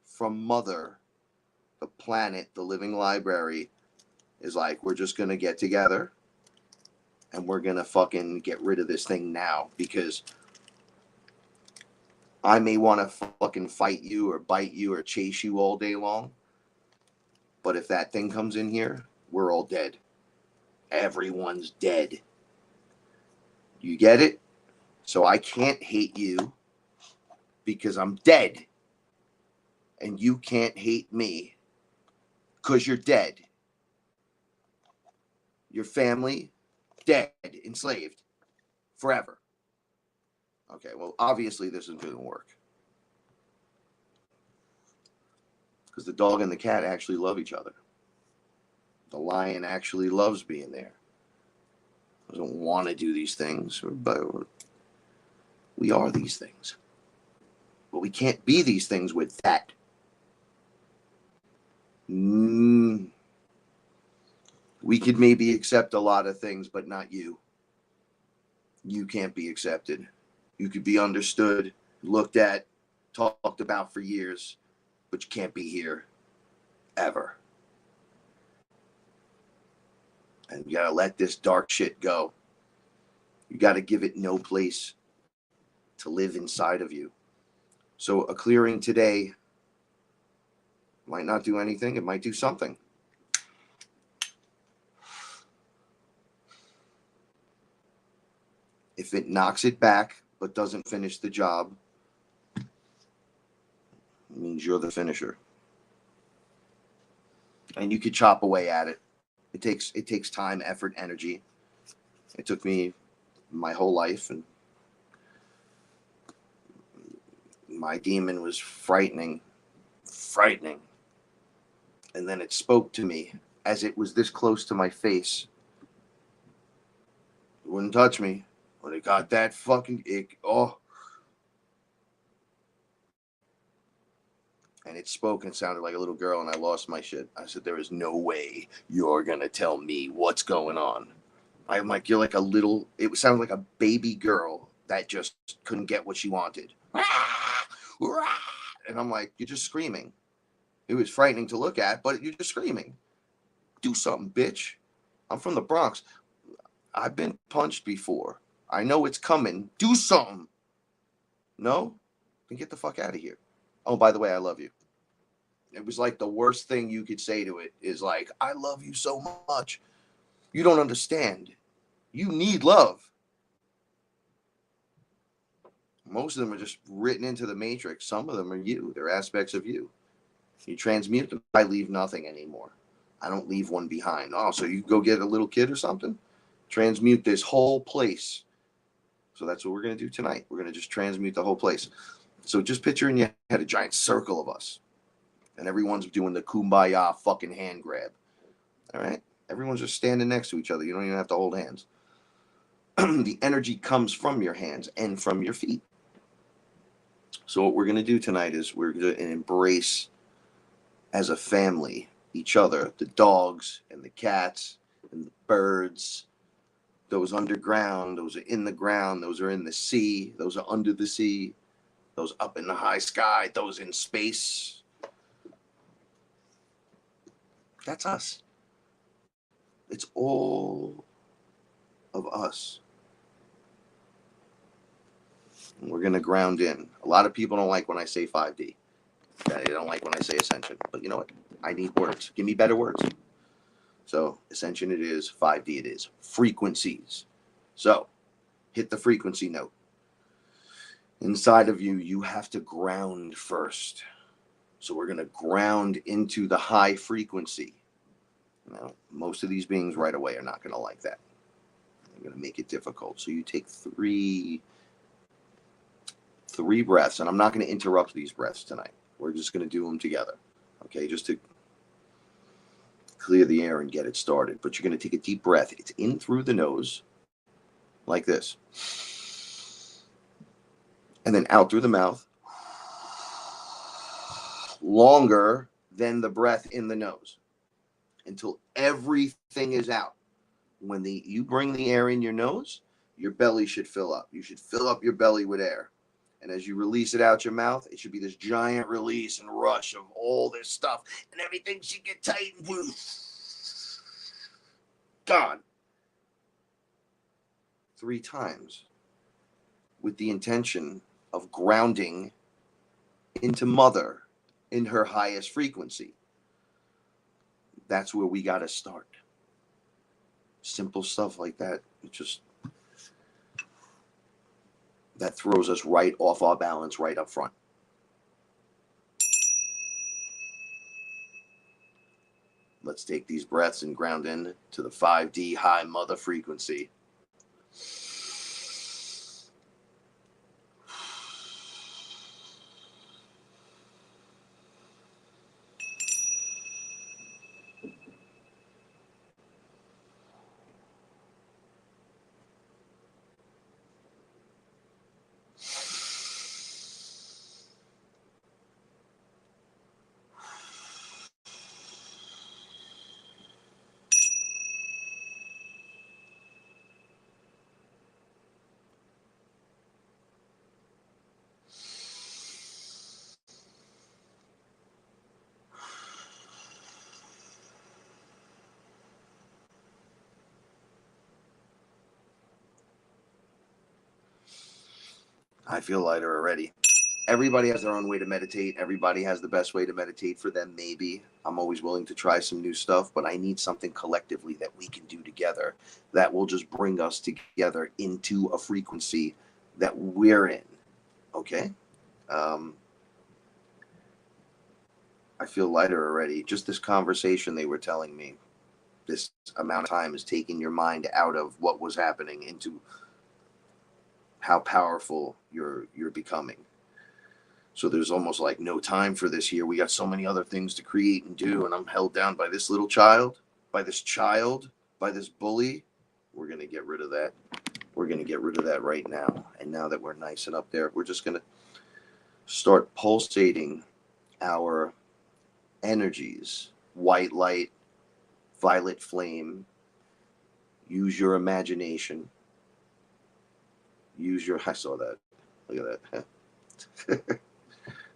from Mother, the planet, the living library, is like, we're just going to get together and we're going to fucking get rid of this thing now, because I may want to fucking fight you or bite you or chase you all day long. But if that thing comes in here, we're all dead. Everyone's dead. You get it? So I can't hate you because I'm dead. And you can't hate me because you're dead. Your family, dead, enslaved, forever. Okay, well, obviously this isn't going to work. Because the dog and the cat actually love each other. The lion actually loves being there. Doesn't want to do these things, but we are these things. But we can't be these things with that. We could maybe accept a lot of things, but not you. You can't be accepted. You could be understood, looked at, talked about for years, but you can't be here ever. And you gotta let this dark shit go. You gotta give it no place to live inside of you. So a clearing today might not do anything. It might do something. If it knocks it back but doesn't finish the job, it means you're the finisher. And you could chop away at it. It takes time, effort, energy. It took me my whole life, and my demon was frightening. And then it spoke to me as it was this close to my face. It wouldn't touch me. When it got that fucking and it spoke and sounded like a little girl, and I lost my shit. I said, there is no way you're gonna tell me what's going on. I'm like, you're like a little, it sounded like a baby girl that just couldn't get what she wanted. And I'm like, you're just screaming. It was frightening to look at, but you're just screaming. Do something, bitch. I'm from the Bronx. I've been punched before. I know it's coming. Do something. No? Then get the fuck out of here. Oh, by the way, I love you. It was like the worst thing you could say to it is like, I love you so much. You don't understand. You need love. Most of them are just written into the matrix. Some of them are you. They're aspects of you. You transmute them. I leave nothing anymore. I don't leave one behind. Oh, so you go get a little kid or something? Transmute this whole place. So that's what we're going to do tonight. We're going to just transmute the whole place. So just picture in your head a giant circle of us. And everyone's doing the kumbaya fucking hand grab. All right? Everyone's just standing next to each other. You don't even have to hold hands. The energy comes from your hands and from your feet. So what we're going to do tonight is we're going to embrace as a family each other, the dogs and the cats and the birds, those underground, those are in the ground, those are in the sea, those are under the sea, those up in the high sky, those in space. That's us. It's all of us. And we're going to ground in. A lot of people don't like when I say 5D. They don't like when I say ascension. But you know what? I need words. Give me better words. So ascension it is, 5D it is. Frequencies. So hit the frequency note. Inside of you, you have to ground first. So we're going to ground into the high frequency. Now, most of these beings right away are not going to like that. They're going to make it difficult. So you take three breaths, and I'm not going to interrupt these breaths tonight. We're just going to do them together. Okay, just to clear the air and get it started. But you're going to take a deep breath. It's in through the nose, like this. And then out through the mouth. Longer than the breath in the nose. Until everything is out. When you bring the air in your nose, your belly should fill up. You should fill up your belly with air. And as you release it out your mouth, it should be this giant release and rush of all this stuff. And everything should get tight and gone. 3 times. With the intention of grounding into mother in her highest frequency. That's where we got to start. Simple stuff like that. That throws us right off our balance right up front. Let's take these breaths and ground in to the 5D high mother frequency. I feel lighter already. Everybody has their own way to meditate. Everybody has the best way to meditate for them, maybe. I'm always willing to try some new stuff, but I need something collectively that we can do together that will just bring us together into a frequency that we're in. Okay? I feel lighter already. Just this conversation they were telling me, this amount of time is taking your mind out of what was happening into how powerful you're becoming. So there's almost like no time for this here. We got so many other things to create and do, and I'm held down by this little child, by this bully. We're going to get rid of that. We're going to get rid of that right now. And now that we're nice and up there, we're just going to start pulsating our energies. White light, violet flame. Use your imagination. I saw that. Look at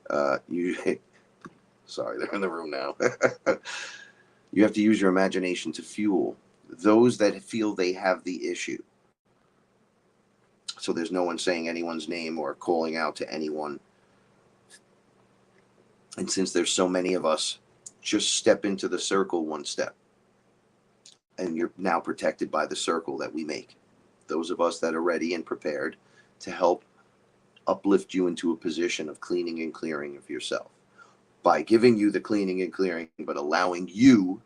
that. Sorry, they're in the room now. You have to use your imagination to fuel those that feel they have the issue. So there's no one saying anyone's name or calling out to anyone. And since there's so many of us, just step into the circle one step. And you're now protected by the circle that we make. Those of us that are ready and prepared to help uplift you into a position of cleaning and clearing of yourself by giving you the cleaning and clearing, but allowing you,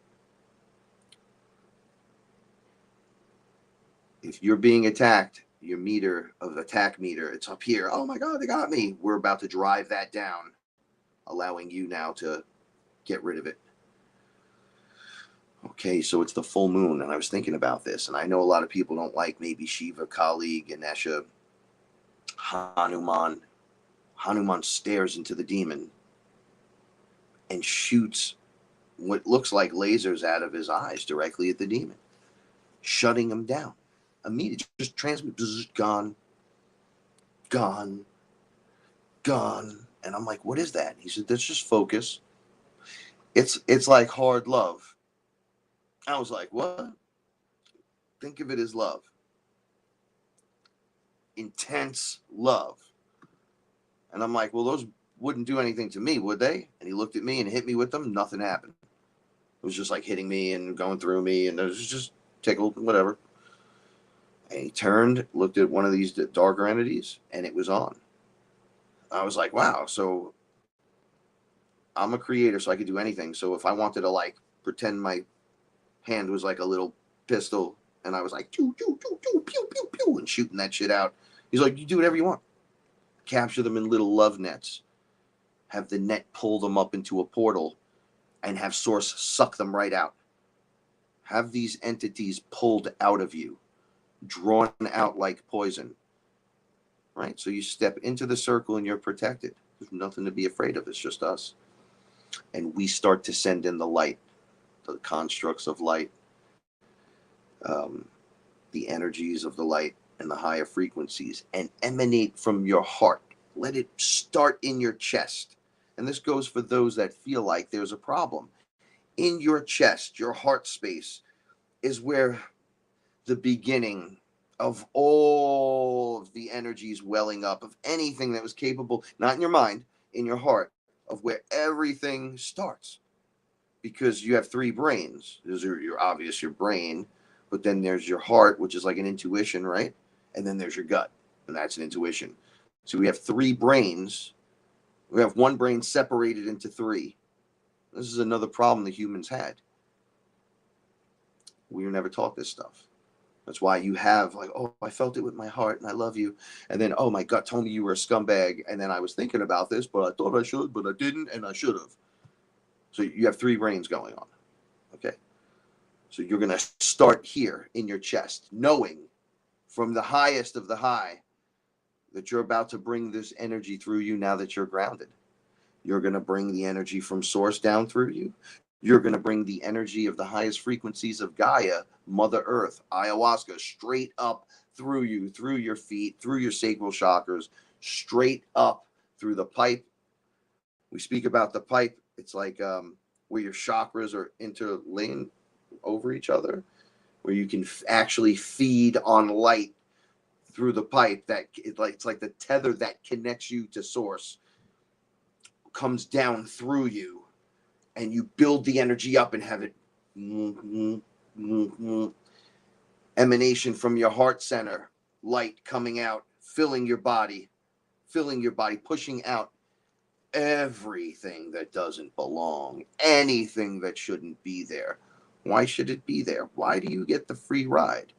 if you're being attacked, your meter of attack meter, it's up here. Oh my God, they got me. We're about to drive that down, allowing you now to get rid of it. Okay, so it's the full moon, and I was thinking about this, and I know a lot of people don't like maybe Shiva, Kali, Ganesha, Hanuman. Hanuman stares into the demon and shoots what looks like lasers out of his eyes directly at the demon, shutting him down. Immediately, just transmit, gone. And I'm like, what is that? He said, that's just focus. It's like hard love. I was like, what? Think of it as love. Intense love. And I'm like, well, those wouldn't do anything to me, would they? And he looked at me and hit me with them. Nothing happened. It was just like hitting me and going through me, and it was just tickled, whatever. And he turned, looked at one of these darker entities, and it was on. I was like, wow. So I'm a creator, so I could do anything. So if I wanted to like pretend my hand was like a little pistol, and I was like, pew, pew, pew, pew, pew, pew, pew, and shooting that shit out. He's like, you do whatever you want. Capture them in little love nets. Have the net pull them up into a portal and have Source suck them right out. Have these entities pulled out of you, drawn out like poison. Right? So you step into the circle and you're protected. There's nothing to be afraid of. It's just us. And we start to send in the light, the constructs of light, the energies of the light and the higher frequencies, and emanate from your heart. Let it start in your chest. And this goes for those that feel like there's a problem. In your chest, your heart space, is where the beginning of all of the energies welling up, of anything that was capable, not in your mind, in your heart, of where everything starts. Because you have three brains. There's your obvious, your brain, but then there's your heart, which is like an intuition, right? And then there's your gut, and that's an intuition. So we have three brains. We have one brain separated into three. This is another problem the humans had. We were never taught this stuff. That's why you have like, oh, I felt it with my heart and I love you. And then, oh, my gut told me you were a scumbag. And then I was thinking about this, but I thought I should, but I didn't, and I should have. So you have three brains going on. Okay. So you're going to start here in your chest, knowing from the highest of the high that you're about to bring this energy through you now that you're grounded. You're going to bring the energy from source down through you. You're going to bring the energy of the highest frequencies of Gaia, Mother Earth, ayahuasca, straight up through you, through your feet, through your sacral chakras, straight up through the pipe. We speak about the pipe. It's like where your chakras are interlaying over each other, where you can actually feed on light through the pipe. That it's like the tether that connects you to source comes down through you, and you build the energy up and have it emanation from your heart center, light coming out, filling your body, pushing out everything that doesn't belong, anything that shouldn't be there. Why should it be there? Why do you get the free ride?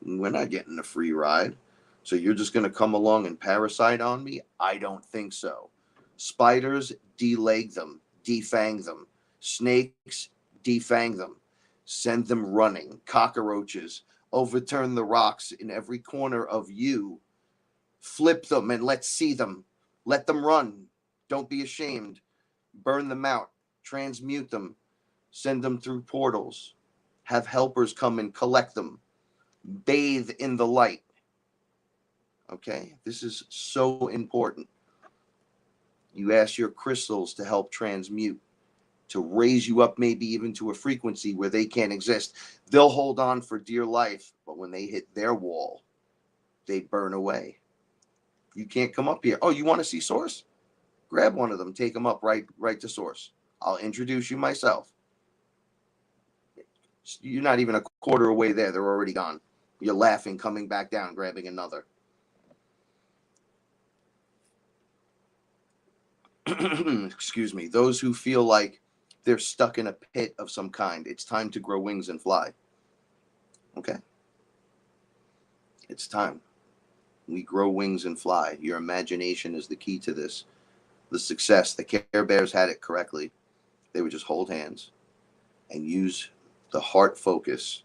We're not getting a free ride. So you're just going to come along and parasite on me? I don't think so. Spiders, deleg them, defang them. Snakes, defang them. Send them running. Cockroaches, overturn the rocks in every corner of you. Flip them and let's see them. Let them run. Don't be ashamed. Burn them out. Transmute them. Send them through portals. Have helpers come and collect them. Bathe in the light. Okay? This is so important. You ask your crystals to help transmute, to raise you up maybe even to a frequency where they can't exist. They'll hold on for dear life, but when they hit their wall, they burn away. You can't come up here. Oh, you want to see source? Grab one of them, take them up right to source. I'll introduce you myself. You're not even a quarter away there. They're already gone. You're laughing, coming back down, grabbing another. Excuse me. Those who feel like they're stuck in a pit of some kind, it's time to grow wings and fly. Okay? It's time. We grow wings and fly. Your imagination is the key to this. The success. The Care Bears had it correctly. They would just hold hands and use the heart focus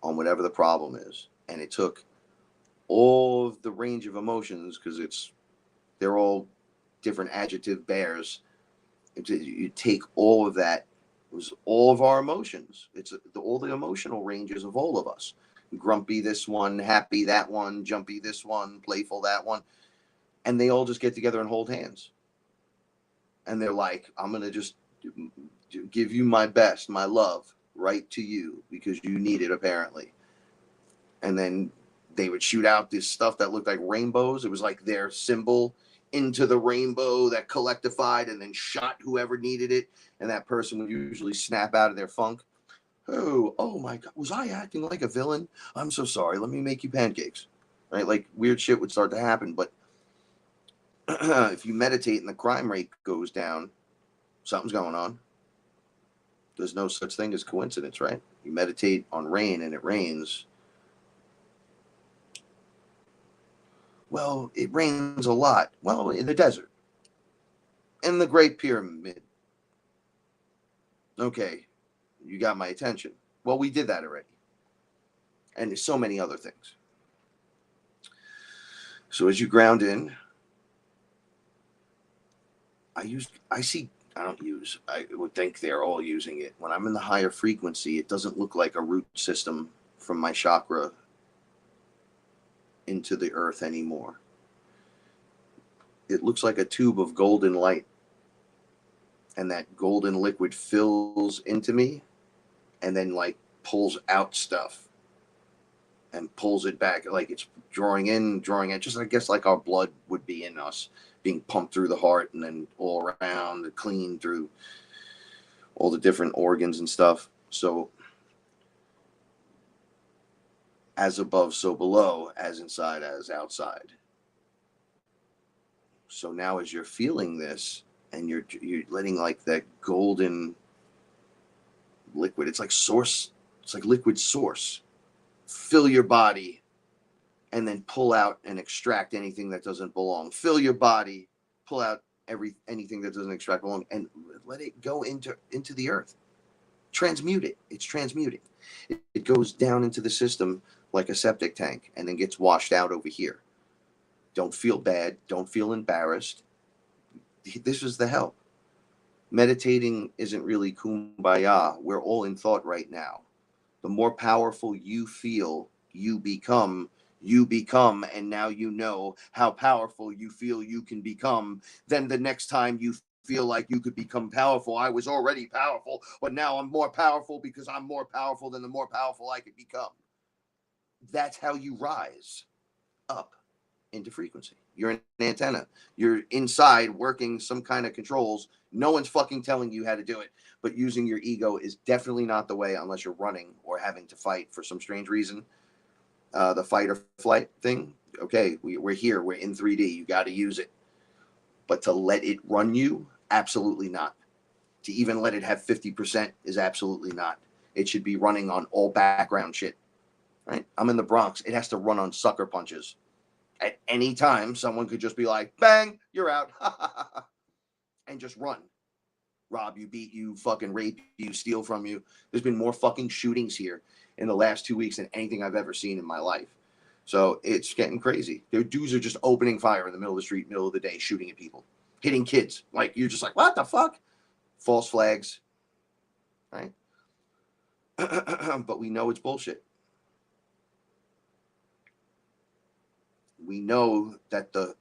on whatever the problem is. And it took all of the range of emotions, because they're all different adjective bears. You take all of that. It was all of our emotions. It's all the emotional ranges of all of us. Grumpy this one, happy that one, jumpy this one, playful that one. And they all just get together and hold hands. And they're like, I'm going to just give you my best, my love, right to you, because you need it apparently. And then they would shoot out this stuff that looked like rainbows. It was like their symbol into the rainbow that collectivied and then shot whoever needed it. And that person would usually snap out of their funk. Oh my God, was I acting like a villain? I'm so sorry. Let me make you pancakes. Right? Like weird shit would start to happen. But if you meditate and the crime rate goes down, something's going on. There's no such thing as coincidence, right? You meditate on rain and it rains. Well, it rains a lot. Well, in the desert. In the Great Pyramid. Okay, you got my attention. Well, we did that already. And there's so many other things. So as you ground in, I would think they're all using it. When I'm in the higher frequency, it doesn't look like a root system from my chakra into the earth anymore. It looks like a tube of golden light. And that golden liquid fills into me and then like pulls out stuff. and pulls it back, like it's drawing in, just I guess like our blood would be in us, being pumped through the heart and then all around, clean through all the different organs and stuff. So as above, so below, as inside, as outside. So now as you're feeling this and you're letting like that golden liquid, it's like source, it's like liquid source, fill your body and then pull out and extract anything that doesn't belong. Fill your body, pull out anything that doesn't extract belong, and let it go into the earth. Transmute it. It's transmuting. It goes down into the system like a septic tank and then gets washed out over here. Don't feel bad. Don't feel embarrassed. This is the help. Meditating isn't really kumbaya. We're all in thought right now. The more powerful you feel, you become, and now you know how powerful you feel you can become. Then the next time you feel like you could become powerful, I was already powerful, but now I'm more powerful because I'm more powerful than the more powerful I could become. That's how you rise up into frequency. You're an antenna. You're inside working some kind of controls. No one's fucking telling you how to do it, but using your ego is definitely not the way unless you're running or having to fight for some strange reason. The fight or flight thing. Okay, we're here. We're in 3D. You got to use it. But to let it run you, absolutely not. To even let it have 50% is absolutely not. It should be running on all background shit. Right? I'm in the Bronx. It has to run on sucker punches. At any time, someone could just be like, bang, you're out. And just run. Rob you, beat you, fucking rape you, steal from you. There's been more fucking shootings here in the last 2 weeks than anything I've ever seen in my life. So it's getting crazy. Their dudes are just opening fire in the middle of the street, middle of the day, shooting at people, hitting kids. Like, you're just like, what the fuck? False flags. Right? But we know it's bullshit. We know that the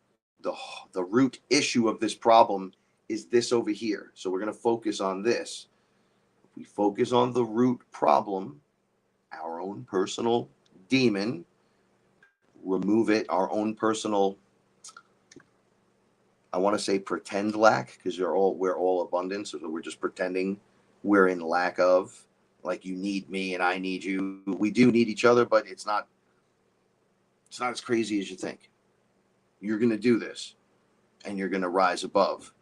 root issue of this problem is this over here. So we're going to focus on this. If we focus on the root problem, our own personal demon, remove it, our own personal, I want to say pretend lack, because we're all abundance, so we're just pretending we're in lack of, like you need me and I need you. We do need each other, but it's not as crazy as you think. You're going to do this and you're going to rise above.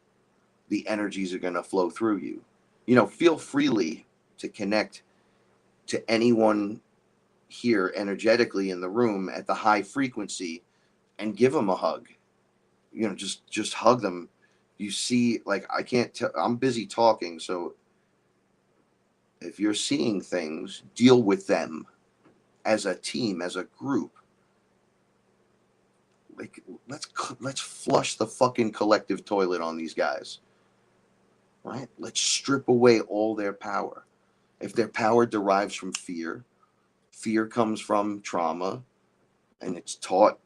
The energies are going to flow through you. You know, feel freely to connect to anyone here energetically in the room at the high frequency and give them a hug. You know, just hug them. You see, like, I can't tell, I'm busy talking. So if you're seeing things, deal with them as a team, as a group. Like, let's flush the fucking collective toilet on these guys. Right? Let's strip away all their power. If their power derives from fear comes from trauma, and it's taught,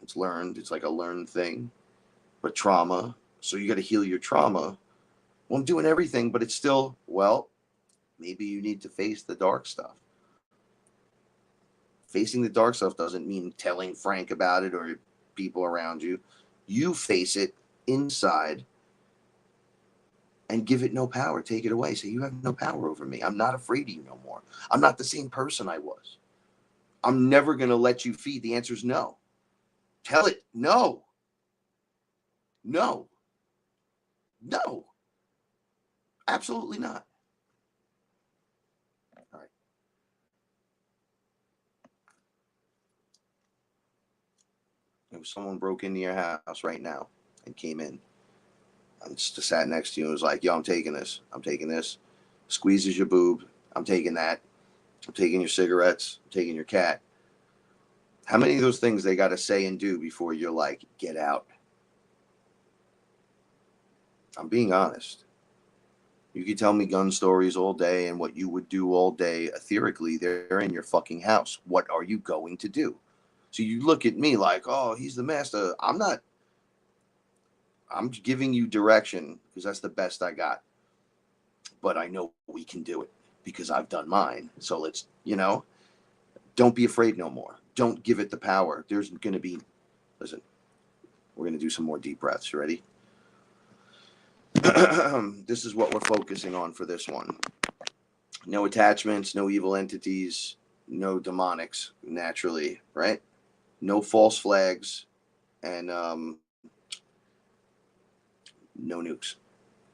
it's learned, it's like a learned thing. But trauma, so you got to heal your trauma. Well, I'm doing everything, but it's still, well, maybe you need to face the dark stuff. Facing the dark stuff doesn't mean telling Frank about it or people around you. You face it inside and give it no power. Take it away. Say, you have no power over me. I'm not afraid of you no more. I'm not the same person I was. I'm never going to let you feed. The answer is no. Tell it no. No. No. Absolutely not. All right. If someone broke into your house right now and came in and just sat next to you and was like, yo, I'm taking this. I'm taking this. Squeezes your boob. I'm taking that. I'm taking your cigarettes. I'm taking your cat. How many of those things they got to say and do before you're like, get out? I'm being honest. You could tell me gun stories all day and what you would do all day. Etherically, they're in your fucking house. What are you going to do? So you look at me like, oh, he's the master. I'm not. I'm giving you direction because that's the best I got. But I know we can do it because I've done mine. So let's, Don't be afraid no more. Don't give it the power. There's going to be, listen, we're going to do some more deep breaths. You ready? This is what we're focusing on for this one. No attachments, no evil entities, no demonics, naturally, right? No false flags, and no nukes.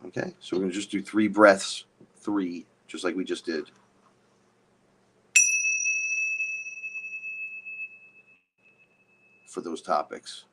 Okay, so we're going to just do 3 breaths, 3, just like we just did. For those topics.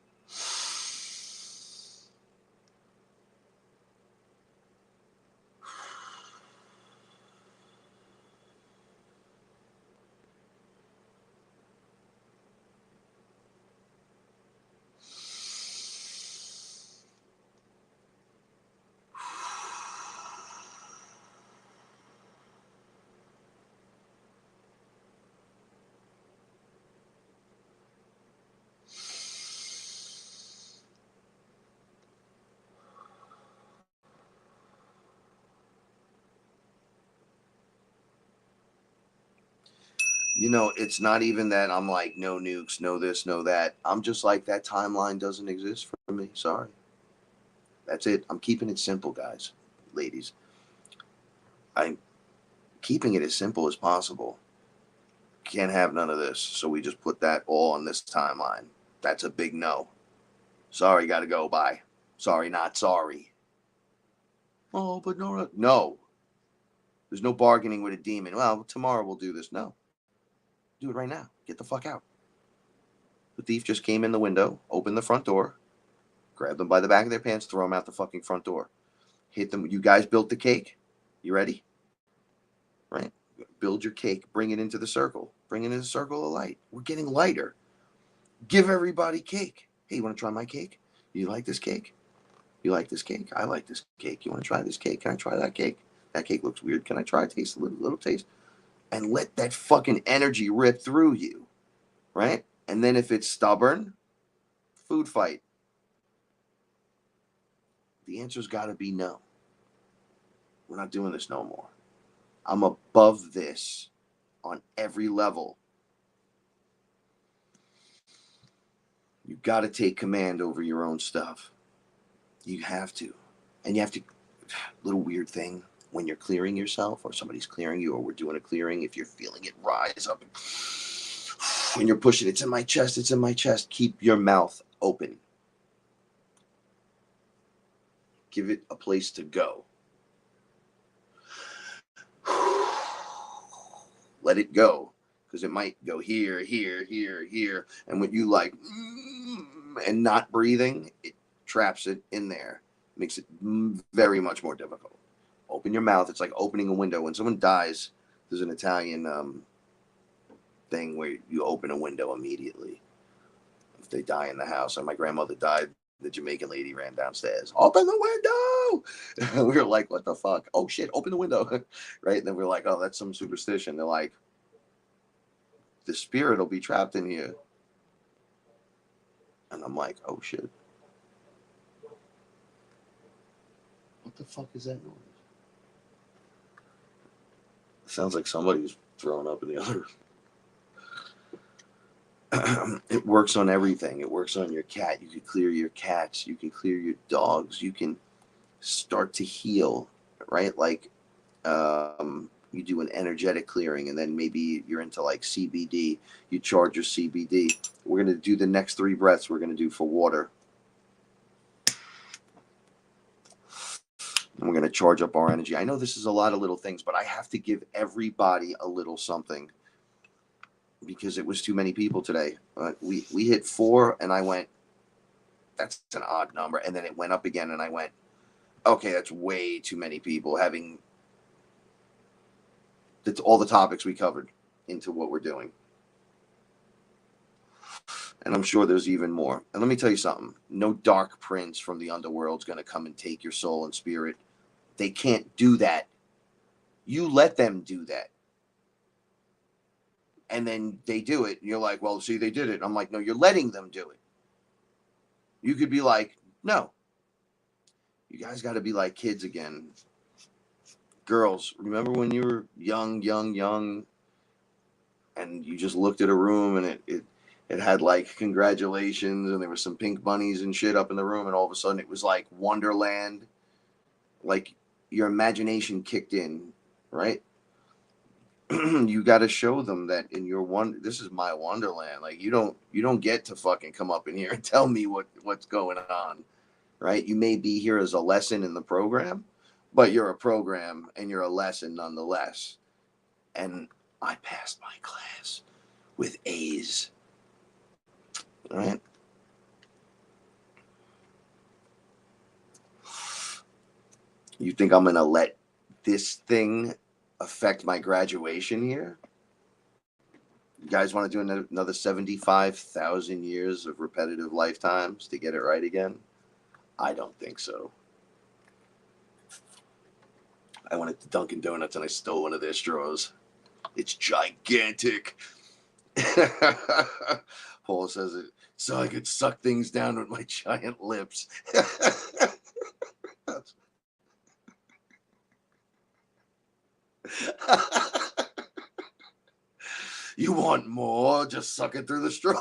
You know, it's not even that I'm like, no nukes, no this, no that. I'm just like, that timeline doesn't exist for me. Sorry. That's it. I'm keeping it simple, guys, ladies. I'm keeping it as simple as possible. Can't have none of this. So we just put that all on this timeline. That's a big no. Sorry, gotta go. Bye. Sorry, not sorry. Oh, but no. No. There's no bargaining with a demon. Well, tomorrow we'll do this. No. Do it right now. Get the fuck out. The thief just came in the window, opened the front door, grabbed them by the back of their pants, throw them out the fucking front door. Hit them. You guys built the cake. You ready? Right? Build your cake. Bring it into the circle. Bring it into the circle of light. We're getting lighter. Give everybody cake. Hey, you want to try my cake? You like this cake? You like this cake? I like this cake. You want to try this cake? Can I try that cake? That cake looks weird. Can I try a taste? A little taste? And let that fucking energy rip through you. Right? And then if it's stubborn, food fight. The answer's got to be no. We're not doing this no more. I'm above this on every level. You got to take command over your own stuff. You have to. And you have to, little weird thing, when you're clearing yourself or somebody's clearing you or we're doing a clearing, if you're feeling it rise up and you're pushing, it's in my chest, it's in my chest, keep your mouth open. Give it a place to go. Let it go, because it might go here, here, here, here. And when you like, and not breathing, it traps it in there. Makes it very much more difficult. Open your mouth. It's like opening a window. When someone dies, there's an Italian thing where you open a window immediately. If they die in the house, and my grandmother died, the Jamaican lady ran downstairs. Open the window! We were like, what the fuck? Oh shit, open the window. Right? And then we were like, oh, that's some superstition. They're like, the spirit will be trapped in here. And I'm like, oh shit. What the fuck is that noise? Sounds like somebody's throwing up in the other. It works on everything. It works on your cat. You can clear your cats. You can clear your dogs. You can start to heal, right? Like you do an energetic clearing, and then maybe you're into like CBD. You charge your CBD. We're going to do the next 3 breaths we're going to do for water. And we're going to charge up our energy. I know this is a lot of little things, but I have to give everybody a little something because it was too many people today. We hit 4, and I went, that's an odd number. And then it went up again, and I went, okay, that's way too many people having all the topics we covered into what we're doing. And I'm sure there's even more. And let me tell you something. No dark prince from the underworld's going to come and take your soul and spirit. They can't do that. You let them do that. And then they do it. And you're like, well, see, they did it. I'm like, no, you're letting them do it. You could be like, no. You guys got to be like kids again. Girls, remember when you were young, and you just looked at a room, and it had like congratulations, and there was some pink bunnies and shit up in the room, and all of a sudden it was like Wonderland, like your imagination kicked in, right? You got to show them that in your this is my Wonderland. Like you don't get to fucking come up in here and tell me what's going on, right? You may be here as a lesson in the program, but you're a program and you're a lesson nonetheless. And I passed my class with A's. All right. You think I'm going to let this thing affect my graduation here? You guys want to do another 75,000 years of repetitive lifetimes to get it right again? I don't think so. I went to Dunkin' Donuts and I stole one of their straws. It's gigantic. Paul says it so I could suck things down with my giant lips. You want more? Just suck it through the straw.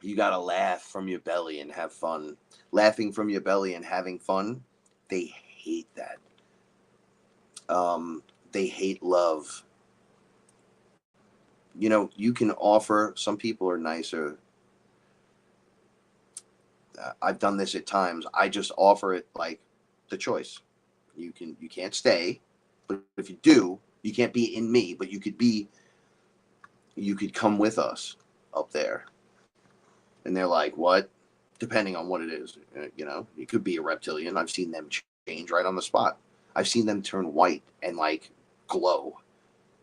You gotta laugh from your belly and have fun. Laughing from your belly and having fun, they hate that. They hate love. You know, you can offer, some people are nicer. I've done this at times. I just offer it like the choice. You can't stay, but if you do, you can't be in me, but you could come with us up there. And they're like, what? Depending on what it is, you know, it could be a reptilian. I've seen them change right on the spot. I've seen them turn white and like glow,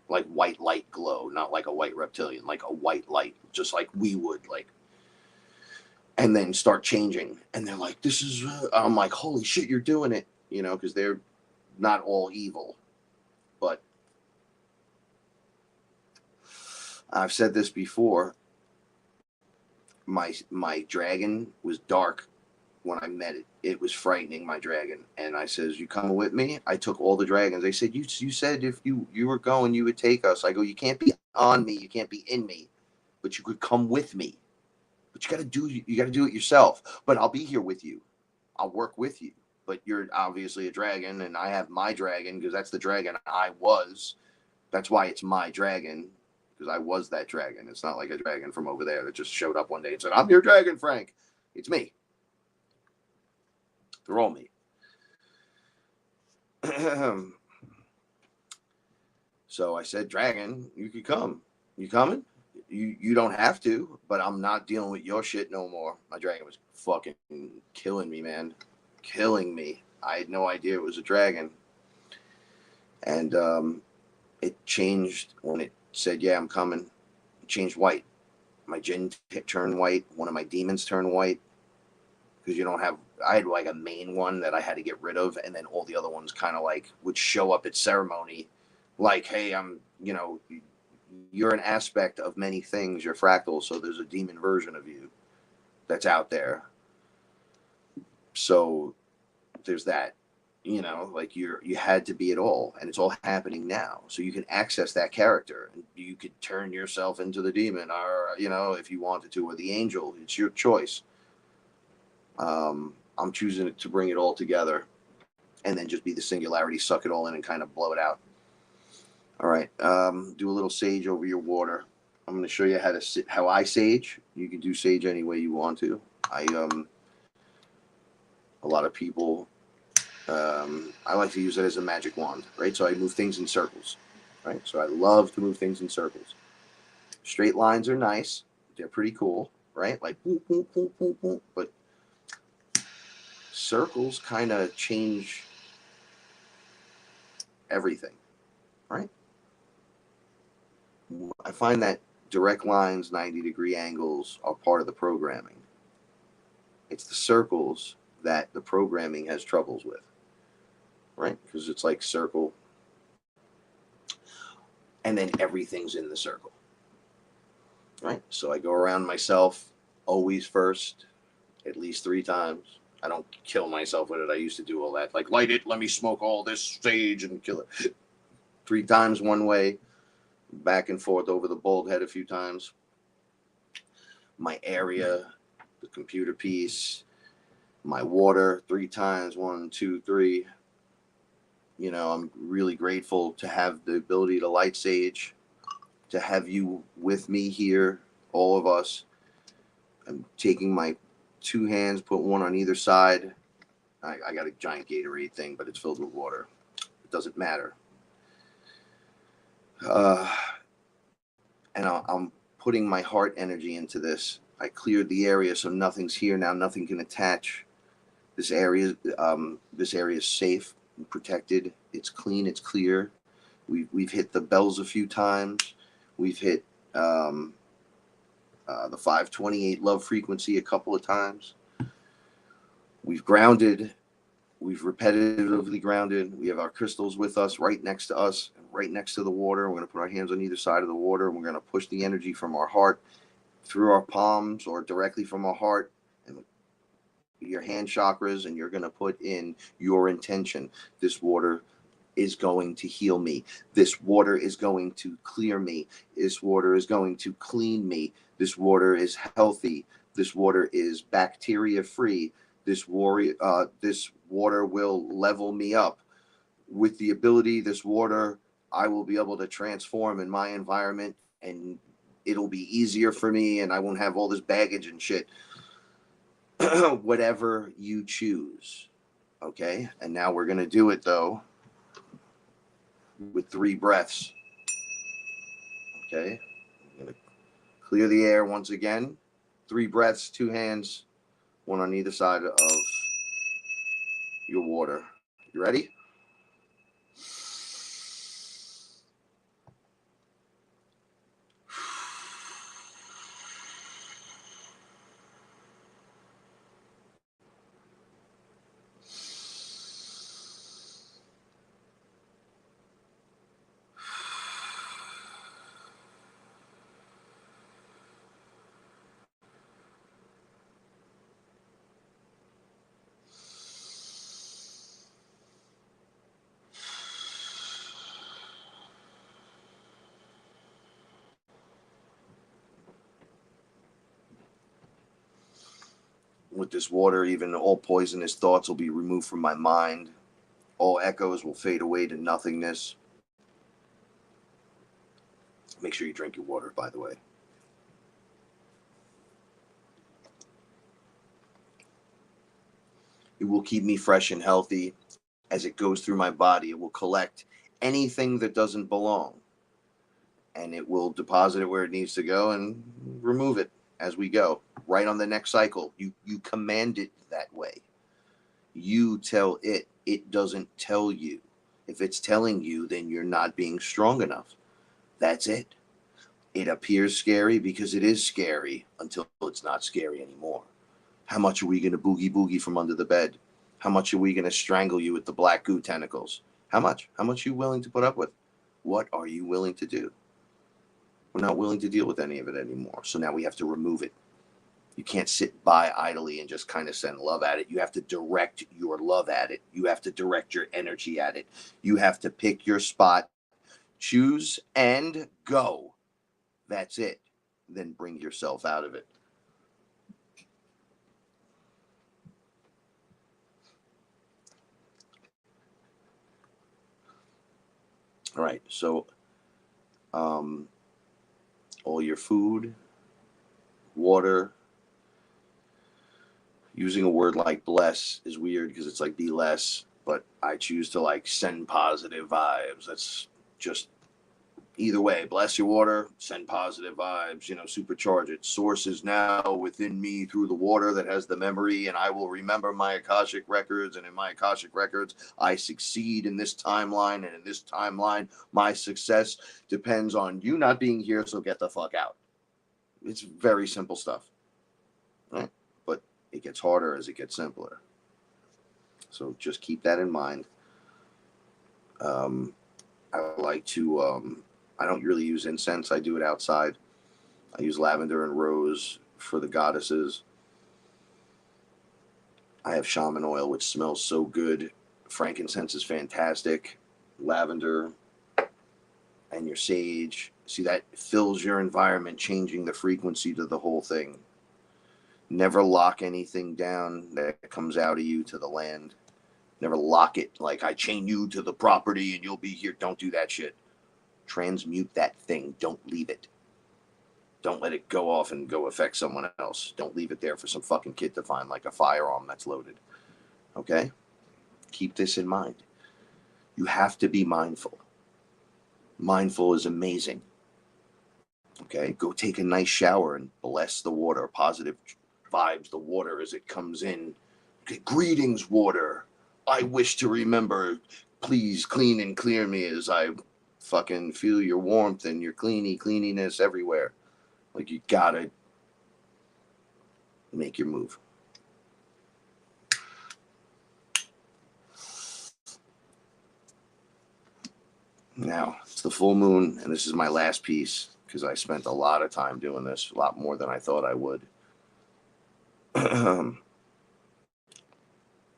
like white light glow, not like a white reptilian, like a white light, just like we would, like, and then start changing. And they're like, this is, I'm like, holy shit, you're doing it, you know, because they're not all evil. But I've said this before. My dragon was dark when I met it. It was frightening, my dragon. And I says, you coming with me? I took all the dragons. They said, you said if you were going, you would take us. I go, you can't be on me. You can't be in me, but you could come with me. But you got to do it yourself. But I'll be here with you. I'll work with you. But you're obviously a dragon, and I have my dragon because that's the dragon I was. That's why it's my dragon, because I was that dragon. It's not like a dragon from over there that just showed up one day and said, I'm your dragon, Frank. It's me. They're all me. So I said, dragon, you could come. You coming? You don't have to, but I'm not dealing with your shit no more. My dragon was fucking killing me, man. Killing me. I had no idea it was a dragon. And it changed when it said, yeah, I'm coming. It changed white. My djinn turned white. One of my demons turned white. Because you don't have, I had like a main one that I had to get rid of, and then all the other ones kind of like would show up at ceremony. Like, hey, I'm, you know, you're an aspect of many things. You're fractal, so there's a demon version of you that's out there. So there's that, you know, like you had to be it all, and it's all happening now. So you can access that character, and you could turn yourself into the demon, or, you know, if you wanted to, or the angel. It's your choice. I'm choosing to bring it all together and then just be the singularity, suck it all in and kind of blow it out. All right. Do a little sage over your water. I'm going to show you how I sage. You can do sage any way you want to. A lot of people, I like to use it as a magic wand, right? So I move things in circles, right? So I love to move things in circles. Straight lines are nice. They're pretty cool, right? Like, boop, boop, boop, boop, boop. But circles kind of change everything, right? I find that direct lines, 90-degree angles are part of the programming. It's the circles that the programming has troubles with, right? Because it's like circle, and then everything's in the circle, right? So I go around myself always first, at least 3 times. I don't kill myself with it. I used to do all that. Like, light it, let me smoke all this sage and kill it. 3 times one way, back and forth over the bald head a few times. My area, the computer piece, my water 3 times, 1, 2, 3. You know, I'm really grateful to have the ability to light sage, to have you with me here, all of us. I'm taking my 2 hands, put one on either side. I got a giant Gatorade thing, but it's filled with water. It doesn't matter. And I'm putting my heart energy into this. I cleared the area so nothing's here now. Nothing can attach. This area is safe and protected. It's clean. It's clear. We've hit the bells a few times. We've hit the 528 love frequency a couple of times. We've grounded. We've repetitively grounded. We have our crystals with us, right next to us, right next to the water. We're going to put our hands on either side of the water, and we're going to push the energy from our heart through our palms or directly from our heart and your hand chakras, and you're going to put in your intention. This water is going to heal me. This water is going to clear me. This water is going to clean me. This water is healthy. This water is bacteria free. This water will level me up. With the ability, this water, I will be able to transform in my environment, and it'll be easier for me, and I won't have all this baggage and shit. Whatever you choose. Okay? And now we're going to do it, though, with 3 breaths. Okay? I'm going to clear the air once again. 3 breaths, 2 hands, 1 on either side of your water. You ready? With this water, even all poisonous thoughts will be removed from my mind. All echoes will fade away to nothingness. Make sure you drink your water, by the way. It will keep me fresh and healthy. As it goes through my body, it will collect anything that doesn't belong, and it will deposit it where it needs to go and remove it as we go. Right on the next cycle. You command it that way. You tell it. It doesn't tell you. If it's telling you, then you're not being strong enough. That's it. It appears scary because it is scary until it's not scary anymore. How much are we going to boogie from under the bed? How much are we going to strangle you with the black goo tentacles? How much? How much are you willing to put up with? What are you willing to do? We're not willing to deal with any of it anymore. So now we have to remove it. You can't sit by idly and just kind of send love at it. You have to direct your love at it. You have to direct your energy at it. You have to pick your spot, choose, and go. That's it. Then bring yourself out of it. All right. So, all your food, water. Using a word like bless is weird because it's like be less, but I choose to like send positive vibes. That's just either way. Bless your water, send positive vibes, supercharge it. Source is now within me through the water that has the memory, and I will remember my Akashic records, and in my Akashic records, I succeed in this timeline, and in this timeline, my success depends on you not being here, so get the fuck out. It's very simple stuff, right? But it gets harder as it gets simpler. So just keep that in mind. I like to, I don't really use incense. I do it outside. I use lavender and rose for the goddesses. I have shaman oil, which smells so good. Frankincense is fantastic. Lavender, and your sage. See, that fills your environment, changing the frequency to the whole thing. Never lock anything down that comes out of you to the land. Never lock it like I chain you to the property and you'll be here. Don't do that shit. Transmute that thing. Don't leave it. Don't let it go off and go affect someone else. Don't leave it there for some fucking kid to find like a firearm that's loaded. Okay? Keep this in mind. You have to be mindful. Mindful is amazing. Okay? Go take a nice shower and bless the water. Positive vibes the water as it comes in. Okay, greetings, water. I wish to remember. Please clean and clear me as I fucking feel your warmth and your cleaniness everywhere. Like, you gotta make your move. Now, it's the full moon, and this is my last piece because I spent a lot of time doing this, a lot more than I thought I would.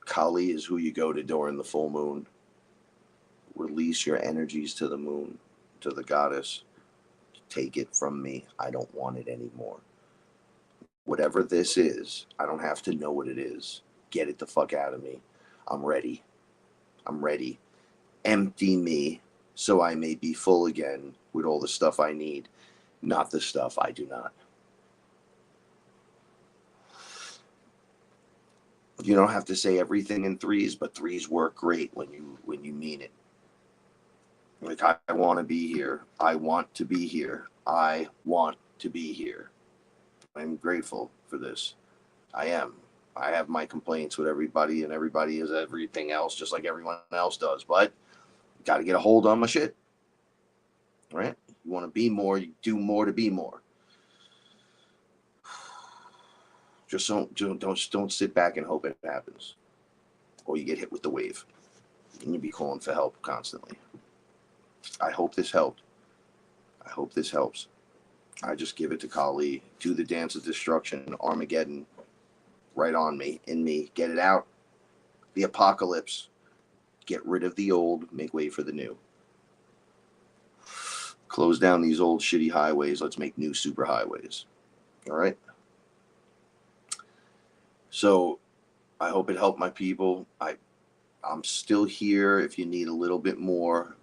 Kali is who you go to during the full moon. Release your energies to the moon, to the goddess. Take it from me. I don't want it anymore. Whatever this is, I don't have to know what it is. Get it the fuck out of me. I'm ready. I'm ready. Empty me so I may be full again with all the stuff I need, not the stuff I do not. You don't have to say everything in threes, but threes work great when you mean it. Like, I want to be here. I want to be here. I want to be here. I'm grateful for this. I am. I have my complaints with everybody, and everybody is everything else, just like everyone else does. But got to get a hold on my shit. Right? You want to be more, you do more to be more. Just don't sit back and hope it happens, or you get hit with the wave, and you be calling for help constantly. I hope this helped. I hope this helps. I just give it to Kali. Do the dance of destruction, Armageddon, right on me, in me. Get it out. The apocalypse. Get rid of the old. Make way for the new. Close down these old shitty highways. Let's make new super highways. All right? So I hope it helped my people. I'm still here if you need a little bit more.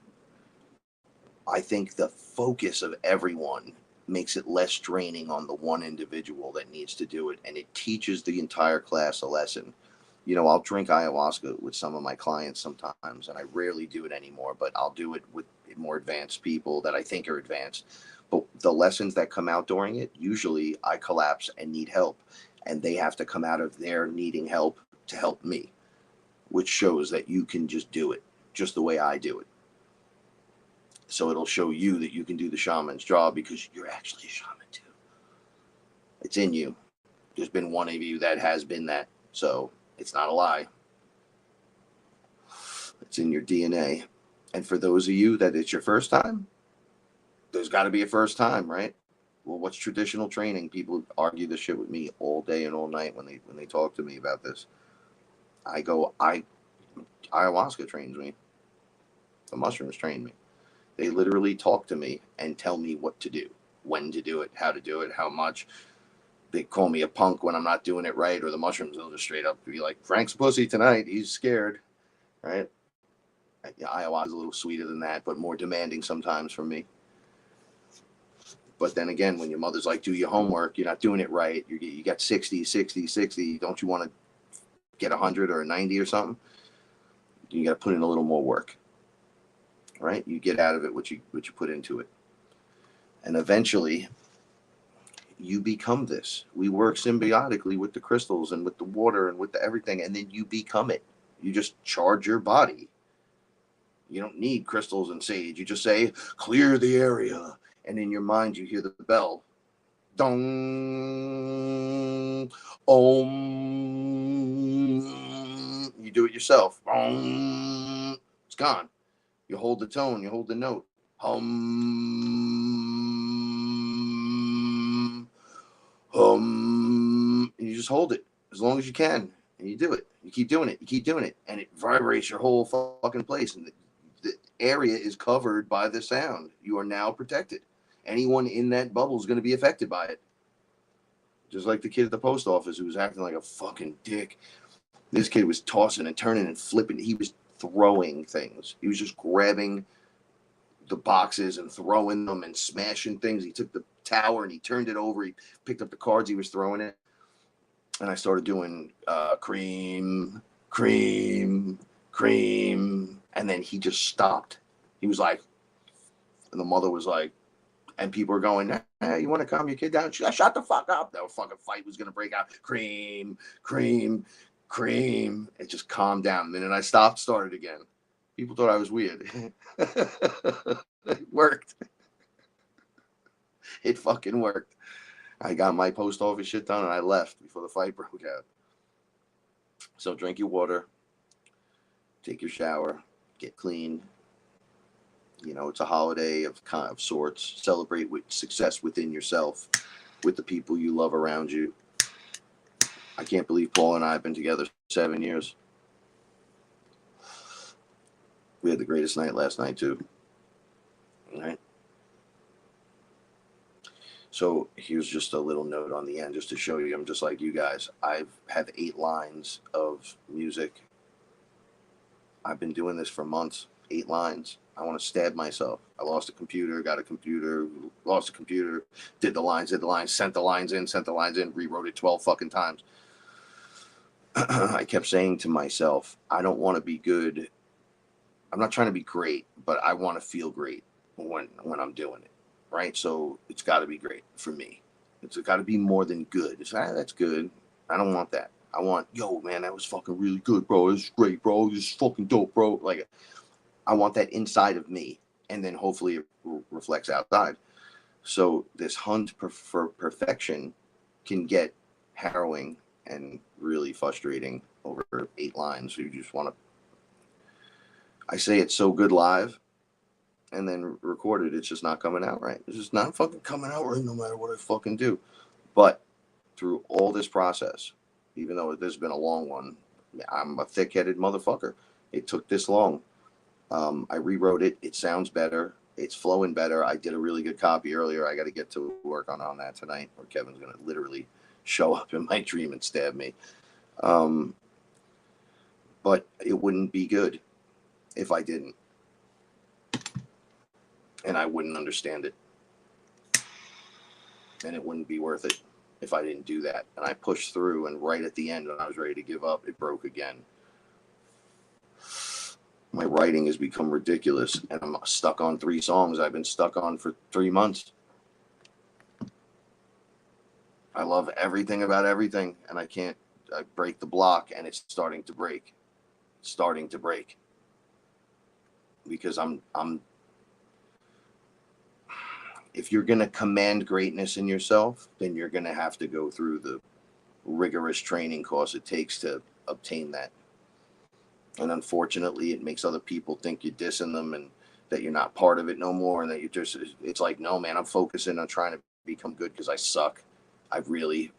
I think the focus of everyone makes it less draining on the one individual that needs to do it, and it teaches the entire class a lesson. You know, I'll drink ayahuasca with some of my clients sometimes, and I rarely do it anymore, but I'll do it with more advanced people that I think are advanced. But the lessons that come out during it, usually I collapse and need help, and they have to come out of their needing help to help me, which shows that you can just do it just the way I do it. So it'll show you that you can do the shaman's job because you're actually a shaman too. It's in you. There's been one of you that has been that. So it's not a lie. It's in your DNA. And for those of you that it's your first time, there's got to be a first time, right? Well, what's traditional training? People argue this shit with me all day and all night when they talk to me about this. Ayahuasca trains me. The mushrooms train me. They literally talk to me and tell me what to do, when to do it, how much. They call me a punk when I'm not doing it right, or the mushrooms will just straight up be like, Frank's pussy tonight, he's scared, right? Ayahuasca is a little sweeter than that, but more demanding sometimes from me. But then again, when your mother's like, do your homework, you're not doing it right, you got 60, don't you want to get 100 or a 90 or something? You got to put in a little more work. Right? You get out of it what you put into it. And eventually you become this. We work symbiotically with the crystals and with the water and with the everything, and then you become it. You just charge your body. You don't need crystals and sage. You just say, clear the area. And in your mind you hear the bell. Dong. Om. You do it yourself. Om. It's gone. You hold the tone, you hold the note. Hum. And you just hold it as long as you can. And you do it. You keep doing it. And it vibrates your whole fucking place. And area is covered by the sound. You are now protected. Anyone in that bubble is going to be affected by it. Just like the kid at the post office who was acting like a fucking dick. This kid was tossing and turning and flipping. He was throwing things. He was just grabbing the boxes and throwing them and smashing things. He took the tower and he turned it over. He picked up the cards he was throwing it. And I started doing cream, cream, cream. And then he just stopped. He was like, and the mother was like, and people were going, hey, you want to calm your kid down? She, shut the fuck up. That fucking fight was going to break out. Cream, cream, cream. It just calmed down. And then I stopped, started again. People thought I was weird. It worked. It fucking worked. I got my post office shit done and I left before the fight broke out. So drink your water, take your shower, get clean. You know, it's a holiday of sorts. Celebrate with success within yourself, with the people you love around you. I can't believe Paul and I have been together 7 years. We had the greatest night last night too. All right. So here's just a little note on the end just to show you I'm just like you guys. I have 8 lines of music. I've been doing this for months. 8 lines. I want to stab myself. I lost a computer, got a computer, lost a computer, did the lines, sent the lines in, rewrote it 12 fucking times. I kept saying to myself, I don't want to be good. I'm not trying to be great, but I want to feel great when I'm doing it, right? So it's got to be great for me. It's got to be more than good. It's that's good. I don't want that. I want, yo, man, that was fucking really good, bro. It's great, bro. This is fucking dope, bro. Like, I want that inside of me, and then hopefully it reflects outside. So this hunt for perfection can get harrowing and really frustrating over 8 lines. You just want to, I say it's so good live, and then recorded, it's just not coming out right. It's just not fucking coming out right no matter what I fucking do. But through all this process, even though this has been a long one, I'm a thick-headed motherfucker. It took this long. I rewrote it. It sounds better. It's flowing better. I did a really good copy earlier. I got to get to work on that tonight, or Kevin's going to literally show up in my dream and stab me. But it wouldn't be good if I didn't. And I wouldn't understand it. And it wouldn't be worth it if I didn't do that. And I pushed through, and right at the end when I was ready to give up, it broke again. My writing has become ridiculous, and I'm stuck on 3 songs I've been stuck on for 3 months. I love everything about everything, and I break the block, and it's starting to break. Because I'm if you're going to command greatness in yourself, then you're going to have to go through the rigorous training course it takes to obtain that. And unfortunately, it makes other people think you're dissing them and that you're not part of it no more. And that you're just, it's like, no, man, I'm focusing on trying to become good because I suck. I really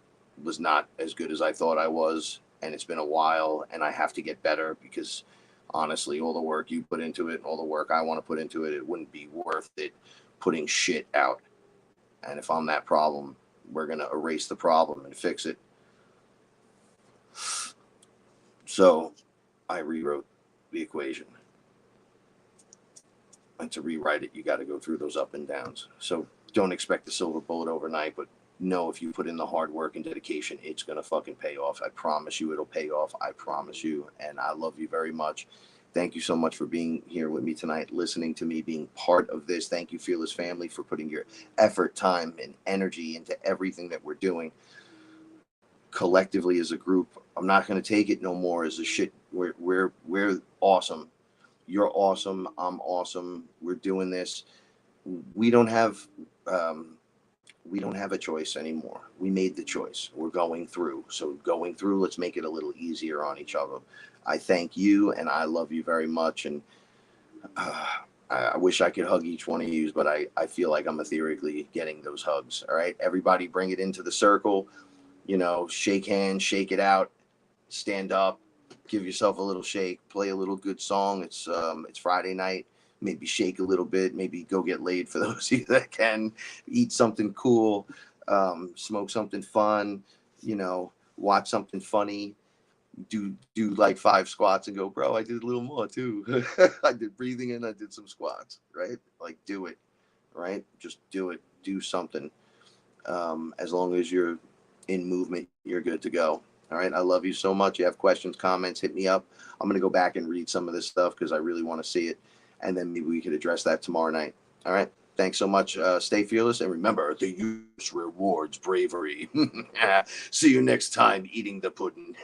was not as good as I thought I was. And it's been a while, and I have to get better because honestly, all the work you put into it and all the work I want to put into it, it wouldn't be worth it putting shit out. And if I'm that problem, we're going to erase the problem and fix it. So I rewrote the equation. And to rewrite it, you got to go through those up and downs. So don't expect the silver bullet overnight, but know if you put in the hard work and dedication, it's going to fucking pay off. I promise you it'll pay off. I promise you. And I love you very much. Thank you so much for being here with me tonight, listening to me, being part of this. Thank you, Fearless family, for putting your effort, time, and energy into everything that we're doing collectively as a group. I'm not going to take it no more as a shit. We're awesome. You're awesome. I'm awesome. We're doing this. We don't have a choice anymore. We made the choice. We're going through. So going through, let's make it a little easier on each other. I thank you, and I love you very much. And I wish I could hug each one of you, but I feel like I'm etherically getting those hugs. All right, everybody, bring it into the circle. You know, shake hands, shake it out, stand up, give yourself a little shake, play a little good song. It's Friday night. maybe shake a little bit, maybe go get laid for those of you that can, eat something cool, smoke something fun, you know, watch something funny, do like 5 squats and go, bro, I did a little more too. I did breathing and I did some squats, right? Like, do it, right? Just do it, do something. As long as you're in movement, you're good to go. All right. I love you so much. You have questions, comments, hit me up. I'm going to go back and read some of this stuff because I really want to see it. And then maybe we could address that tomorrow night. All right. Thanks so much. Stay fearless. And remember, the use rewards bravery. See you next time eating the pudding.